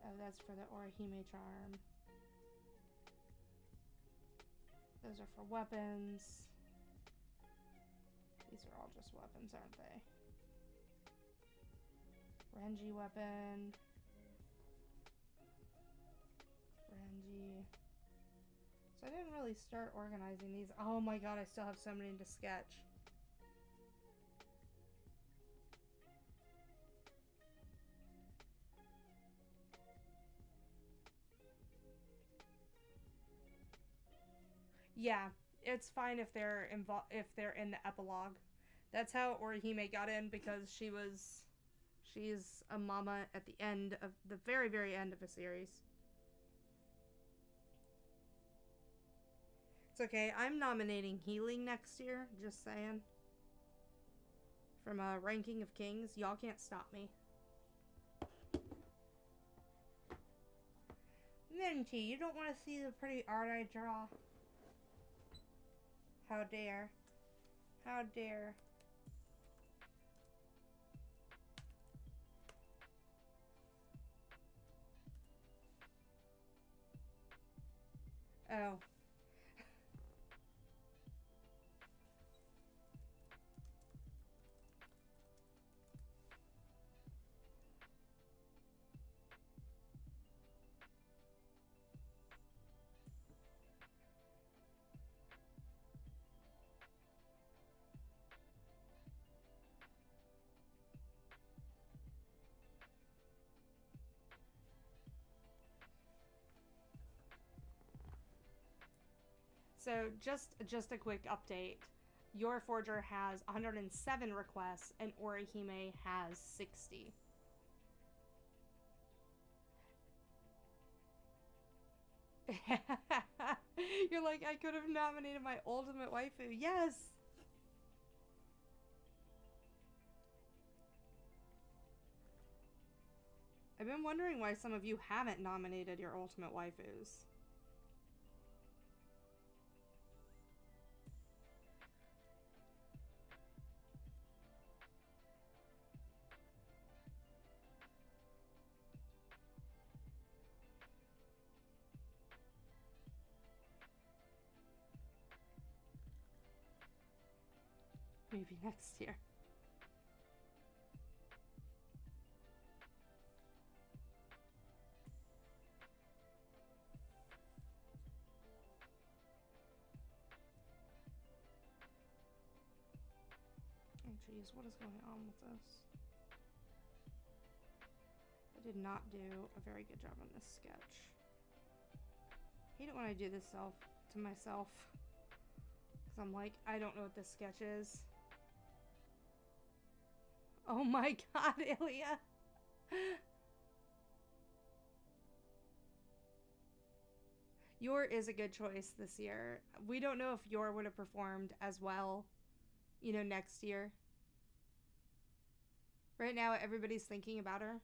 Oh, that's for the Orihime charm. Those are for weapons. These are all just weapons, aren't they? Renji weapon. Renji. So I didn't really start organizing these. Oh my god, I still have so many to sketch. Yeah, it's fine if they're in the epilogue. That's how Orihime got in, because she's a mama at the end of the very, very end of a series. It's okay. I'm nominating healing next year, just saying. From a ranking of kings, y'all can't stop me. Minty, you don't want to see the pretty art I draw? How dare. How dare. Oh. So just a quick update. Your Forger has 107 requests and Orihime has 60. You're like, I could have nominated my ultimate waifu. Yes! I've been wondering why some of you haven't nominated your ultimate waifus. Maybe next year. Oh geez, what is going on with this? I did not do a very good job on this sketch. I hate it when I do this to myself. Because I'm like, I don't know what this sketch is. Oh my god, Ilya! Yor is a good choice this year. We don't know if Yor would have performed as well, you know, next year. Right now, everybody's thinking about her.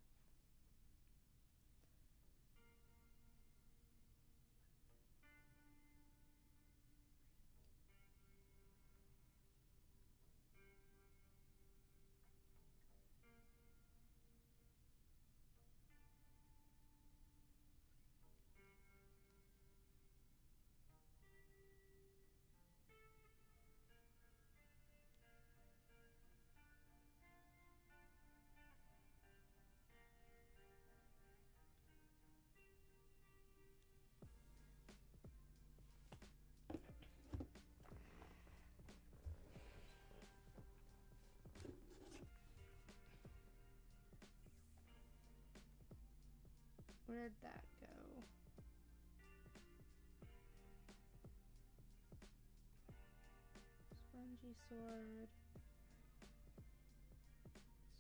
Where'd that go? Spongy sword.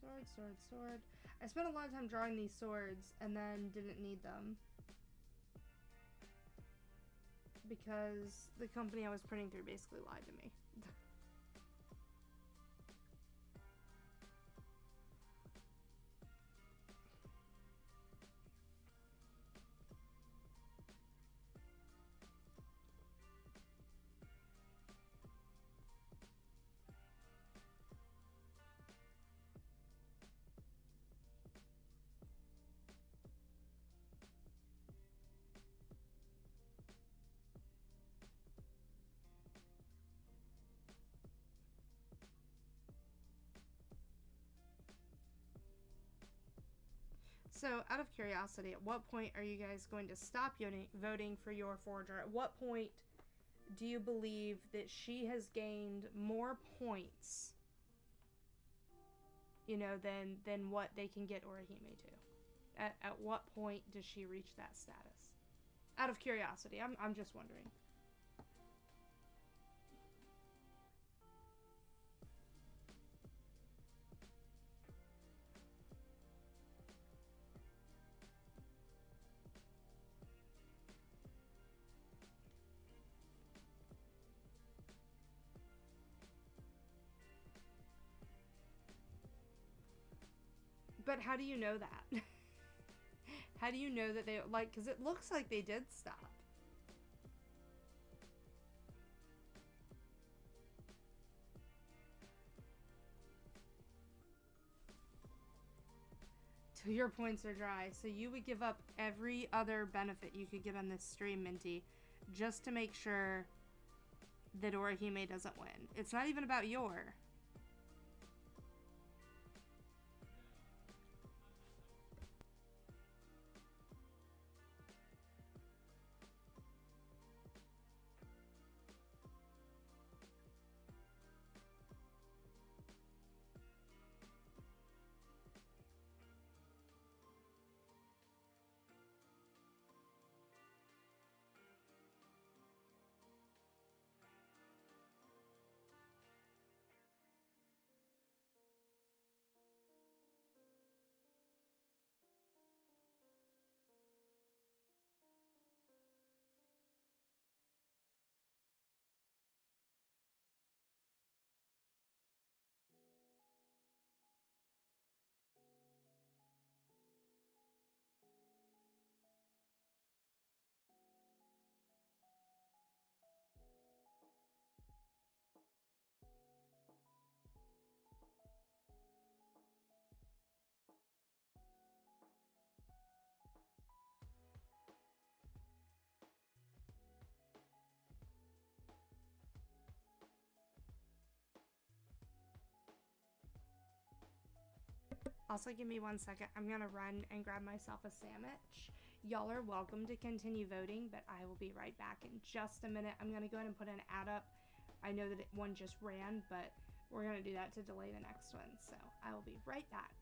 Sword, sword, sword. I spent a lot of time drawing these swords and then didn't need them. because the company I was printing through basically lied to me. So, out of curiosity, at what point are you guys going to stop voting for your forger? At what point do you believe that she has gained more points, you know, than what they can get Orihime to? At what point does she reach that status? Out of curiosity, I'm just wondering. But how do you know that? How do you know that they, like, because it looks like they did stop. Till your points are dry. So you would give up every other benefit you could get on this stream, Minty, just to make sure that Orihime doesn't win. It's not even about your. Also, give me 1 second. I'm going to run and grab myself a sandwich. Y'all are welcome to continue voting, but I will be right back in just a minute. I'm going to go ahead and put an ad up. I know that one just ran, but we're going to do that to delay the next one. So I will be right back.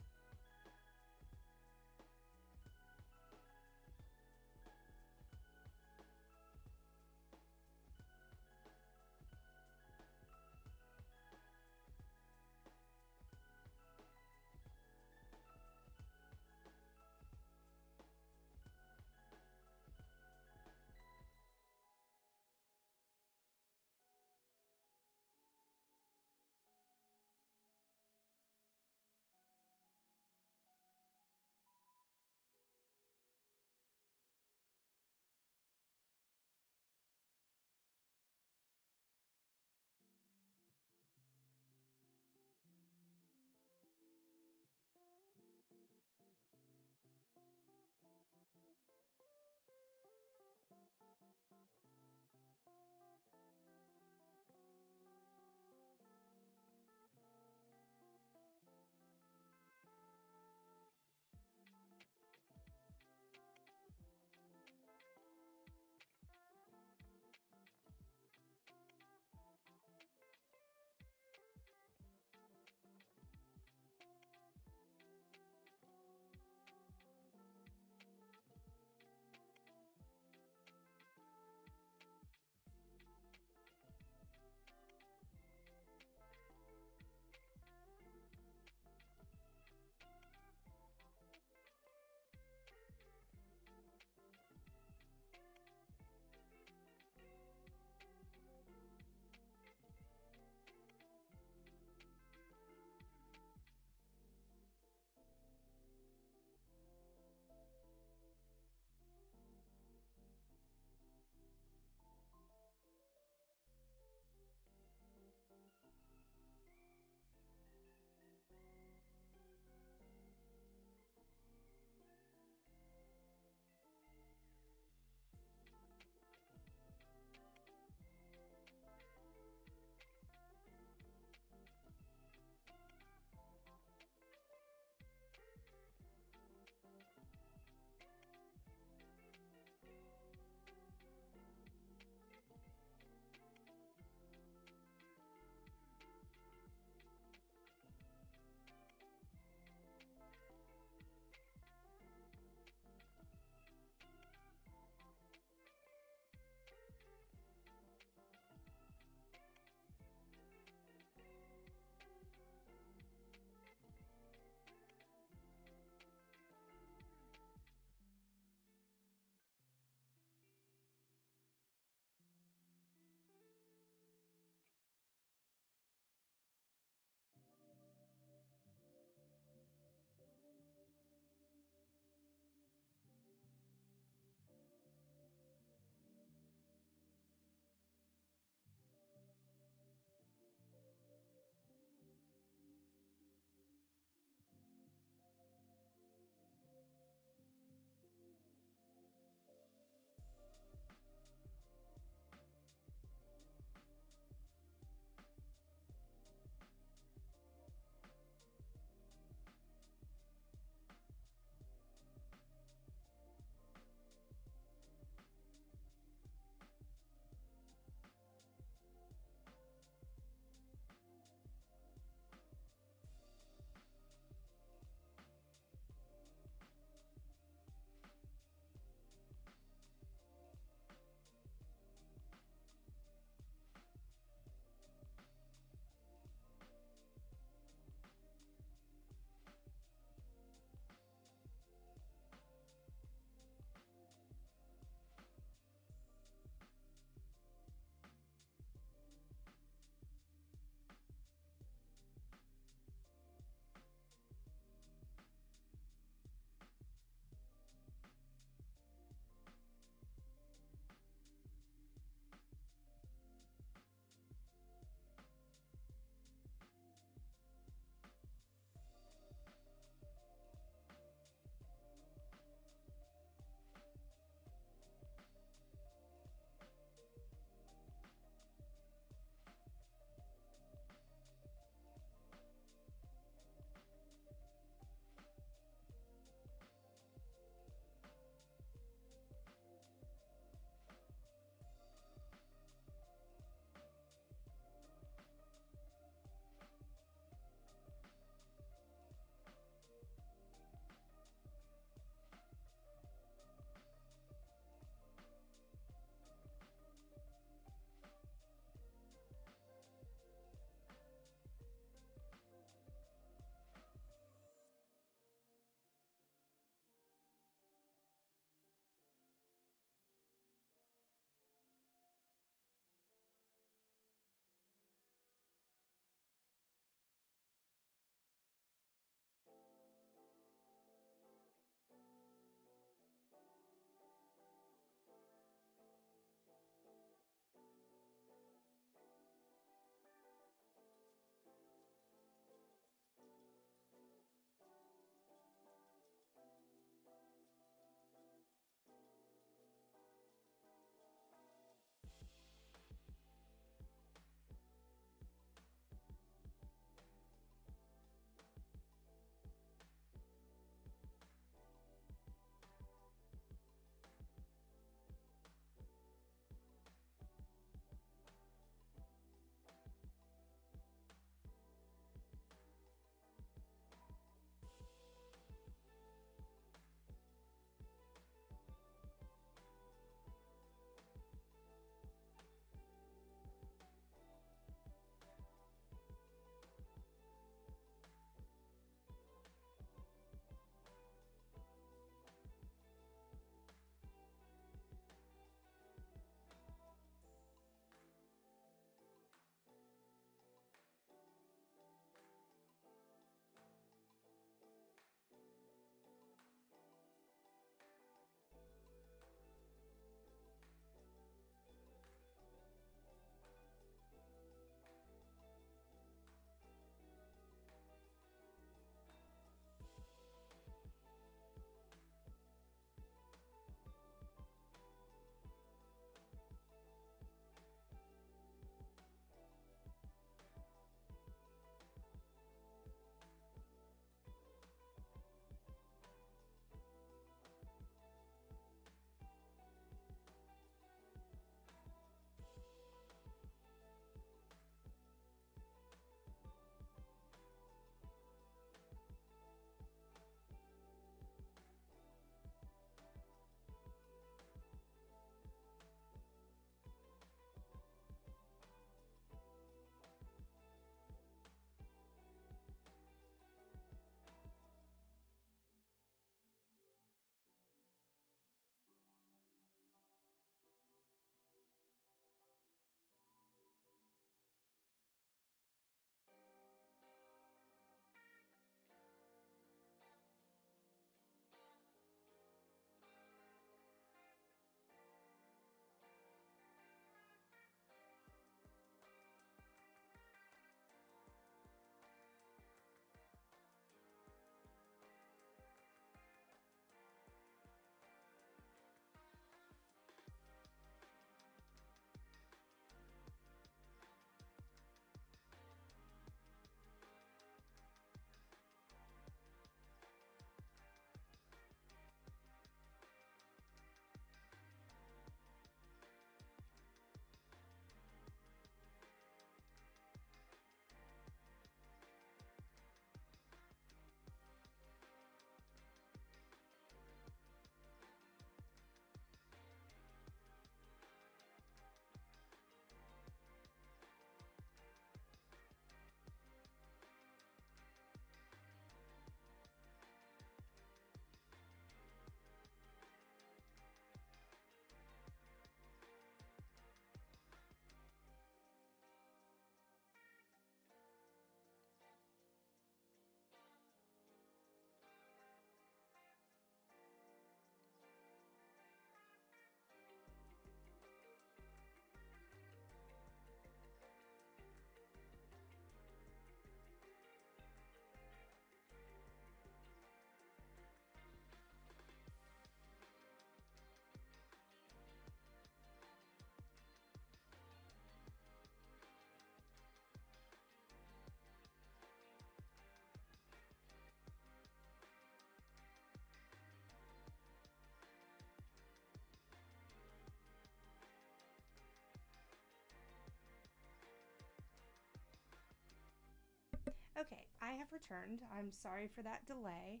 Okay, I have returned. I'm sorry for that delay.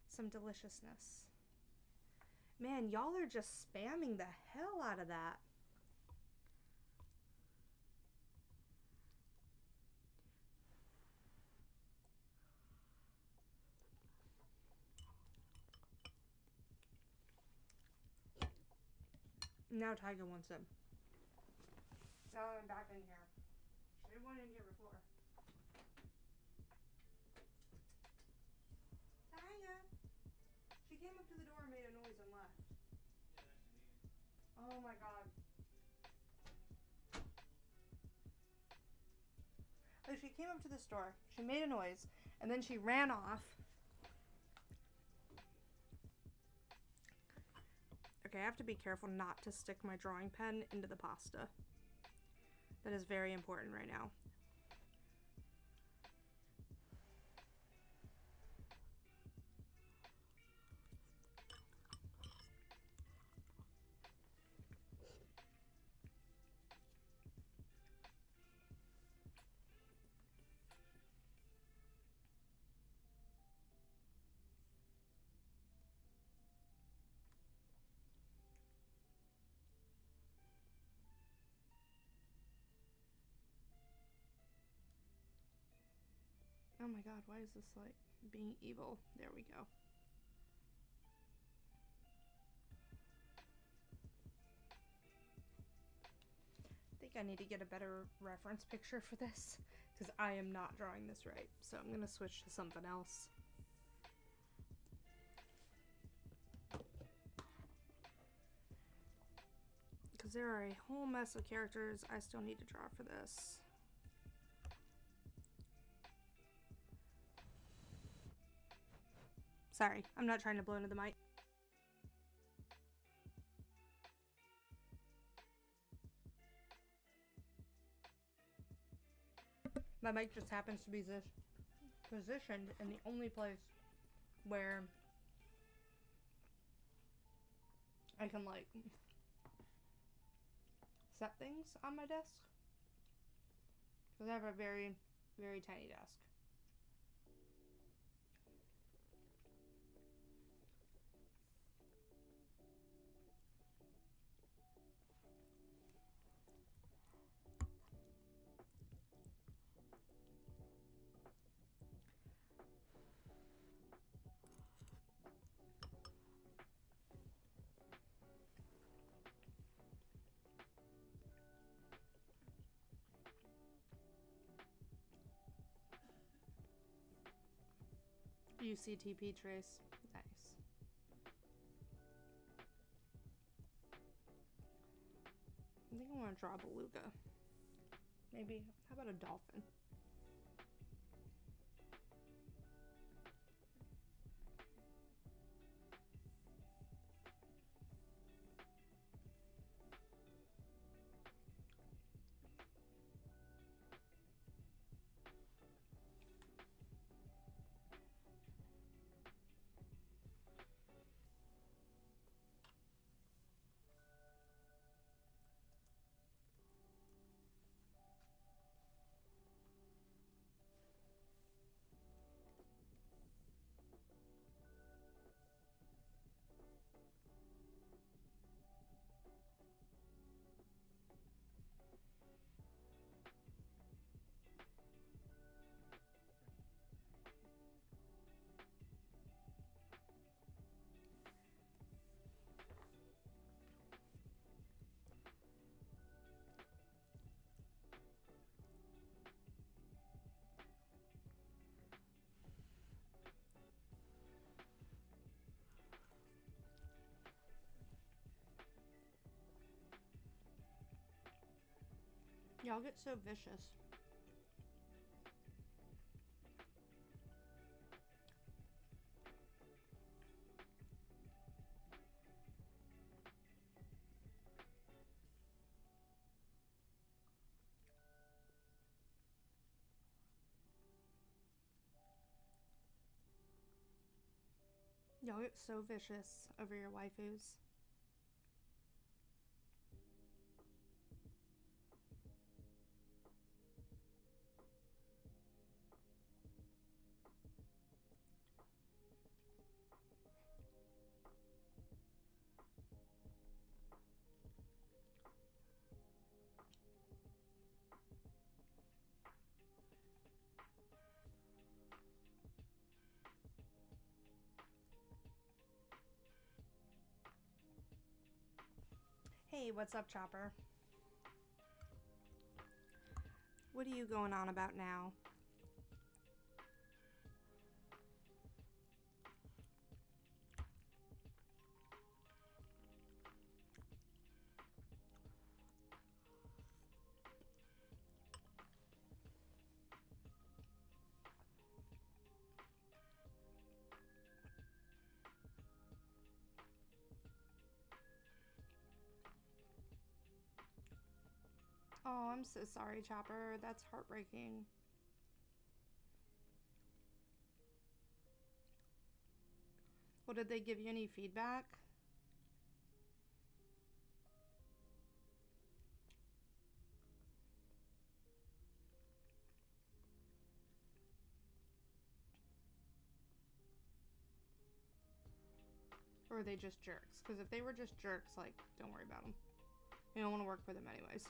Some deliciousness. Man, y'all are just spamming the hell out of that. Now Tiger wants him. Now I'm back in here. She went in here before. Tiger! She came up to the door and made a noise and left. Yeah, oh my god. So she came up to the store, she made a noise, and then she ran off. Okay, I have to be careful not to stick my drawing pen into the pasta. That is very important right now. Oh my god, why is this like being evil? There we go. I think I need to get a better reference picture for this because I am not drawing this right. So I'm going to switch to something else. Because there are a whole mess of characters I still need to draw for this. Sorry, I'm not trying to blow into the mic. My mic just happens to be positioned in the only place where I can like set things on my desk. Because I have a very, very tiny desk. UCTP trace. Nice. I think I want to draw a beluga. Maybe, how about a dolphin? Y'all get so vicious. Y'all get so vicious over your waifus. Hey, what's up, Chopper? What are you going on about now? Oh, I'm so sorry, Chopper. That's heartbreaking. Well, did they give you any feedback? Or are they just jerks? Because if they were just jerks, like, don't worry about them. You don't want to work for them anyways.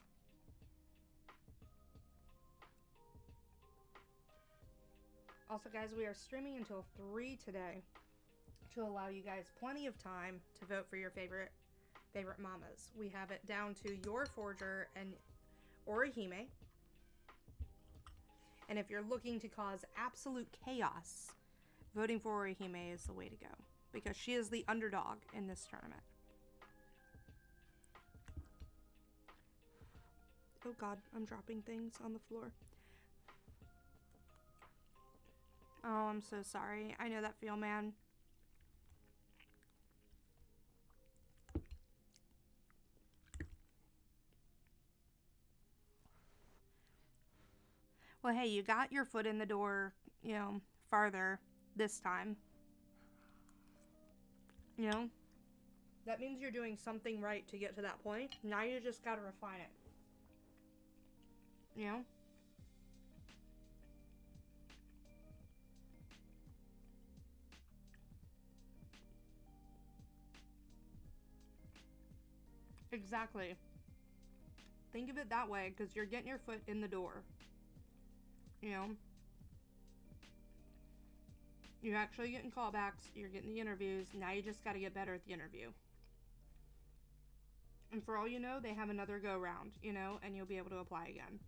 Also, guys, we are streaming until 3 today to allow you guys plenty of time to vote for your favorite mamas. We have it down to your Forger and Orihime. And if you're looking to cause absolute chaos, voting for Orihime is the way to go, because she is the underdog in this tournament. Oh god, I'm dropping things on the floor. Oh, I'm so sorry. I know that feel, man. Well, hey, you got your foot in the door, you know, farther this time. You know? That means you're doing something right to get to that point. Now you just gotta refine it. You know? Exactly. Think of it that way, because you're getting your foot in the door. You know? You're actually getting callbacks. You're getting the interviews. Now you just gotta get better at the interview. And for all you know, they have another go-round, you know, and you'll be able to apply again.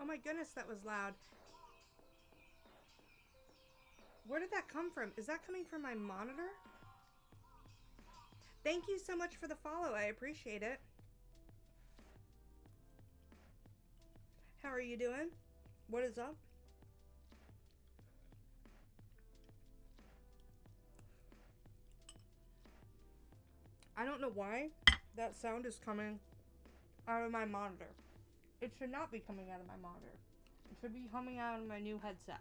Oh my goodness, that was loud. Where did that come from? Is that coming from my monitor? Thank you so much for the follow. I appreciate it. How are you doing? What is up? I don't know why that sound is coming out of my monitor. It should not be coming out of my monitor. It should be coming out of my new headset.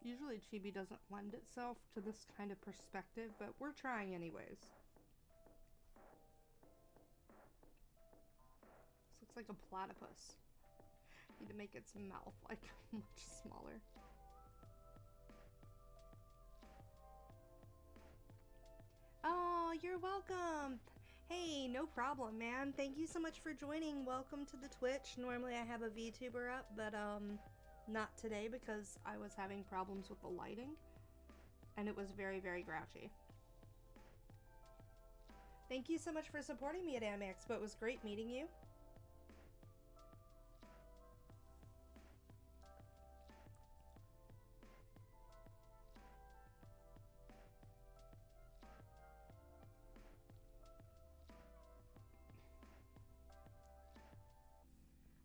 Usually chibi doesn't lend itself to this kind of perspective, but we're trying anyways. This looks like a platypus. Need to make its mouth like much smaller. Oh, you're welcome. Hey, no problem, man. Thank you so much for joining. Welcome to the Twitch. Normally I have a VTuber up, but not today because I was having problems with the lighting and it was very, very grouchy. Thank you so much for supporting me at Anime Expo. It was great meeting you.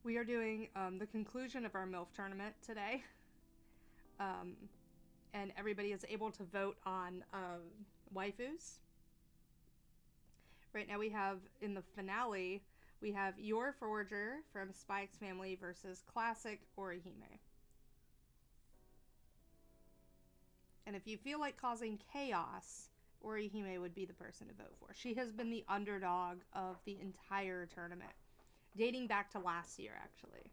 We are doing the conclusion of our MILF tournament today. And everybody is able to vote on waifus. Right now we have, in the finale, we have Your Forger from Spy X Family versus Classic Orihime. And if you feel like causing chaos, Orihime would be the person to vote for. She has been the underdog of the entire tournament. Dating back to last year, actually.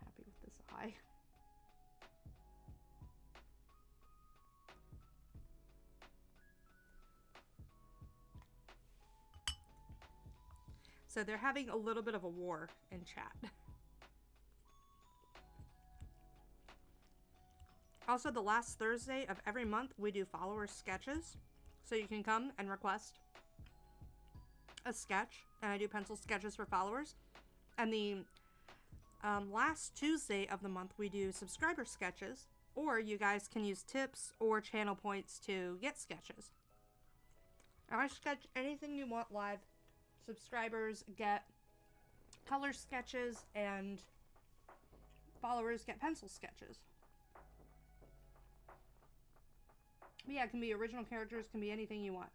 Happy with this eye. So they're having a little bit of a war in chat. Also, the last Thursday of every month, we do follower sketches. So you can come and request a sketch. And I do pencil sketches for followers. And the last Tuesday of the month, we do subscriber sketches. Or you guys can use tips or channel points to get sketches. I sketch anything you want live. Subscribers get color sketches and followers get pencil sketches. But yeah, it can be original characters, can be anything you want.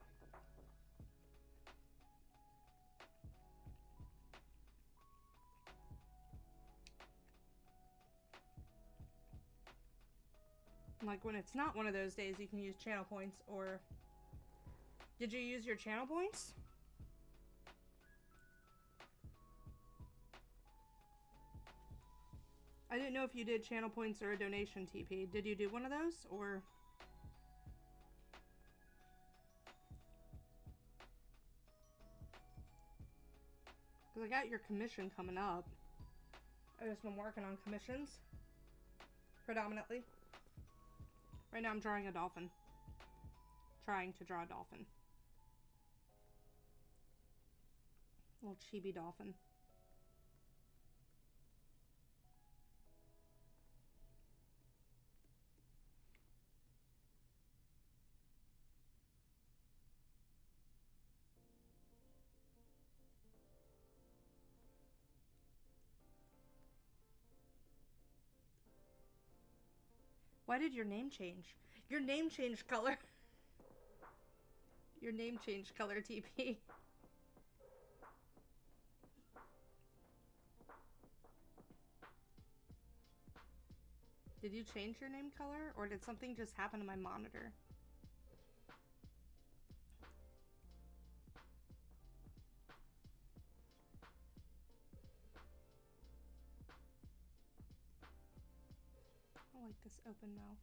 Like when it's not one of those days, you can use channel points or... Did you use your channel points? I didn't know if you did channel points or a donation TP. Did you do one of those, or? Because I got your commission coming up. I've just been working on commissions, predominantly. Right now I'm drawing a dolphin. Trying to draw a dolphin. Little chibi dolphin. Why did your name change? Your name changed color. Your name changed color, TP. Did you change your name color, or did something just happen to my monitor? I like this open mouth.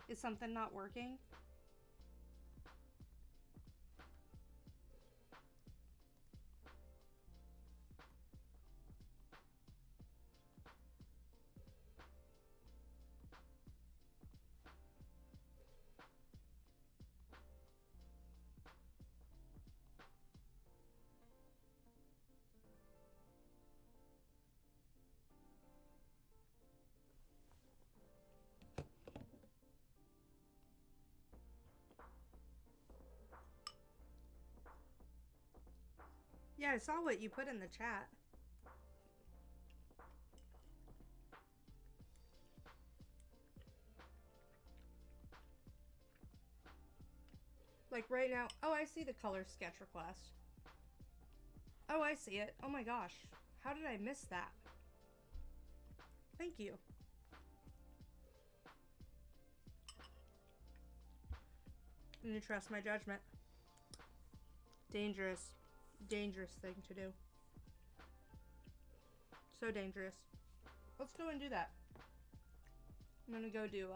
Is something not working? Yeah, I saw what you put in the chat. Like right now. Oh, I see the color sketch request. Oh, I see it. Oh my gosh. How did I miss that? Thank you. You trust my judgment. Dangerous. Dangerous thing to do. So dangerous. Let's go and do that. I'm gonna go do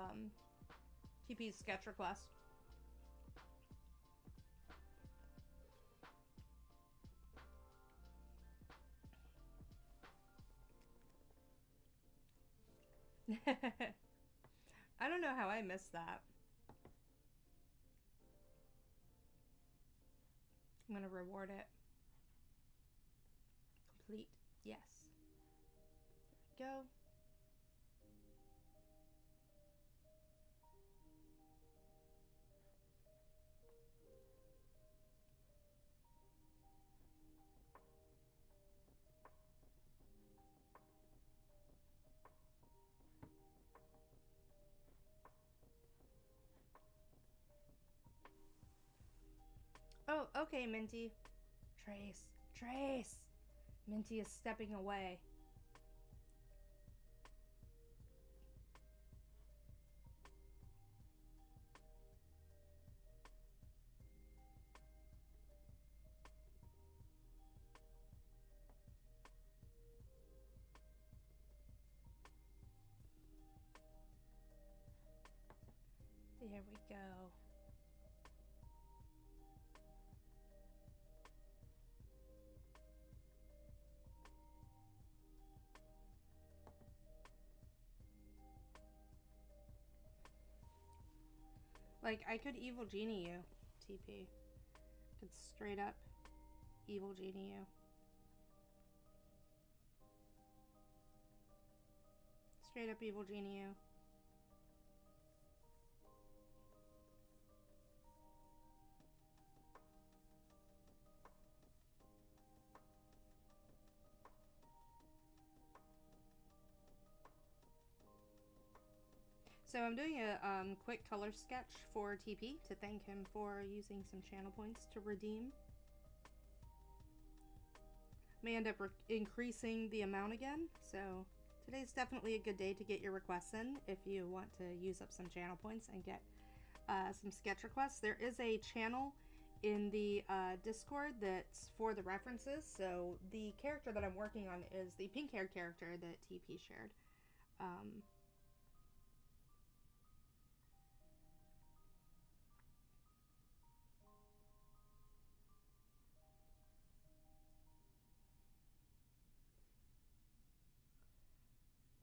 TP's sketch request. I don't know how I missed that. I'm gonna reward it. Complete. Yes. There we go. Oh, okay, Minty. Trace. Trace! Minty is stepping away. There we go. Like, I could evil genie you, TP. Could straight up evil genie you. Straight up evil genie you. So I'm doing a quick color sketch for TP to thank him for using some channel points to redeem. May end up increasing the amount again, so today's definitely a good day to get your requests in if you want to use up some channel points and get some sketch requests. There is a channel in the Discord that's for the references, so the character that I'm working on is the pink-haired character that TP shared.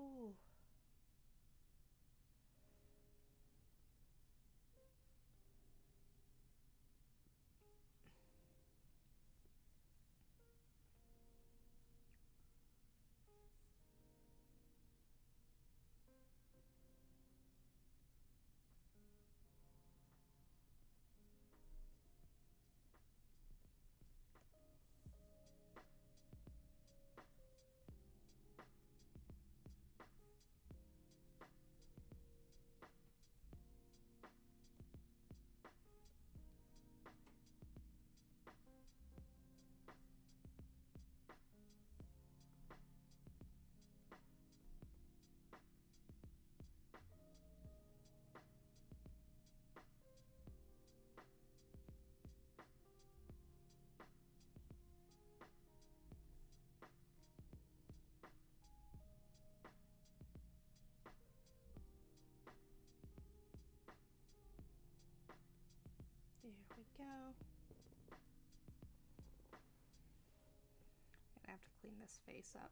Ooh. There we go. Gonna have to clean this face up.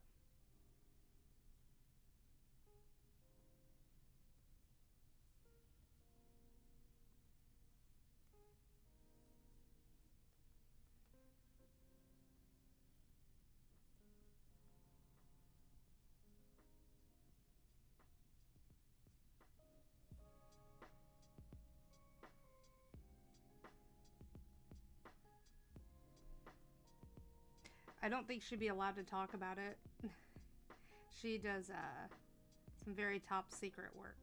I don't think she'd be allowed to talk about it. She does some very top secret work,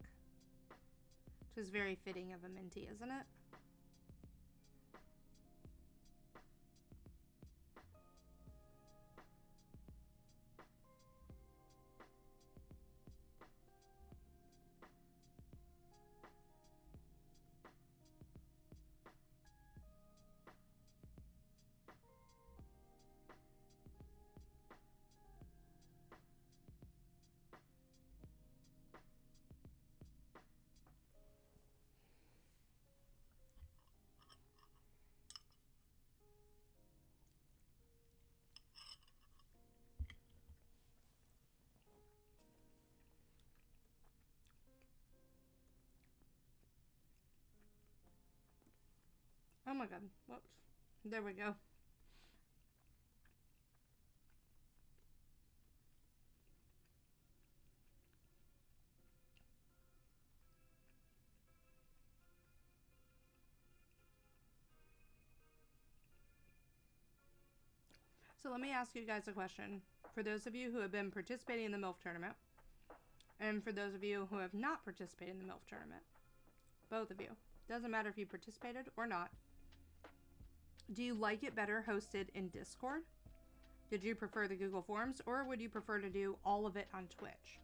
which is very fitting of a Minty, isn't it? Oh my god. Whoops. There we go. So let me ask you guys a question. For those of you who have been participating in the MILF tournament, and for those of you who have not participated in the MILF tournament, both of you, doesn't matter if you participated or not, do you like it better hosted in Discord? Did you prefer the Google Forms, or would you prefer to do all of it on Twitch?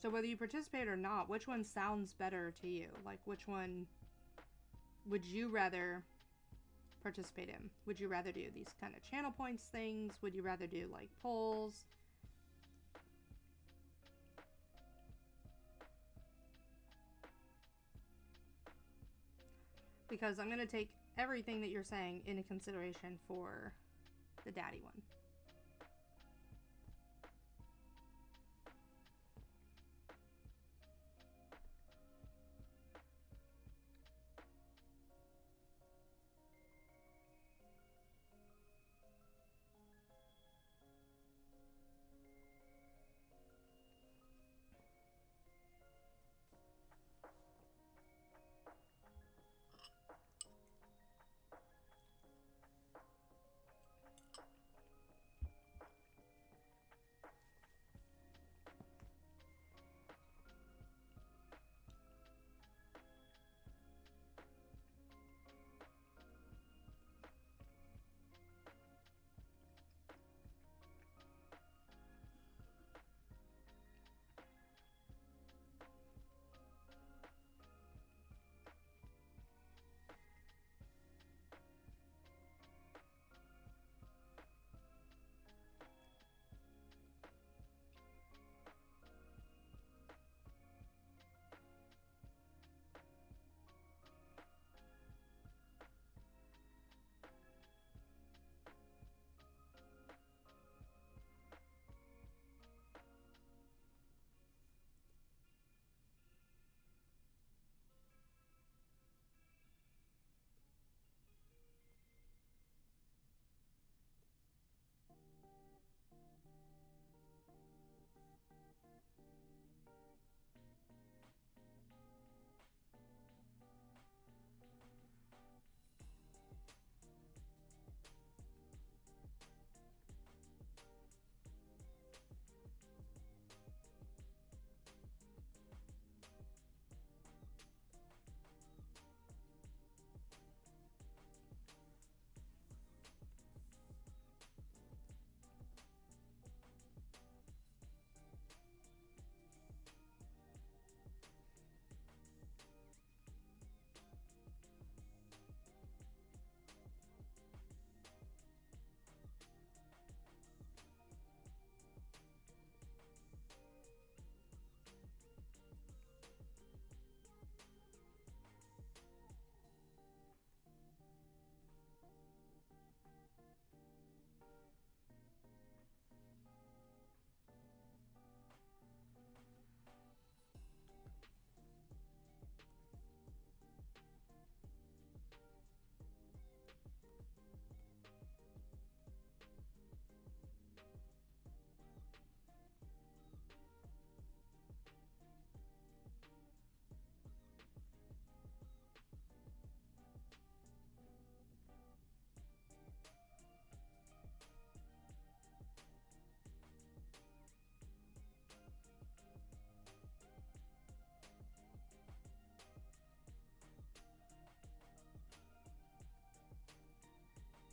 So whether you participate or not, which one sounds better to you? Like, which one would you rather participate in? Would you rather do these kind of channel points things? Would you rather do like polls? Because I'm going to take everything that you're saying into consideration for the daddy one.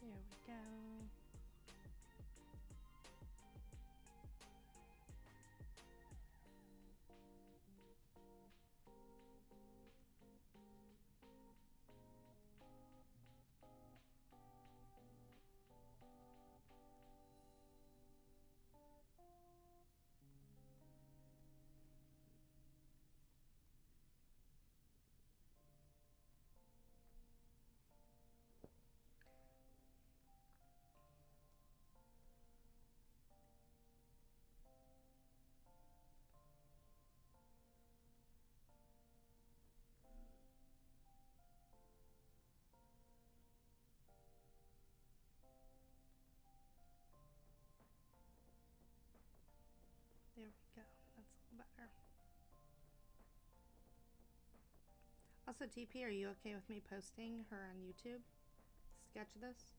There we go. here. Also, TP, are you okay with me posting her on YouTube? Sketch this?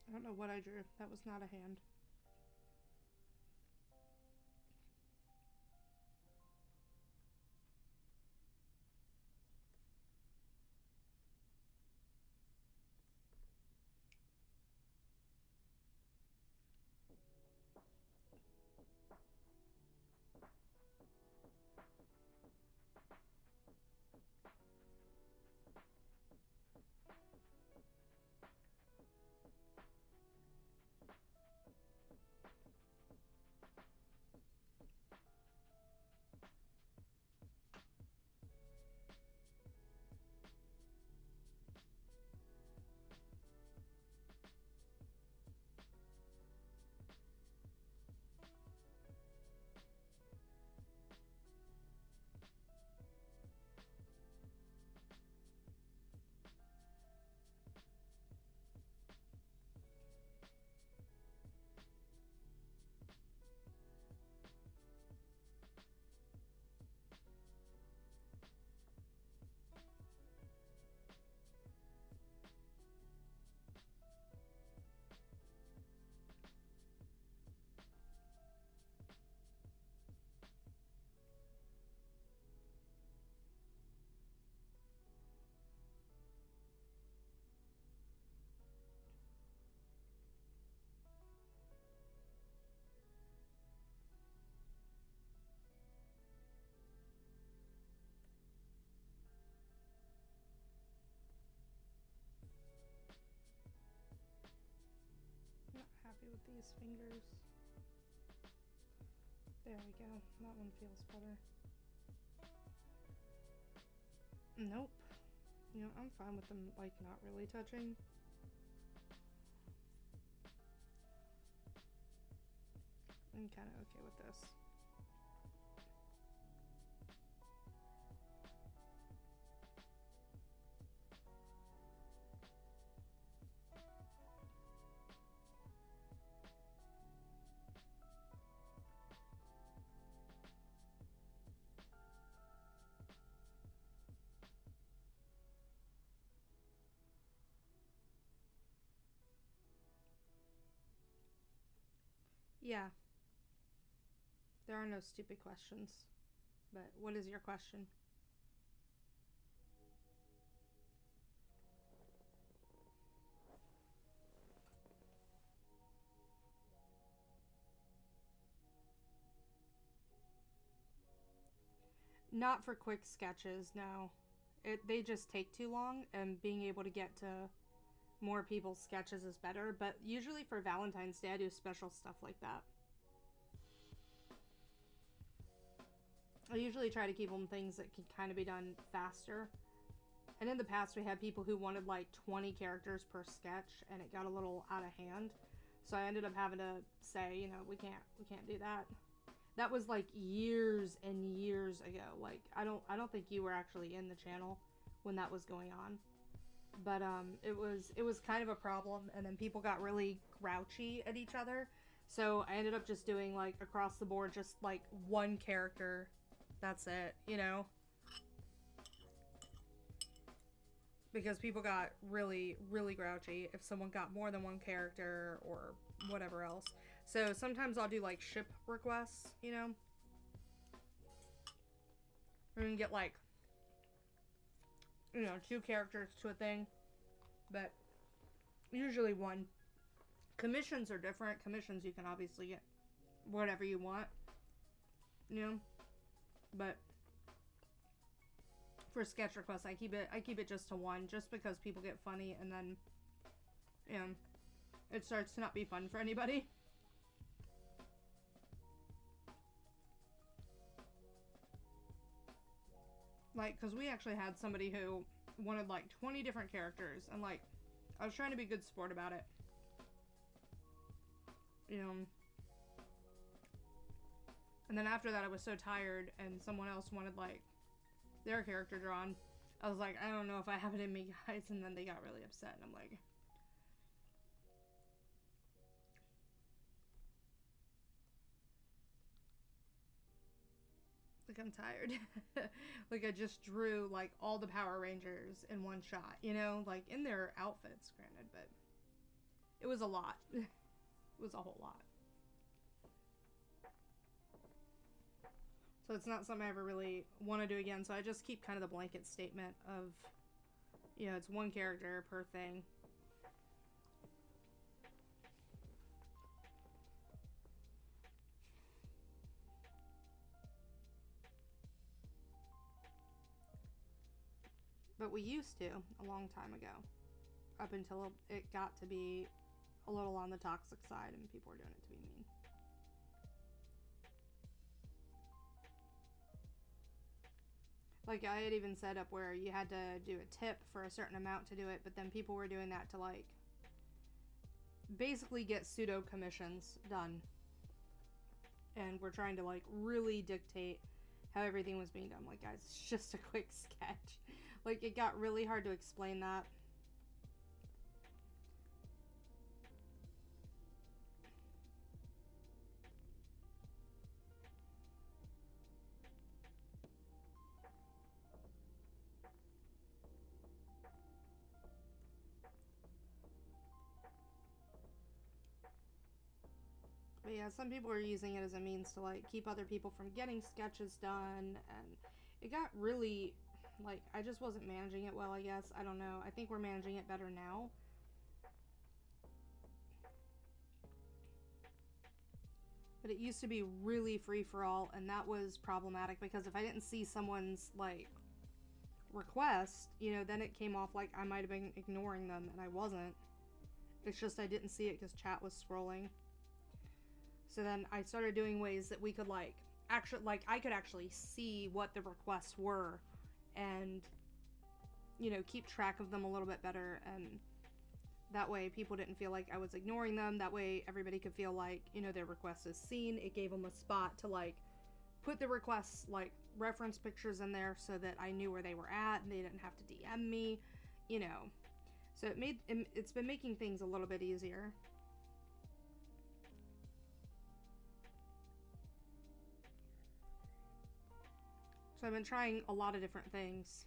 I don't know what I drew. That was not a hand. Not happy with these fingers. There we go. That one feels better. Nope. You know, I'm fine with them, like, not really touching. I'm kind of okay with this. Yeah. There are no stupid questions. But what is your question? Not for quick sketches, no. They just take too long, and being able to get to more people's sketches is better. But usually for Valentine's Day, I do special stuff like that. I usually try to keep them things that can kind of be done faster. And in the past, we had people who wanted like 20 characters per sketch, and it got a little out of hand. So I ended up having to say, you know, we can't do that. That was like years and years ago. Like I don't think you were actually in the channel when that was going on. But it was kind of a problem, and then people got really grouchy at each other. So I ended up just doing like across the board, just like one character. That's it, you know? Because people got really, really grouchy if someone got more than one character or whatever else. So sometimes I'll do like ship requests, you know? We can get like, you know, 2 characters to a thing. But usually 1. Commissions are different. Commissions you can obviously get whatever you want, you know? But for sketch requests, I keep it just to 1, just because people get funny, and then, you know, it starts to not be fun for anybody. Like, because we actually had somebody who wanted like 20 different characters, and like, I was trying to be a good sport about it, you know. And then after that, I was so tired, and someone else wanted like their character drawn. I was like, I don't know if I have it in me, guys. And then they got really upset, and I'm like, I'm tired. Like I just drew like all the Power Rangers in one shot, you know, like in their outfits, granted, but it was a lot. It was a whole lot. So it's not something I ever really want to do again. So I just keep kind of the blanket statement of, you know, it's 1 character per thing. But we used to a long time ago, up until it got to be a little on the toxic side and people were doing it to be mean. Like, I had even set up where you had to do a tip for a certain amount to do it, but then people were doing that to, like, basically get pseudo commissions done. And we're trying to, like, really dictate how everything was being done. Like, guys, it's just a quick sketch. Like, it got really hard to explain that. But yeah, some people are using it as a means to, like, keep other people from getting sketches done, and it got really, like, I just wasn't managing it well, I guess. I don't know. I think we're managing it better now. But it used to be really free-for-all, and that was problematic, because if I didn't see someone's, like, request, you know, then it came off like I might have been ignoring them, and I wasn't. It's just I didn't see it because chat was scrolling. So then I started doing ways that we could, like, actually, like, I could actually see what the requests were and, you know, keep track of them a little bit better, and that way people didn't feel like I was ignoring them. That way everybody could feel like, you know, their request is seen. It gave them a spot to, like, put the requests, like, reference pictures in there so that I knew where they were at and they didn't have to DM me, you know. So it's been making things a little bit easier. So I've been trying a lot of different things,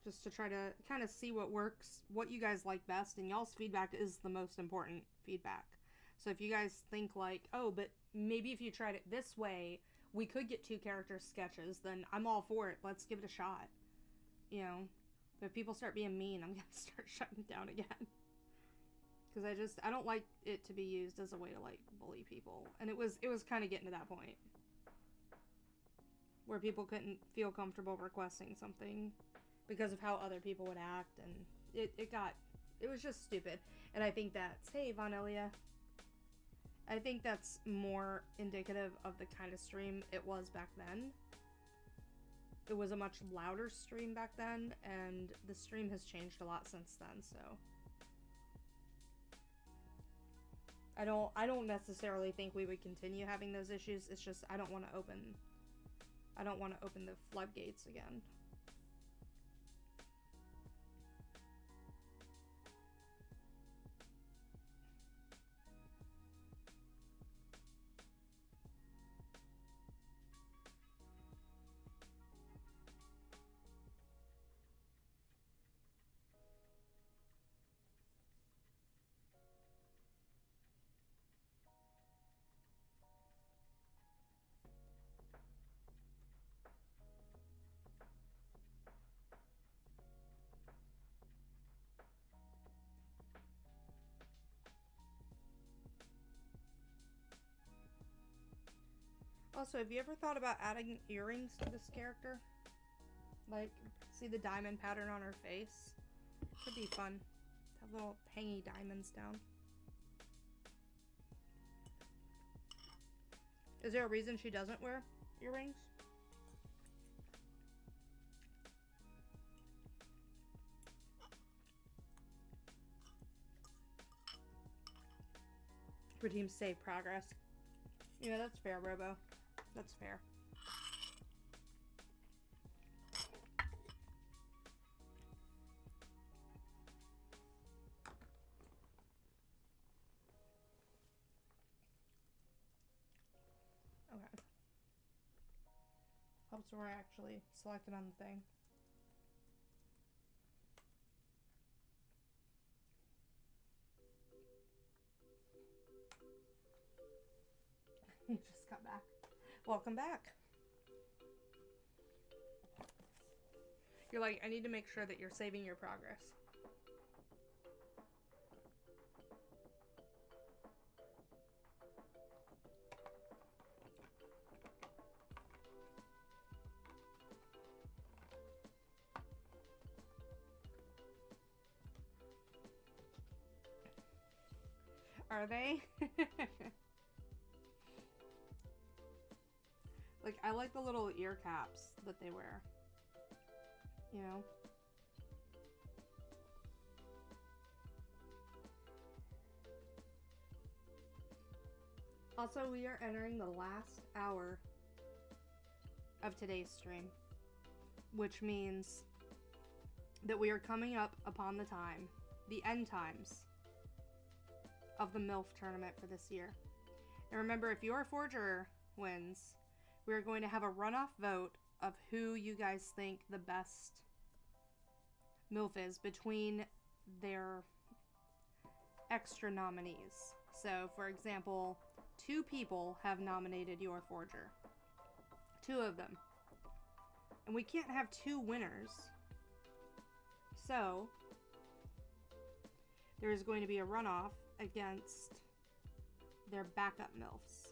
just to try to kind of see what works, what you guys like best, and y'all's feedback is the most important feedback. So if you guys think like, oh, but maybe if you tried it this way, we could get 2 character sketches, then I'm all for it. Let's give it a shot. You know, but if people start being mean, I'm gonna start shutting down again. Because I don't like it to be used as a way to, like, bully people. And it was kind of getting to that point where people couldn't feel comfortable requesting something because of how other people would act, and it was just stupid. And I think that's, hey, Vonelia, I think that's more indicative of the kind of stream it was back then. It was a much louder stream back then, and the stream has changed a lot since then, so I don't necessarily think we would continue having those issues. It's just I don't want to open the floodgates again. Also, have you ever thought about adding earrings to this character? Like, see the diamond pattern on her face? Could be fun. Have little hangy diamonds down. Is there a reason she doesn't wear earrings? Redeem save progress. Yeah, that's fair, Robo. That's fair. Okay. Helps we're actually selected on the thing. You just got back. Welcome back. You're like, I need to make sure that you're saving your progress. Are they? Like, I like the little ear caps that they wear. You know? Also, we are entering the last hour of today's stream, which means that we are coming up upon the time, the end times of the MILF tournament for this year. And remember, if your Forger wins, we're going to have a runoff vote of who you guys think the best MILF is between their extra nominees. So, for example, 2 people have nominated your Forger. 2 of them. And we can't have 2 winners. So, there is going to be a runoff against their backup MILFs.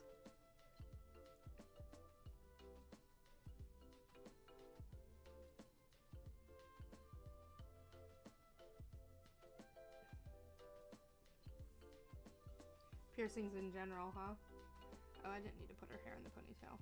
Piercings in general, huh? Oh, I didn't need to put her hair in the ponytail.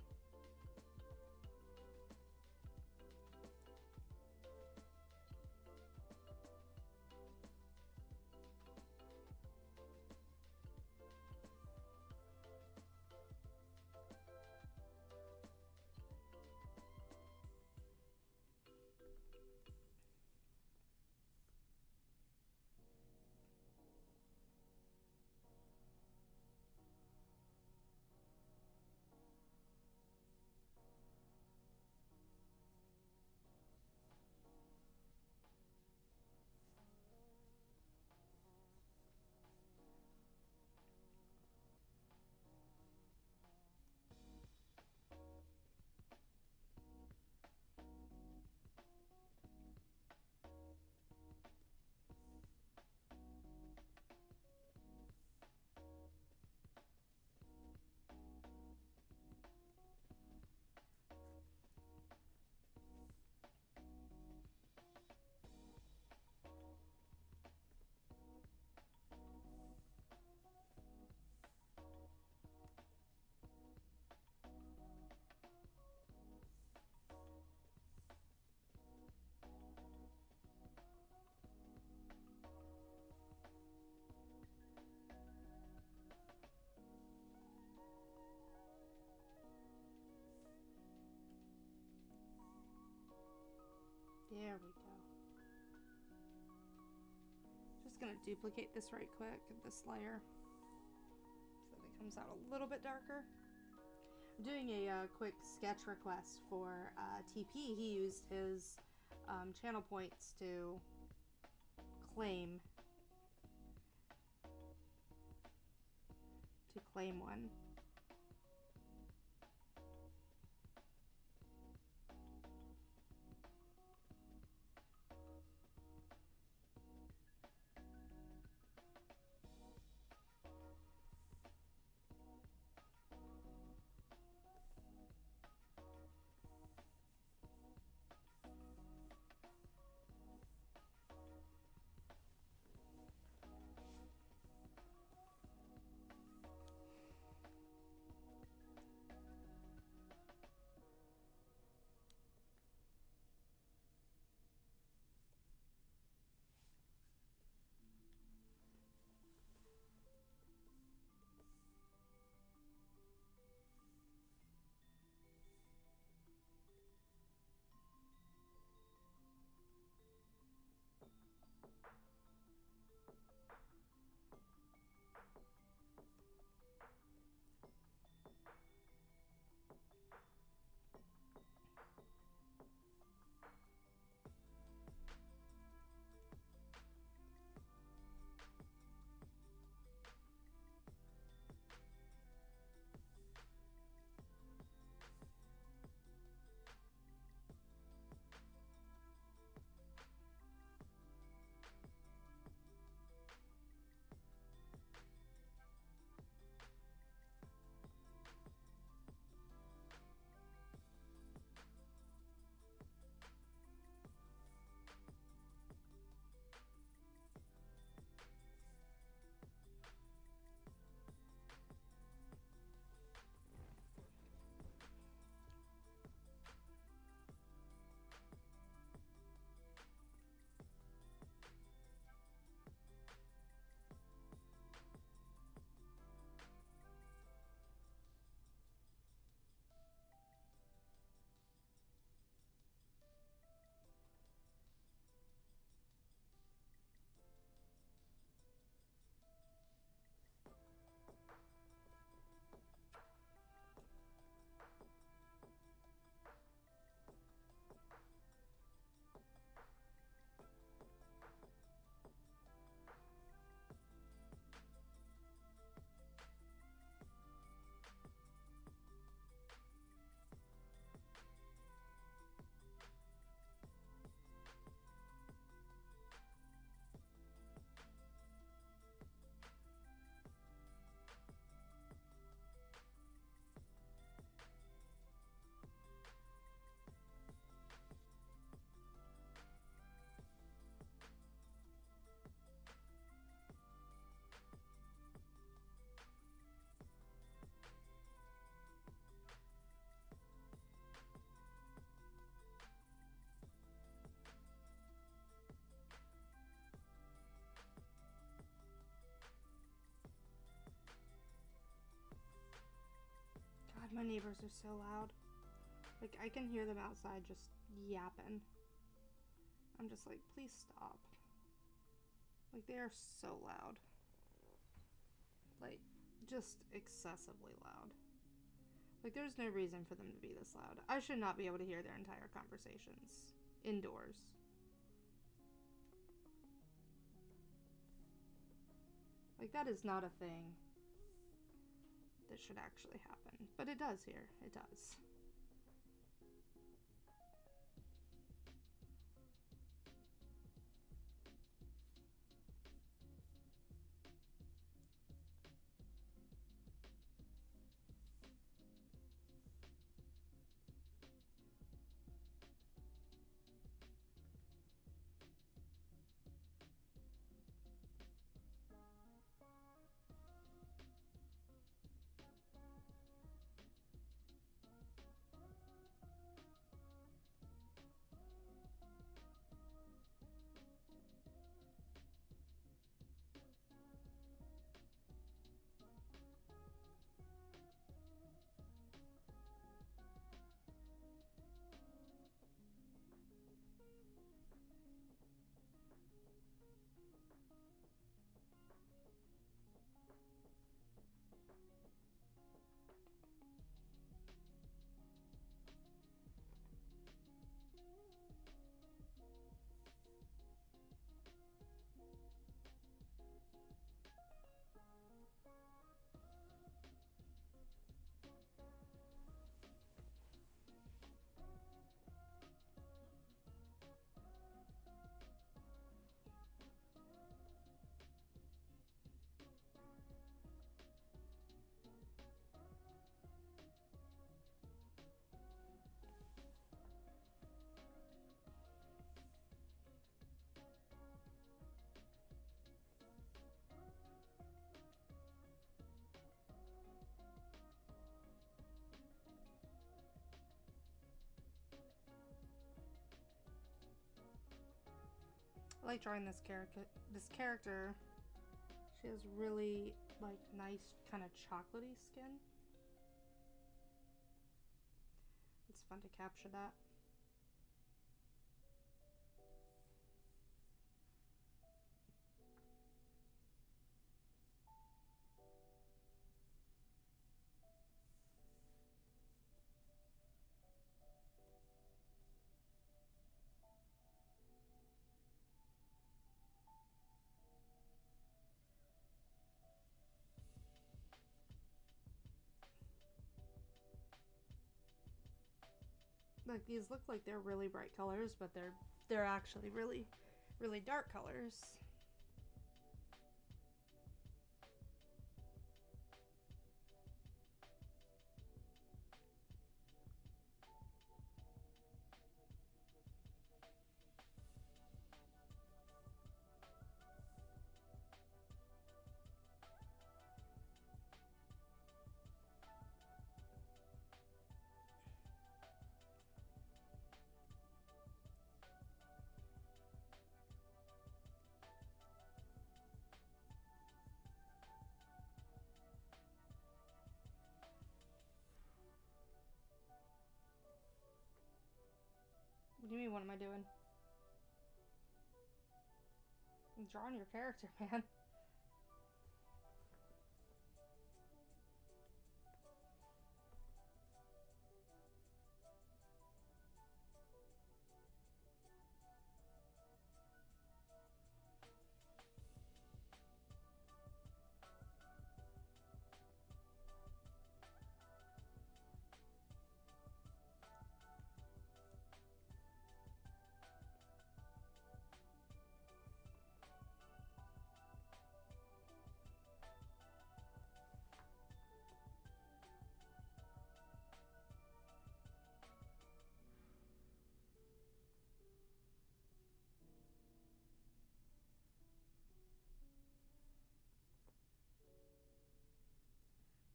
There we go. Just gonna duplicate this right quick, this layer, so that it comes out a little bit darker. I'm doing a quick sketch request for TP. He used his channel points to claim one. God, my neighbors are so loud. Like, I can hear them outside just yapping. I'm just like, please stop. Like, they are so loud. Like, just excessively loud. Like, there's no reason for them to be this loud. I should not be able to hear their entire conversations indoors. Like, that is not a thing that should actually happen. But it does here. It does. I like drawing this character. She has really like nice kind of chocolatey skin. It's fun to capture that. Like these look like they're really bright colors, but they're actually really, really dark colors. What do you mean, what am I doing? I'm drawing your character, man.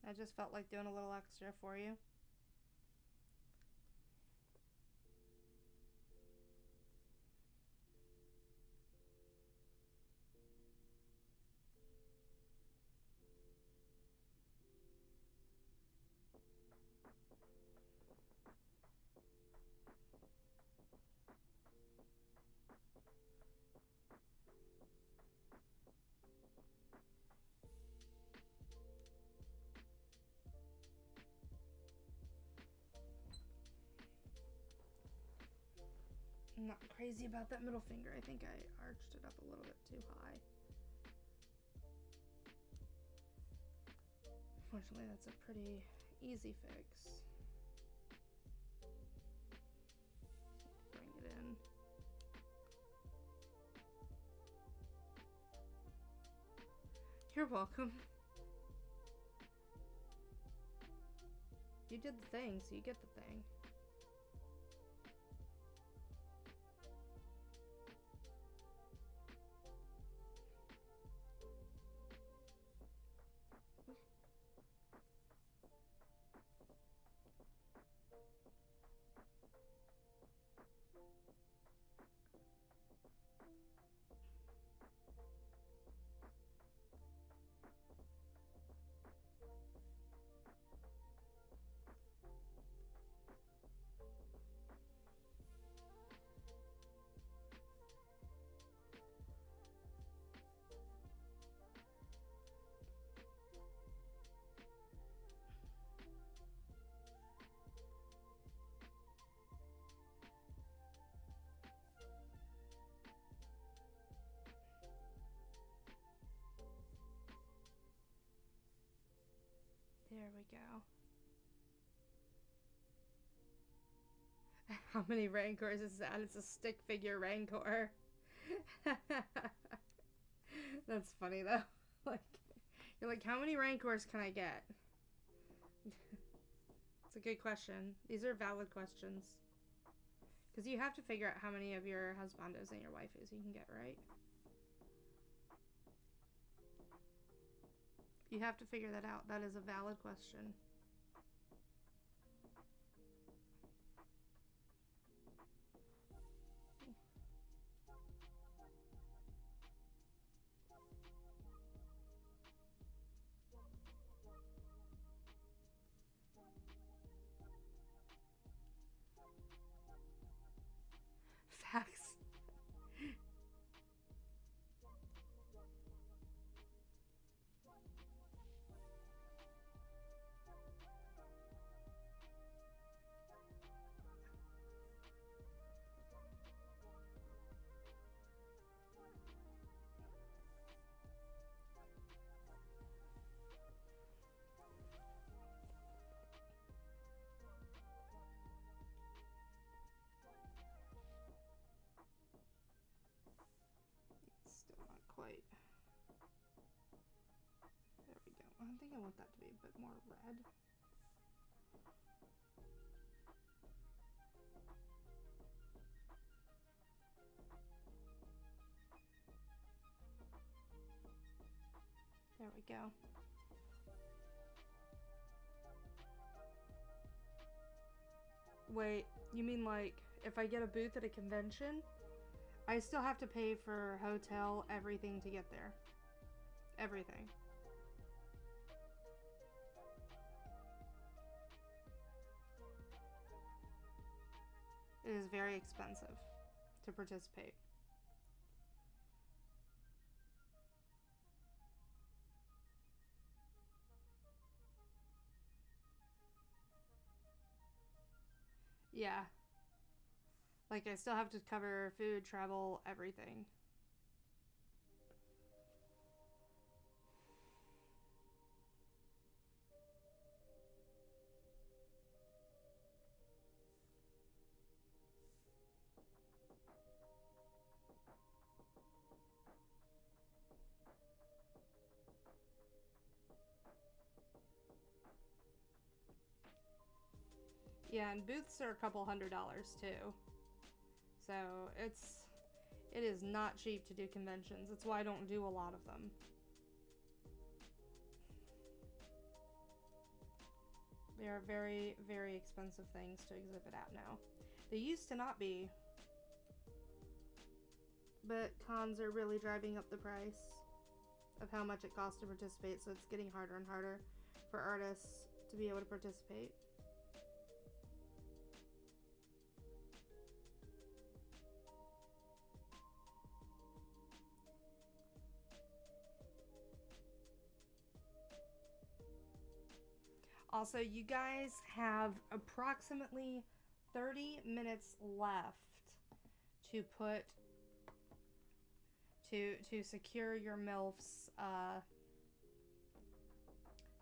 I just felt like doing a little extra for you. I'm not crazy about that middle finger. I think I arched it up a little bit too high. Fortunately, that's a pretty easy fix. Bring it in. You're welcome. You did the thing, so you get the thing. There we go. How many rancors is that? It's a stick figure rancor. That's funny though. Like, you're like, how many rancors can I get? It's a good question. These are valid questions. Because you have to figure out how many of your husbandos and your waifus you can get, right? You have to figure that out. That is a valid question. I think I want that to be a bit more red. There we go. Wait, you mean like if I get a booth at a convention, I still have to pay for hotel, everything to get there. Everything. It is very expensive to participate. Yeah. Like, I still have to cover food, travel, everything. Yeah, and booths are a couple $100 too. So it is not cheap to do conventions. That's why I don't do a lot of them. They are very, very expensive things to exhibit at now. They used to not be. But cons are really driving up the price of how much it costs to participate, so it's getting harder and harder for artists to be able to participate. Also, you guys have approximately 30 minutes left to put to secure your MILF's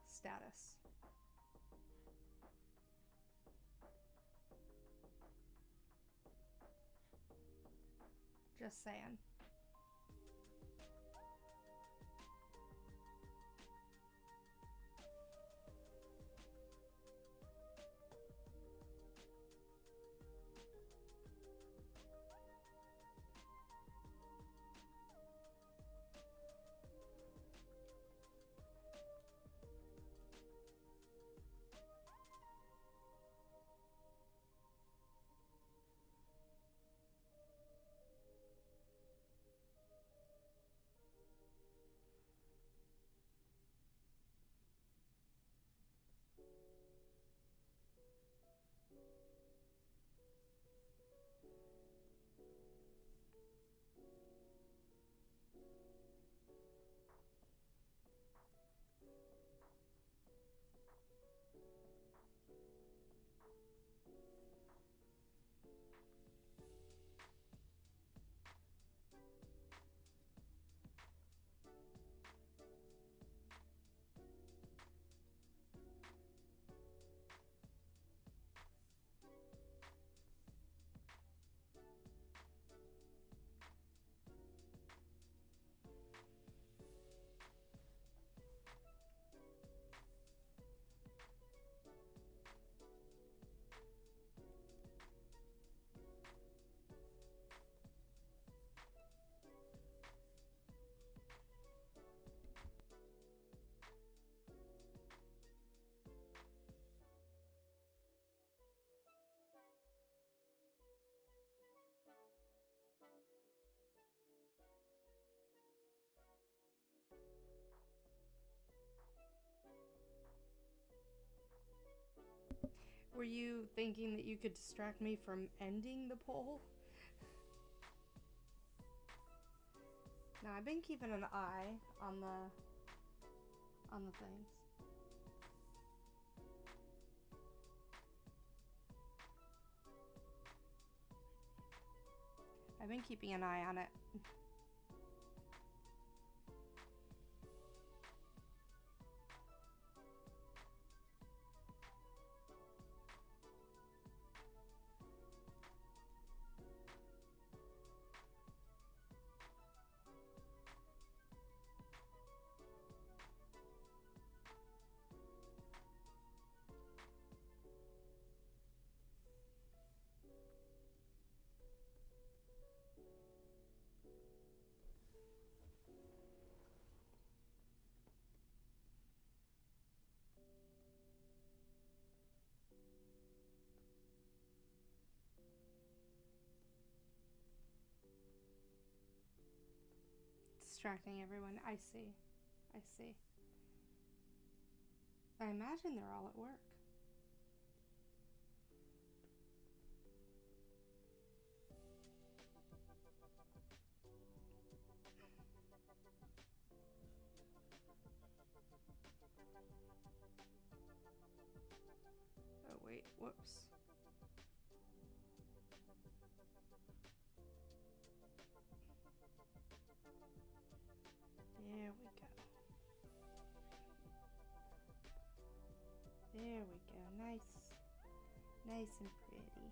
status. Just saying. Were you thinking that you could distract me from ending the poll? No, I've been keeping an eye on the things. I've been keeping an eye on it. distracting everyone. I see. I see. I imagine they're all at work. Oh, wait. Whoops. There we go. There we go. Nice. Nice and pretty.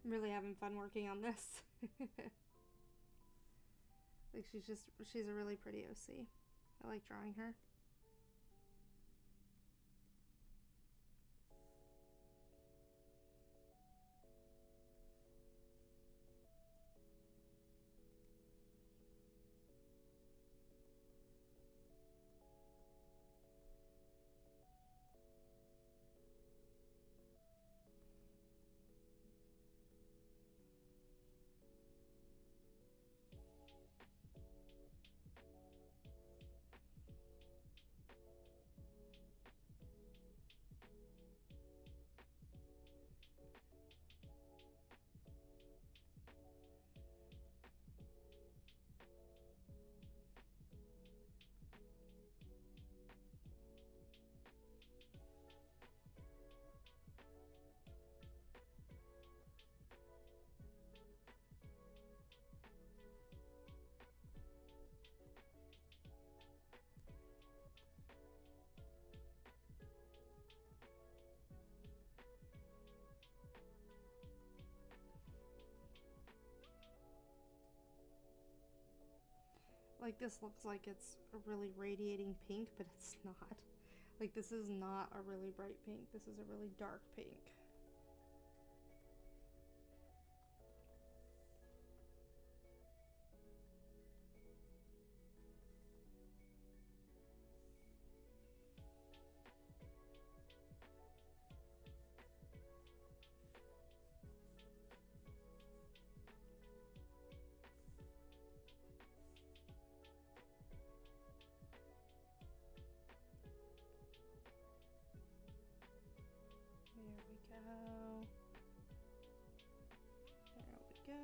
I'm really having fun working on this. Like, she's a really pretty OC. I like drawing her. Like, this looks like it's a really radiating pink, but it's not. Like, this is not a really bright pink. This is a really dark pink. There we go.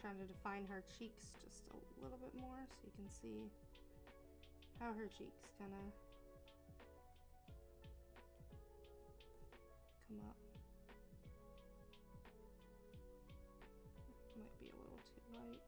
Trying to define her cheeks just a little bit more so you can see how her cheeks kind of come up. Might be a little too light.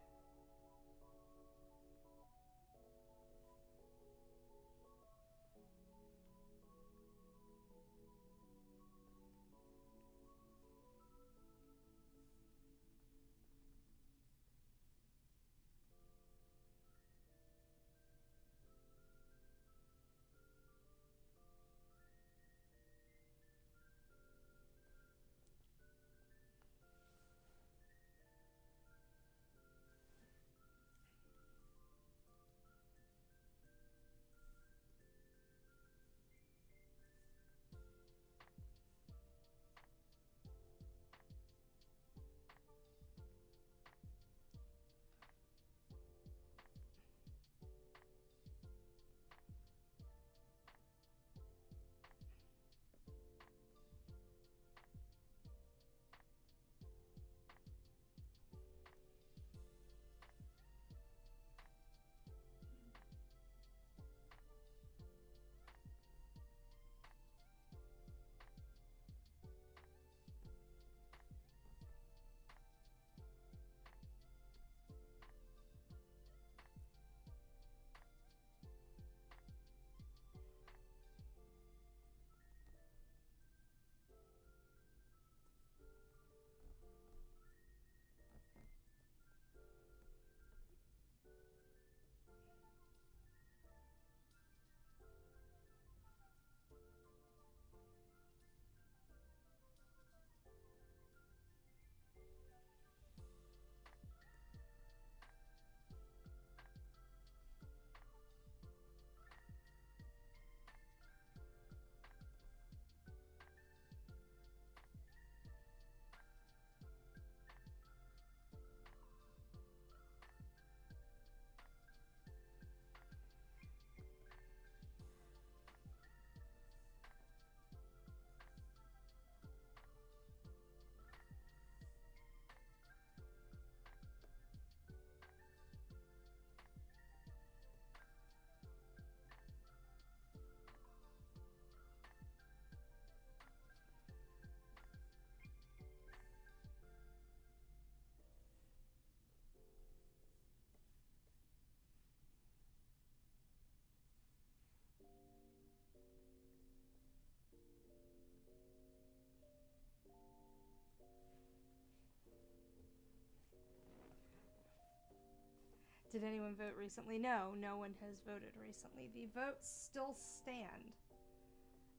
Did anyone vote recently? No, no one has voted recently. The votes still stand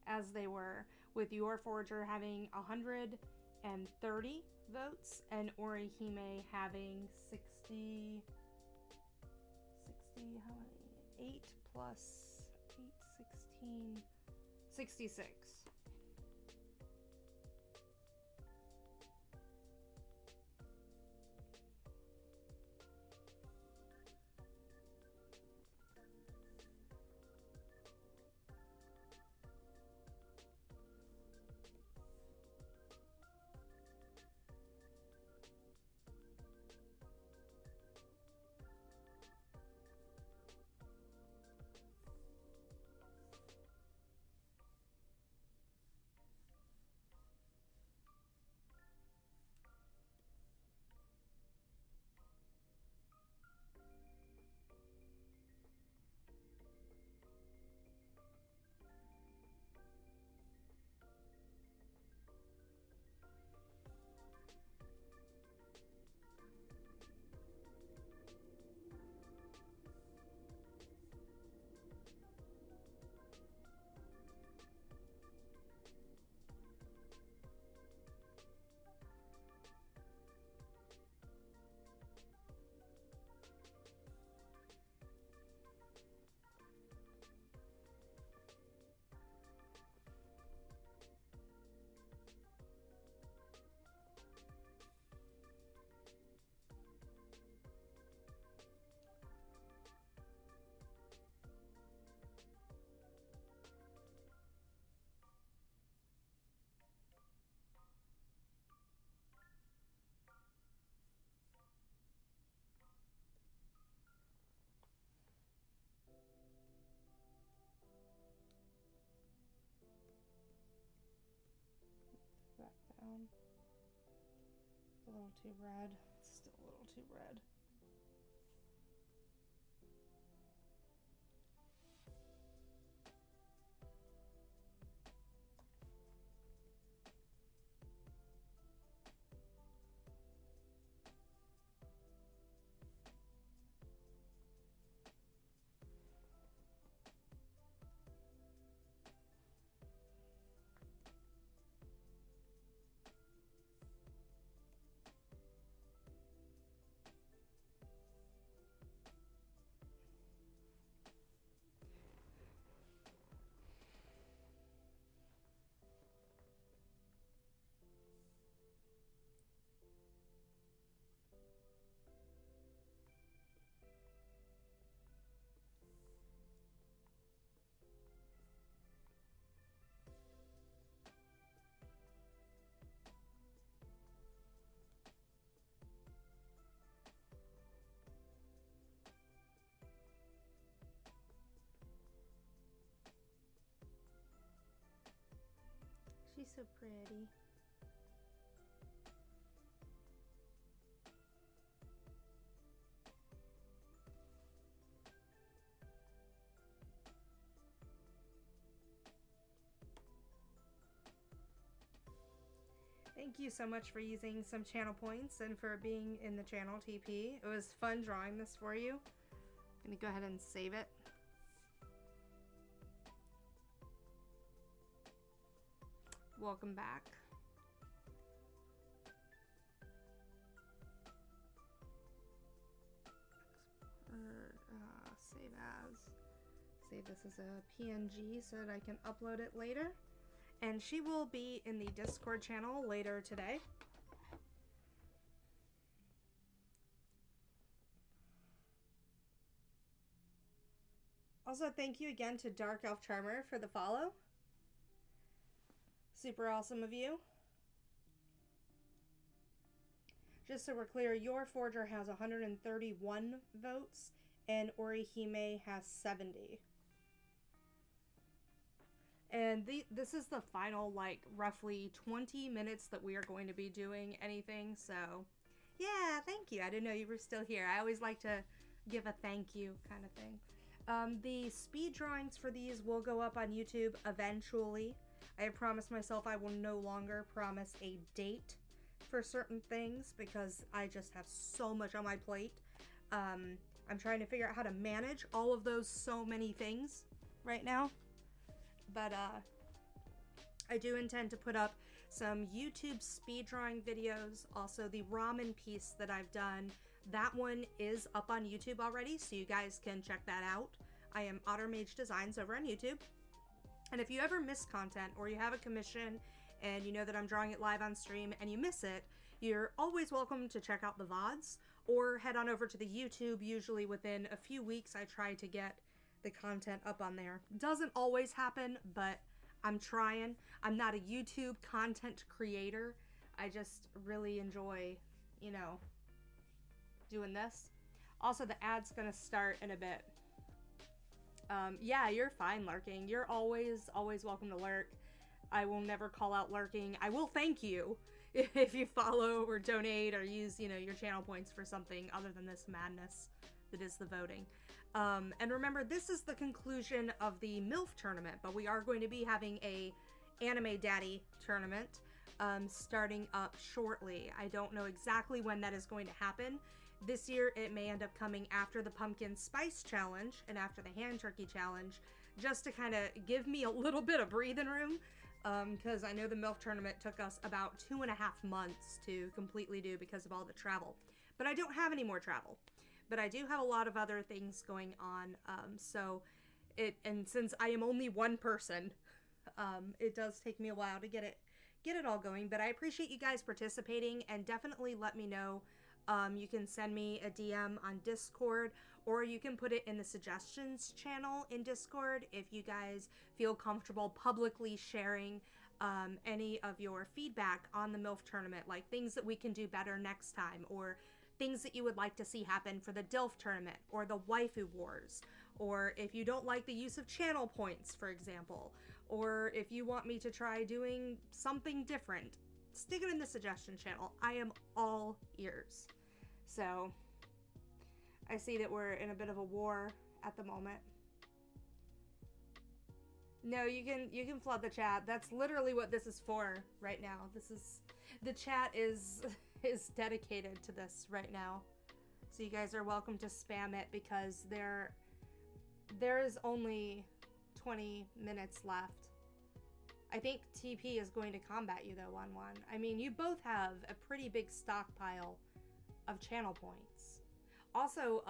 as they were, with your Forger having 130 votes and Orihime having 60, how many? 8 plus 8, 16, 66. Back down. It's a little too red. It's still a little too red. She's so pretty. Thank you so much for using some channel points and for being in the channel TP. It was fun drawing this for you. I'm gonna go ahead and save it. Welcome back. Save as. Save this as a PNG so that I can upload it later. And she will be in the Discord channel later today. Also, thank you again to Dark Elf Charmer for the follow. Super awesome of you. Just so we're clear, your Forger has 131 votes and Orihime has 70. And this is the final, like, roughly 20 minutes that we are going to be doing anything, so yeah, thank you. I didn't know you were still here. I always like to give a thank you kind of thing. The speed drawings for these will go up on YouTube eventually. I have promised myself I will no longer promise a date for certain things because I just have so much on my plate. I'm I'm trying to figure out how to manage all of those so many things right now. But I do intend to put up some YouTube speed drawing videos. Also, the ramen piece that I've done, that one is up on YouTube already, so you guys can check that out. I am OtterMage Designs over on YouTube. And if you ever miss content or you have a commission and you know that I'm drawing it live on stream and you miss it, you're always welcome to check out the VODs or head on over to the YouTube. Usually within a few weeks, I try to get the content up on there. Doesn't always happen, but I'm trying. I'm not a YouTube content creator. I just really enjoy, you know, doing this. Also, the ad's gonna start in a bit. Yeah, you're fine lurking. You're always welcome to lurk. I will never call out lurking. I will thank you if you follow or donate or use, you know, your channel points for something other than this madness that is the voting. And remember, this is the conclusion of the MILF tournament, but we are going to be having a Anime Daddy tournament starting up shortly. I don't know exactly when that is going to happen. This year, it may end up coming after the Pumpkin Spice Challenge and after the Hand Turkey Challenge, just to kind of give me a little bit of breathing room, because I know the MILF tournament took us about 2.5 months to completely do because of all the travel. But I don't have any more travel. But I do have a lot of other things going on, and since I am only one person, it does take me a while to get it all going. But I appreciate you guys participating, and definitely let me know. You can send me a DM on Discord, or you can put it in the suggestions channel in Discord if you guys feel comfortable publicly sharing any of your feedback on the MILF tournament, like things that we can do better next time, or things that you would like to see happen for the DILF tournament or the Waifu Wars, or if you don't like the use of channel points, for example, or if you want me to try doing something different, stick it in the suggestion channel. I am all ears. So I see that we're in a bit of a war at the moment. No, you can flood the chat. That's literally what this is for right now. The chat is dedicated to this right now. So you guys are welcome to spam it, because there is only 20 minutes left. I think TP is going to combat you though, 1-1. I mean, you both have a pretty big stockpile of channel points. Also,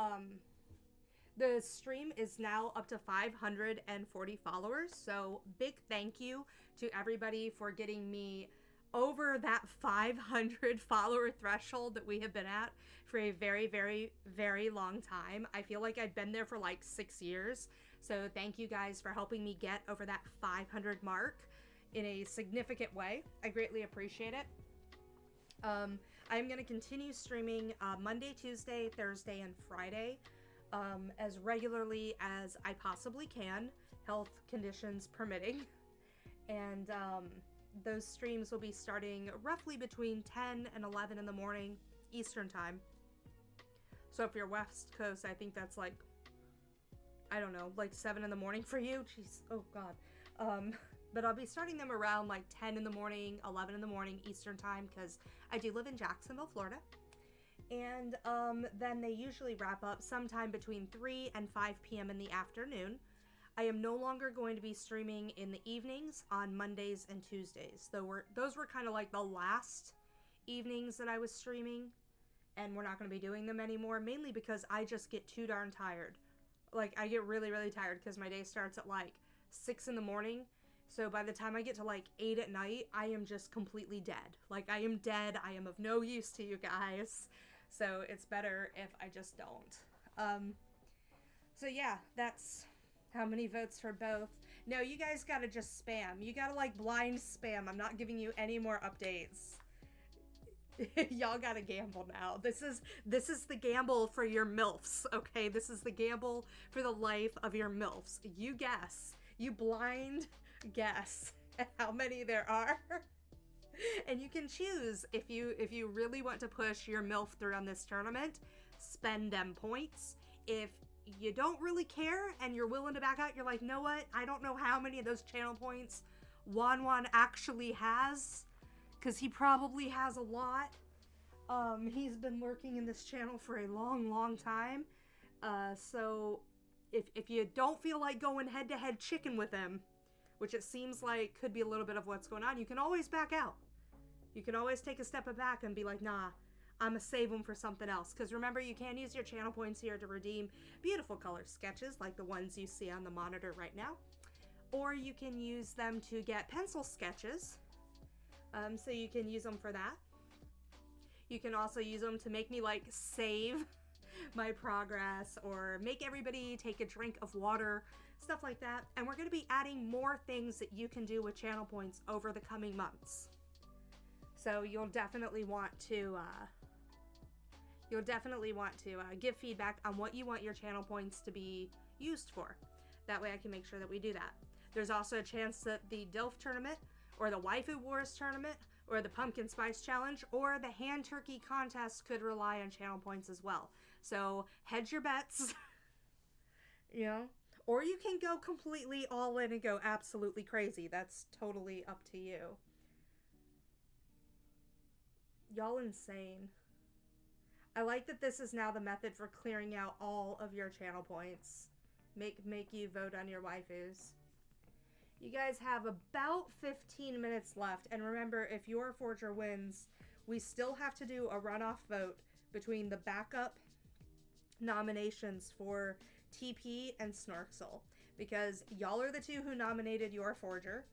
the stream is now up to 540 followers, so big thank you to everybody for getting me over that 500 follower threshold that we have been at for a very, very, very long time. I feel like I've been there for like 6 years, so thank you guys for helping me get over that 500 mark in a significant way. I greatly appreciate it. I'm going to continue streaming Monday, Tuesday, Thursday, and Friday as regularly as I possibly can, health conditions permitting. And those streams will be starting roughly between 10 and 11 in the morning Eastern time. So if you're West Coast, I think that's like, I don't know, like 7 in the morning for you. Jeez, oh God. But I'll be starting them around like 10 in the morning, 11 in the morning Eastern time, because I do live in Jacksonville, Florida. And then they usually wrap up sometime between 3 and 5 p.m. in the afternoon. I am no longer going to be streaming in the evenings on Mondays and Tuesdays. Those were kind of like the last evenings that I was streaming, and we're not going to be doing them anymore, mainly because I just get too darn tired. Like, I get really, really tired because my day starts at like 6 in the morning. So by the time I get to like 8 at night, I am just completely dead. Like, I am dead. I am of no use to you guys. So it's better if I just don't. So yeah, that's how many votes for both. No, you guys gotta just spam. You gotta like blind spam. I'm not giving you any more updates. Y'all gotta gamble now. This is the gamble for your MILFs, okay? This is the gamble for the life of your MILFs. You guess. You blind guess how many there are. And you can choose if you really want to push your MILF through on this tournament, spend them points. If you don't really care and you're willing to back out, you're like, know what? I don't know how many of those channel points Wan actually has, because he probably has a lot. He's been lurking in this channel for a long, long time. So if you don't feel like going head-to-head chicken with him, which it seems like could be a little bit of what's going on, you can always back out. You can always take a step back and be like, nah, I'm gonna save them for something else. Because remember, you can use your channel points here to redeem beautiful color sketches like the ones you see on the monitor right now. Or you can use them to get pencil sketches. So you can use them for that. You can also use them to make me like save my progress or make everybody take a drink of water, stuff like that. And we're going to be adding more things that you can do with channel points over the coming months. So you'll definitely want to give feedback on what you want your channel points to be used for. That way I can make sure that we do that. There's also a chance that the DILF tournament or the Waifu Wars tournament or the Pumpkin Spice Challenge or the Hand Turkey Contest could rely on channel points as well. So hedge your bets, you know, or you can go completely all in and go absolutely crazy. That's totally up to you. Y'all insane. I like that this is now the method for clearing out all of your channel points. Make you vote on your waifus. You guys have about 15 minutes left, and remember, if your forger wins, we still have to do a runoff vote between the backup nominations for TP and Snorksel, because y'all are the two who nominated your forger.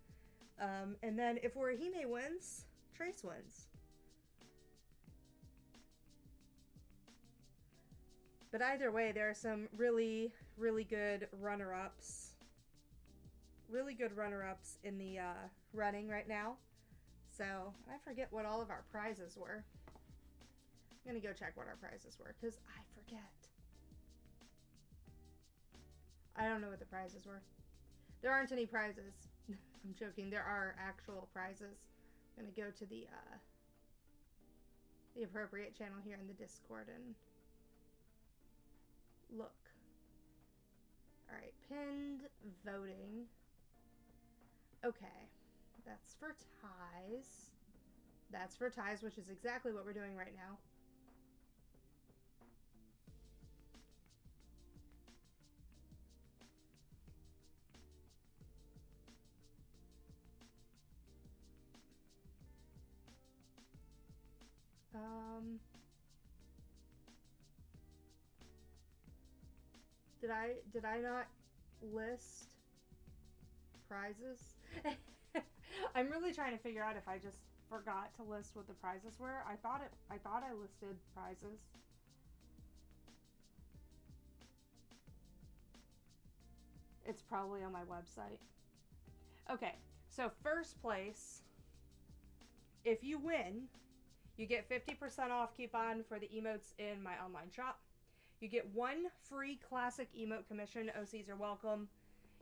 And then if Orihime wins, Trace wins. But either way, there are some really, really good runner-ups. Really good runner-ups in the running right now. So, I forget what all of our prizes were. I'm going to go check what our prizes were, because I forget. I don't know what the prizes were. There aren't any prizes. I'm joking. There are actual prizes. I'm going to go to the appropriate channel here in the Discord and look. Alright, pinned voting. Okay, that's for ties. That's for ties, which is exactly what we're doing right now. Did I not list prizes? I'm really trying to figure out if I just forgot to list what the prizes were. I thought I listed prizes. It's probably on my website. Okay, so first place, if you win, you get 50% off coupon for the emotes in my online shop. You get 1 free classic emote commission. OCs are welcome.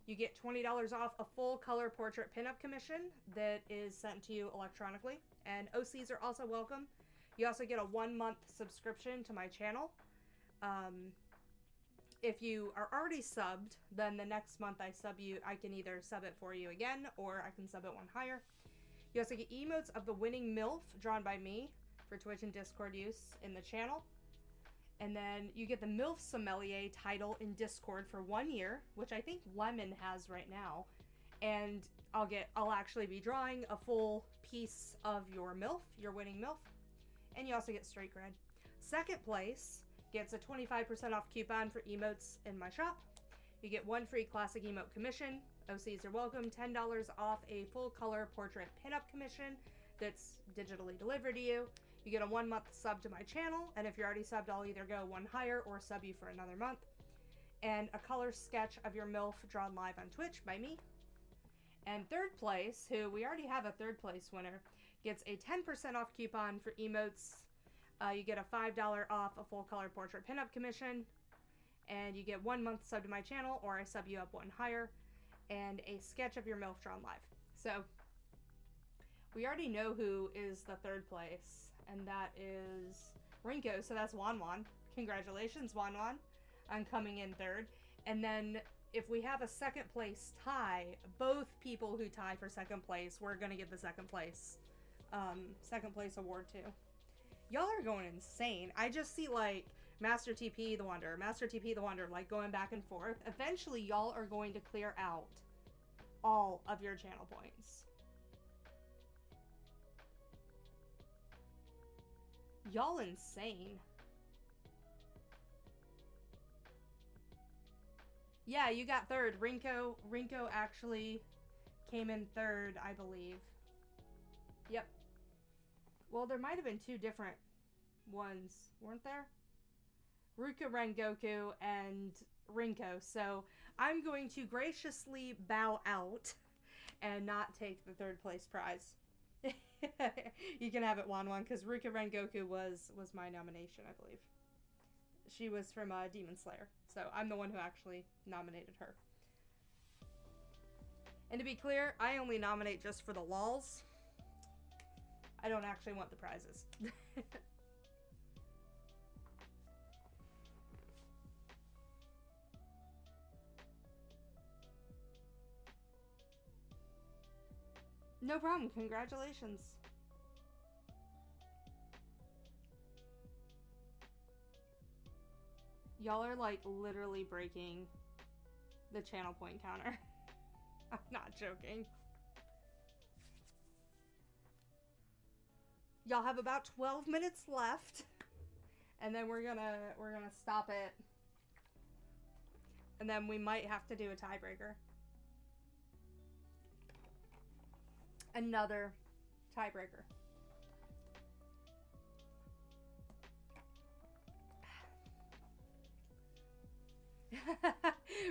You get $20 off a full color portrait pinup commission that is sent to you electronically. And OCs are also welcome. You also get a 1-month subscription to my channel. If you are already subbed, then the next month I sub you, I can either sub it for you again, or I can sub it 1 higher. You also get emotes of the winning MILF drawn by me for Twitch and Discord use in the channel. And then you get the MILF Sommelier title in Discord for 1 year, which I think Lemon has right now. And I'll actually be drawing a full piece of your MILF, your winning MILF. And you also get straight cred. Second place gets a 25% off coupon for emotes in my shop. You get 1 free classic emote commission. OCs are welcome. $10 off a full color portrait pinup commission that's digitally delivered to you. You get a 1-month sub to my channel, and if you're already subbed, I'll either go 1 higher or sub you for another month. And a color sketch of your MILF drawn live on Twitch by me. And third place, who we already have a third place winner, gets a 10% off coupon for emotes. You get a $5 off a full color portrait pinup commission, and you get 1 month sub to my channel, or I sub you up 1 higher, and a sketch of your MILF drawn live. So we already know who is the third place, and that is Rinko, so that's Wanwan. Congratulations, Wanwan, on coming in third. And then if we have a second place tie, both people who tie for second place, we're gonna get the second place award too. Y'all are going insane. I just see like Master TP the Wanderer, Master TP the Wanderer, like going back and forth. Eventually, y'all are going to clear out all of your channel points. Y'all insane. Yeah, you got third. Rinko actually came in third, I believe. Yep. Well, there might have been two different ones, weren't there? Ruka Rengoku and Rinko. So I'm going to graciously bow out and not take the third place prize. You can have it, Wanwan, because Ruka Rengoku was my nomination, I believe. She was from Demon Slayer, so I'm the one who actually nominated her. And to be clear, I only nominate just for the lols. I don't actually want the prizes. No problem. Congratulations. Y'all are like literally breaking the channel point counter. I'm not joking. Y'all have about 12 minutes left, and then we're gonna stop it, and then we might have to do a tiebreaker. Another tiebreaker.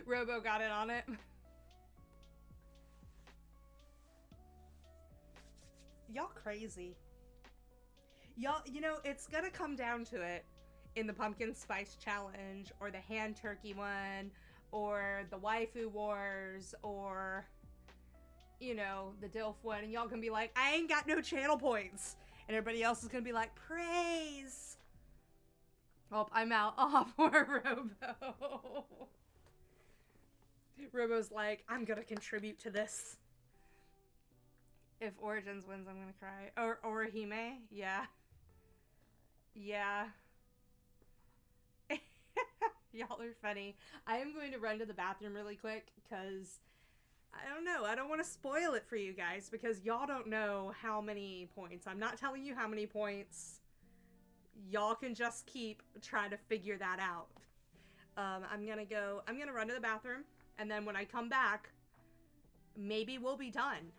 Robo got it on it. Y'all crazy. Y'all, you know, it's gonna come down to it in the pumpkin spice challenge, or the hand turkey one, or the waifu wars, or, you know, the DILF one, and y'all gonna be like, I ain't got no channel points. And everybody else is gonna be like, praise. Oh, I'm out. Oh, poor Robo. Robo's like, I'm gonna contribute to this. If Origins wins, I'm gonna cry. Or Hime? Yeah. Yeah. Y'all are funny. I am going to run to the bathroom really quick, because I don't know. I don't want to spoil it for you guys, because y'all don't know how many points. I'm not telling you how many points. Y'all can just keep trying to figure that out. I'm gonna run to the bathroom, and then when I come back, maybe we'll be done.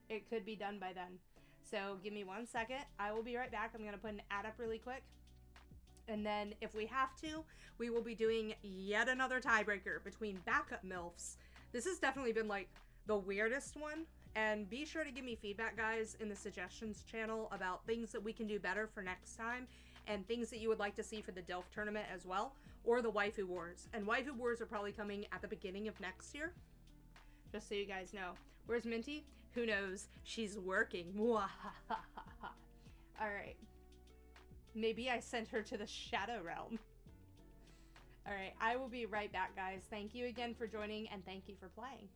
It could be done by then. So give me 1 second. I will be right back. I'm gonna put an ad up really quick. And then if we have to, we will be doing yet another tiebreaker between backup MILFs. This has definitely been like the weirdest one. And be sure to give me feedback, guys, in the suggestions channel about things that we can do better for next time, and things that you would like to see for the DILF tournament as well, or the waifu wars. And waifu wars are probably coming at the beginning of next year, just so you guys know. Where's Minty? Who knows? She's working. All right. Maybe I sent her to the Shadow Realm. All right, I will be right back, guys. Thank you again for joining, and thank you for playing.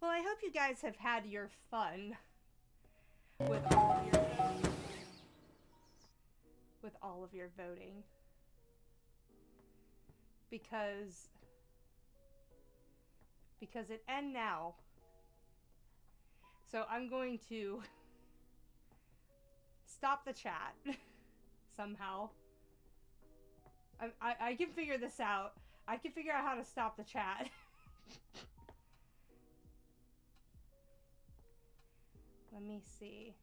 Well, I hope you guys have had your fun with all of your voting. With all of your voting. Because it end now. So I'm going to stop the chat somehow. I can figure this out. I can figure out how to stop the chat. Let me see.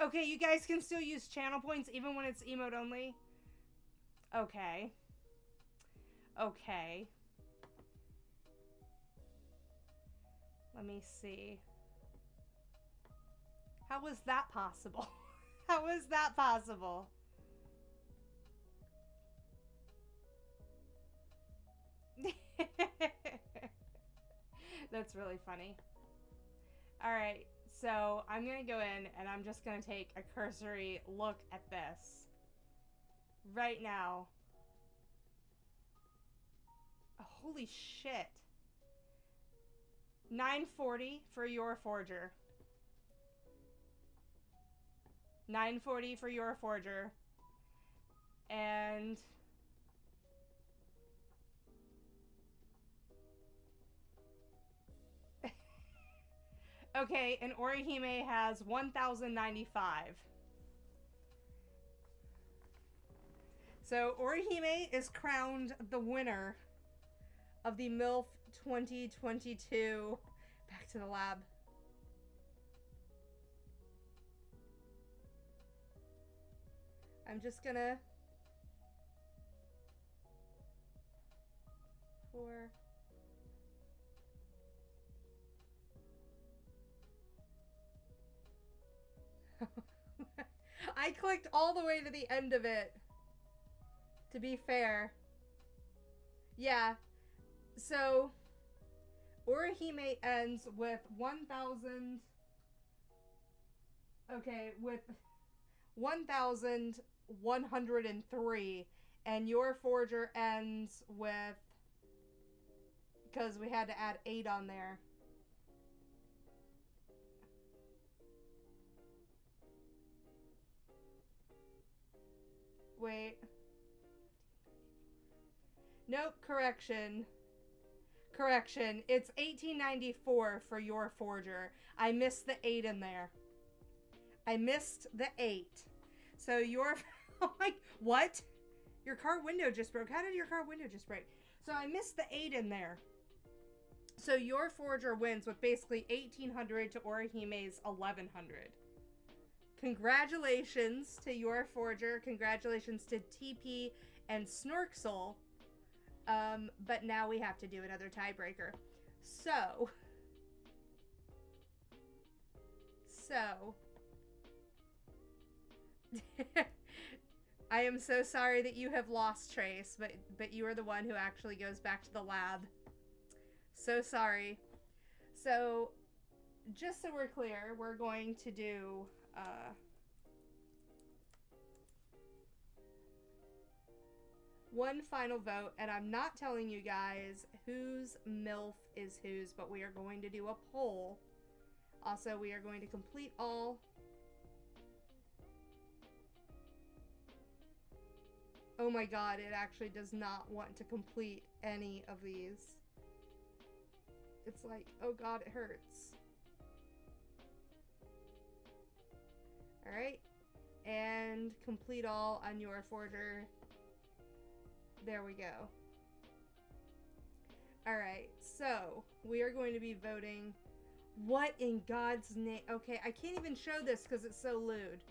Okay, you guys can still use channel points even when it's emote only? Okay. Okay. Let me see. How was that possible? How was that possible? That's really funny. Alright, so I'm going to go in and I'm just going to take a cursory look at this. Right now. Oh, holy shit. 940 for your forger. 940 for your forger. And okay, and Orihime has 1,095. So Orihime is crowned the winner of the MILF 2022. Back to the lab. I'm just gonna... 4... I clicked all the way to the end of it. To be fair. Yeah. So, Orihime ends with 1,000... Okay, with 1,103. And your forger ends with... Because we had to add 8 on there. Wait. Nope, correction. Correction. It's 1894 for your forger. I missed the 8 in there. I missed the 8. So your... Oh my... What? Your car window just broke. How did your car window just break? So I missed the 8 in there. So your forger wins with basically 1,800 to Orihime's 1,100. Congratulations to your forger. Congratulations to TP and Snorksel. But now we have to do another tiebreaker. So. I am so sorry that you have lost, Trace, but you are the one who actually goes back to the lab. So sorry. So, just so we're clear, we're going to do, one final vote, and I'm not telling you guys whose MILF is whose, but we are going to do a poll. Also, we are going to complete all. Oh my god, it actually does not want to complete any of these. It's like, oh god, it hurts. Alright. And complete all on your forger. There we go. Alright, so we are going to be voting. What in God's name? Okay, I can't even show this because it's so lewd.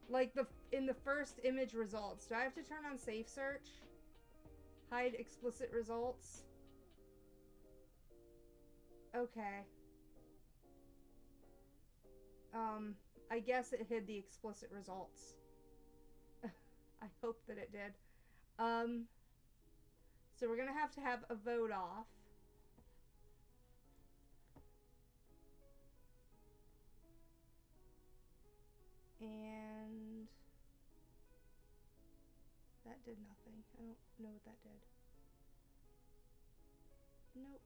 Like in the first image results. Do I have to turn on safe search? Hide explicit results? Okay. I guess it hid the explicit results. I hope that it did. So we're gonna have a vote off. And that did nothing. I don't know what that did. Nope.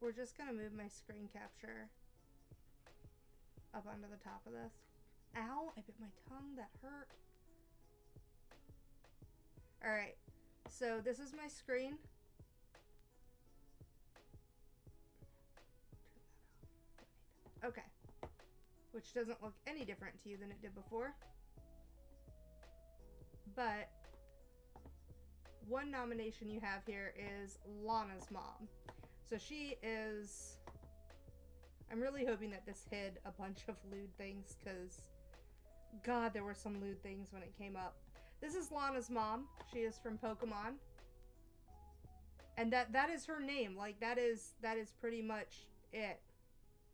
We're just gonna move my screen capture up onto the top of this. Ow, I bit my tongue, that hurt. Alright, so this is my screen. Turn that off. Okay. Which doesn't look any different to you than it did before. But one nomination you have here is Lana's mom. So she is... I'm really hoping that this hid a bunch of lewd things, because God, there were some lewd things when it came up. This is Lana's mom. She is from Pokemon. And that is her name. Like, that is pretty much it.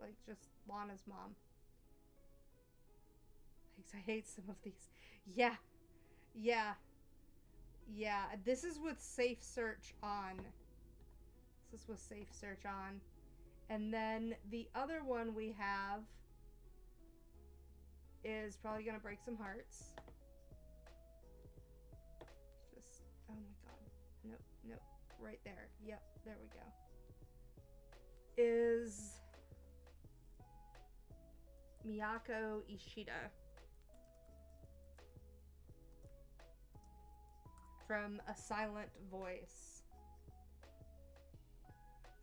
Like, just Lana's mom. I hate some of these. Yeah. Yeah. Yeah. This is with safe search on. This is with safe search on. And then the other one we have is probably going to break some hearts. Just, oh my God. Nope, nope. Right there. Yep, there we go. Is Miyako Ishida from A Silent Voice.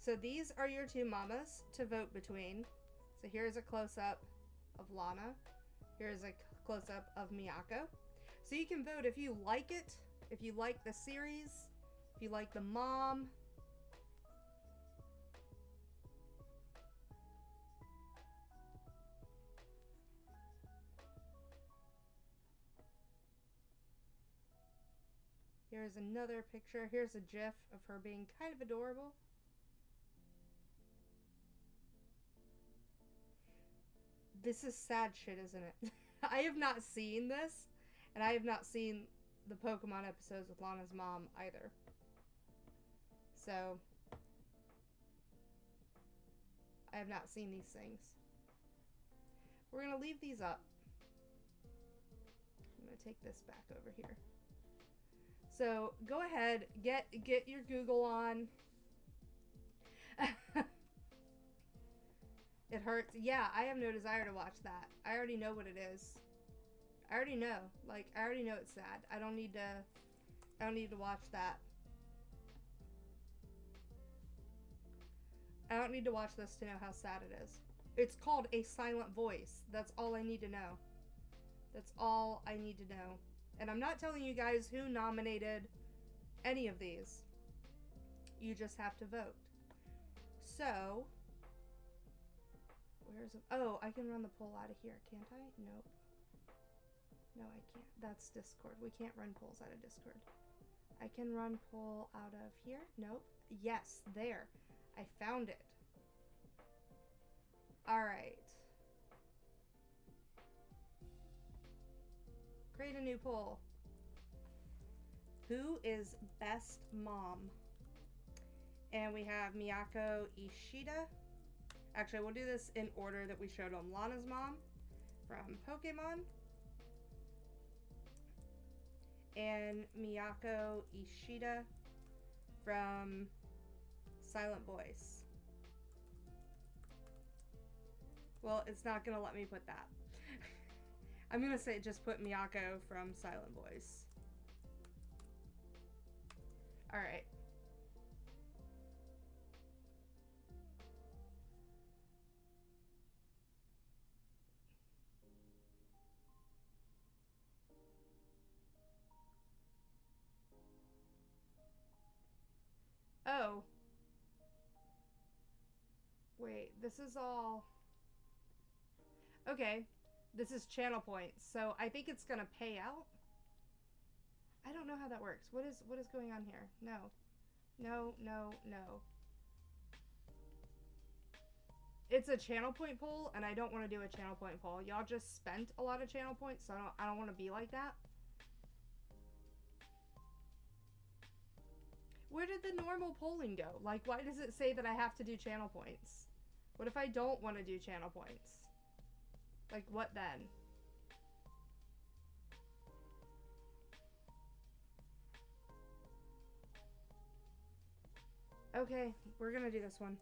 So these are your two mamas to vote between. So here's a close-up of Lana. Here's a close-up of Miyako. So you can vote if you like it, if you like the series, if you like the mom. Here's another picture. Here's a GIF of her being kind of adorable. This is sad shit, isn't it? I have not seen this, and I have not seen the Pokemon episodes with Lana's mom either. So, I have not seen these things. We're going to leave these up. I'm going to take this back over here. So, go ahead, get your Google on. It hurts. Yeah, I have no desire to watch that. I already know what it is. I already know. Like, I already know it's sad. I don't need to watch that. I don't need to watch this to know how sad it is. It's called A Silent Voice. That's all I need to know. That's all I need to know. And I'm not telling you guys who nominated any of these. You just have to vote. So... where's it? Oh, I can run the poll out of here, can't I? Nope. No, I can't. That's Discord. We can't run polls out of Discord. I can run poll out of here. Nope. Yes, there. I found it. Alright. Create a new poll. Who is best mom? And we have Miyako Ishida. Actually, we'll do this in order that we showed them. Lana's mom from Pokemon. And Miyako Ishida from Silent Voice. Well, it's not going to let me put that. I'm going to say just put Miyako from Silent Voice. Alright. Oh. Wait, this is all... Okay. This is channel points, so I think it's gonna pay out. I don't know how that works. What is going on here? No. No, no, no. It's a channel point poll, and I don't want to do a channel point poll. Y'all just spent a lot of channel points, so I don't want to be like that. Where did the normal polling go? Like, why does it say that I have to do channel points? What if I don't want to do channel points? Like, what then? Okay, we're gonna do this one.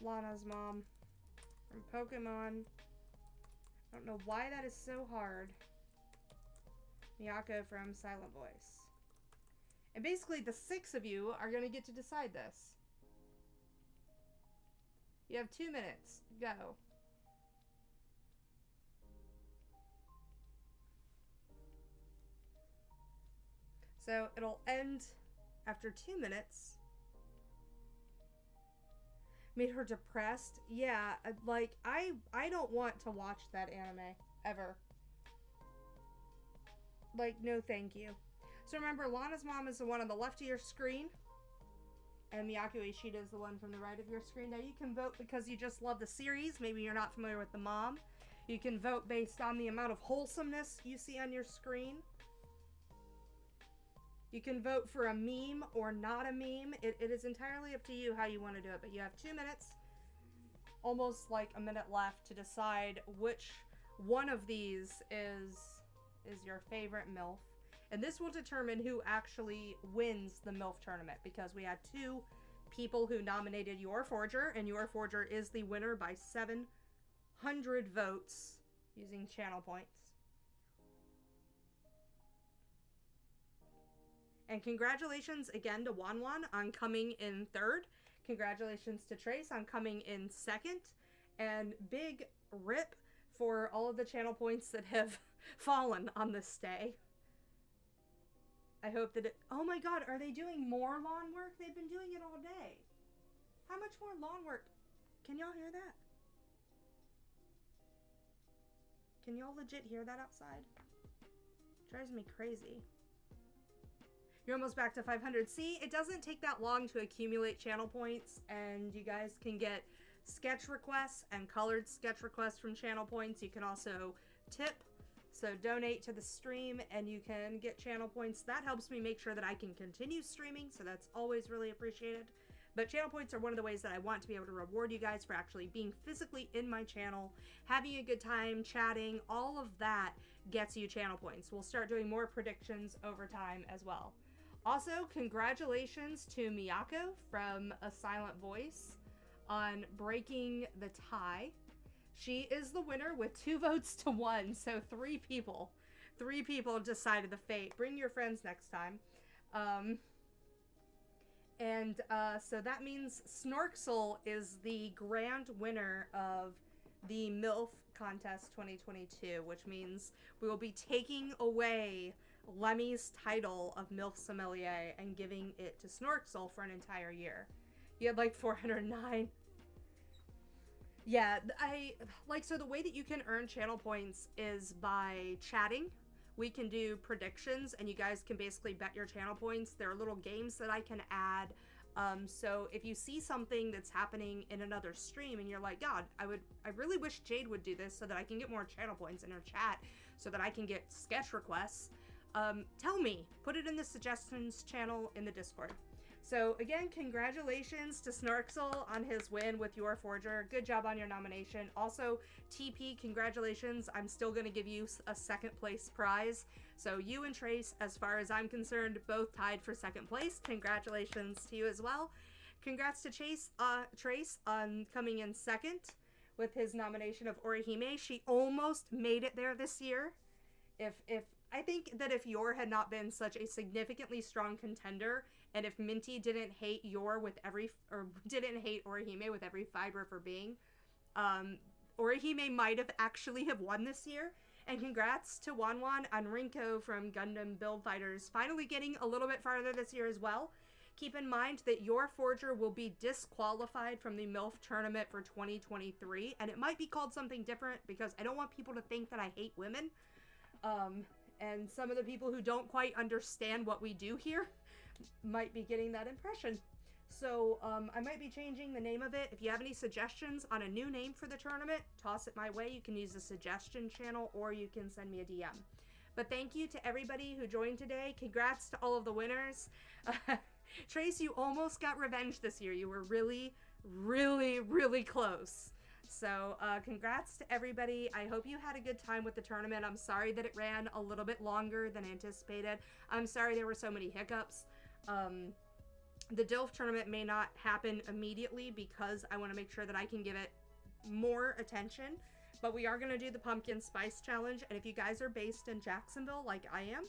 Lana's mom from Pokemon. I don't know why that is so hard. Miyako from Silent Voice. And basically the 6 of you are going to get to decide this. You have 2 minutes. Go. So it'll end after 2 minutes. Made her depressed. Yeah, like, I don't want to watch that anime. Ever. Like, no thank you. So remember, Lana's mom is the one on the left of your screen. And Miyako Ishida is the one from the right of your screen. Now you can vote because you just love the series. Maybe you're not familiar with the mom. You can vote based on the amount of wholesomeness you see on your screen. You can vote for a meme or not a meme. It is entirely up to you how you want to do it. But you have 2 minutes, almost like a minute left, to decide which one of these is your favorite MILF. And this will determine who actually wins the MILF tournament, because we had 2 people who nominated Your Forger, and Your Forger is the winner by 700 votes using channel points. And congratulations again to Wanwan on coming in 3rd. Congratulations to Trace on coming in 2nd. And big rip for all of the channel points that have fallen on this day. I hope that it... Oh my god, are they doing more lawn work? They've been doing it all day. How much more lawn work? Can y'all hear that? Can y'all legit hear that outside? It drives me crazy. You're almost back to 500. See, it doesn't take that long to accumulate channel points, and you guys can get sketch requests and colored sketch requests from channel points. You can also tip, so donate to the stream, and you can get channel points. That helps me make sure that I can continue streaming, so that's always really appreciated. But channel points are one of the ways that I want to be able to reward you guys for actually being physically in my channel, having a good time, chatting. All of that gets you channel points. We'll start doing more predictions over time as well. Also, congratulations to Miyako from A Silent Voice on breaking the tie. She is the winner with 2 votes to 1, so 3 people decided the fate. Bring your friends next time. So that means Snorksel is the grand winner of the MILF Contest 2022, which means we will be taking away Lemmy's title of MILF Sommelier and giving it to Snorksel for an entire year. You had like 409. Yeah, so the way that you can earn channel points is by chatting. We can do predictions, and you guys can basically bet your channel points. There are little games that I can add. So if you see something that's happening in another stream and you're like, God, I really wish Jade would do this so that I can get more channel points in her chat, so that I can get sketch requests, tell me. Put it in the suggestions channel in the Discord. So again, congratulations to Snarksel on his win with Your Forger. Good job on your nomination. Also, TP, congratulations. I'm still going to give you a 2nd place prize. So you and Trace, as far as I'm concerned, both tied for 2nd place. Congratulations to you as well. Congrats to Trace on coming in 2nd with his nomination of Orihime. She almost made it there this year. I think that if Yor had not been such a significantly strong contender, and if Minty didn't hate didn't hate Orihime with every fiber for being, Orihime might have actually have won this year. And congrats to Wanwan on Rinko from Gundam Build Fighters finally getting a little bit farther this year as well. Keep in mind that Your Forger will be disqualified from the MILF tournament for 2023, and it might be called something different because I don't want people to think that I hate women. And some of the people who don't quite understand what we do here might be getting that impression. So I might be changing the name of it. If you have any suggestions on a new name for the tournament, toss it my way. You can use the suggestion channel, or you can send me a DM. But thank you to everybody who joined today. Congrats to all of the winners. Trace, you almost got revenge this year. You were really, really, really close. So congrats to everybody. I hope you had a good time with the tournament. I'm sorry that it ran a little bit longer than anticipated. I'm sorry there were so many hiccups. The DILF tournament may not happen immediately because I want to make sure that I can give it more attention. But we are going to do the Pumpkin Spice Challenge. And if you guys are based in Jacksonville like I am,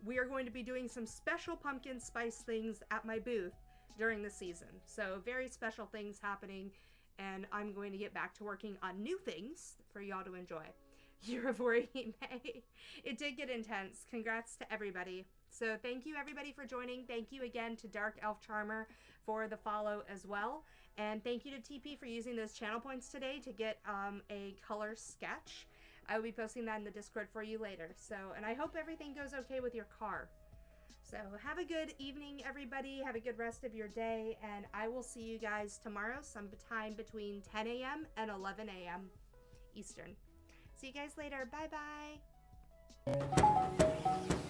we are going to be doing some special pumpkin spice things at my booth during the season. So very special things happening. And I'm going to get back to working on new things for y'all to enjoy. Year of Worry May. It did get intense. Congrats to everybody. So thank you everybody for joining. Thank you again to Dark Elf Charmer for the follow as well. And thank you to TP for using those channel points today to get a color sketch. I will be posting that in the Discord for you later. So, and I hope everything goes okay with your car. So have a good evening, everybody. Have a good rest of your day. And I will see you guys tomorrow sometime between 10 a.m. and 11 a.m. Eastern. See you guys later. Bye-bye.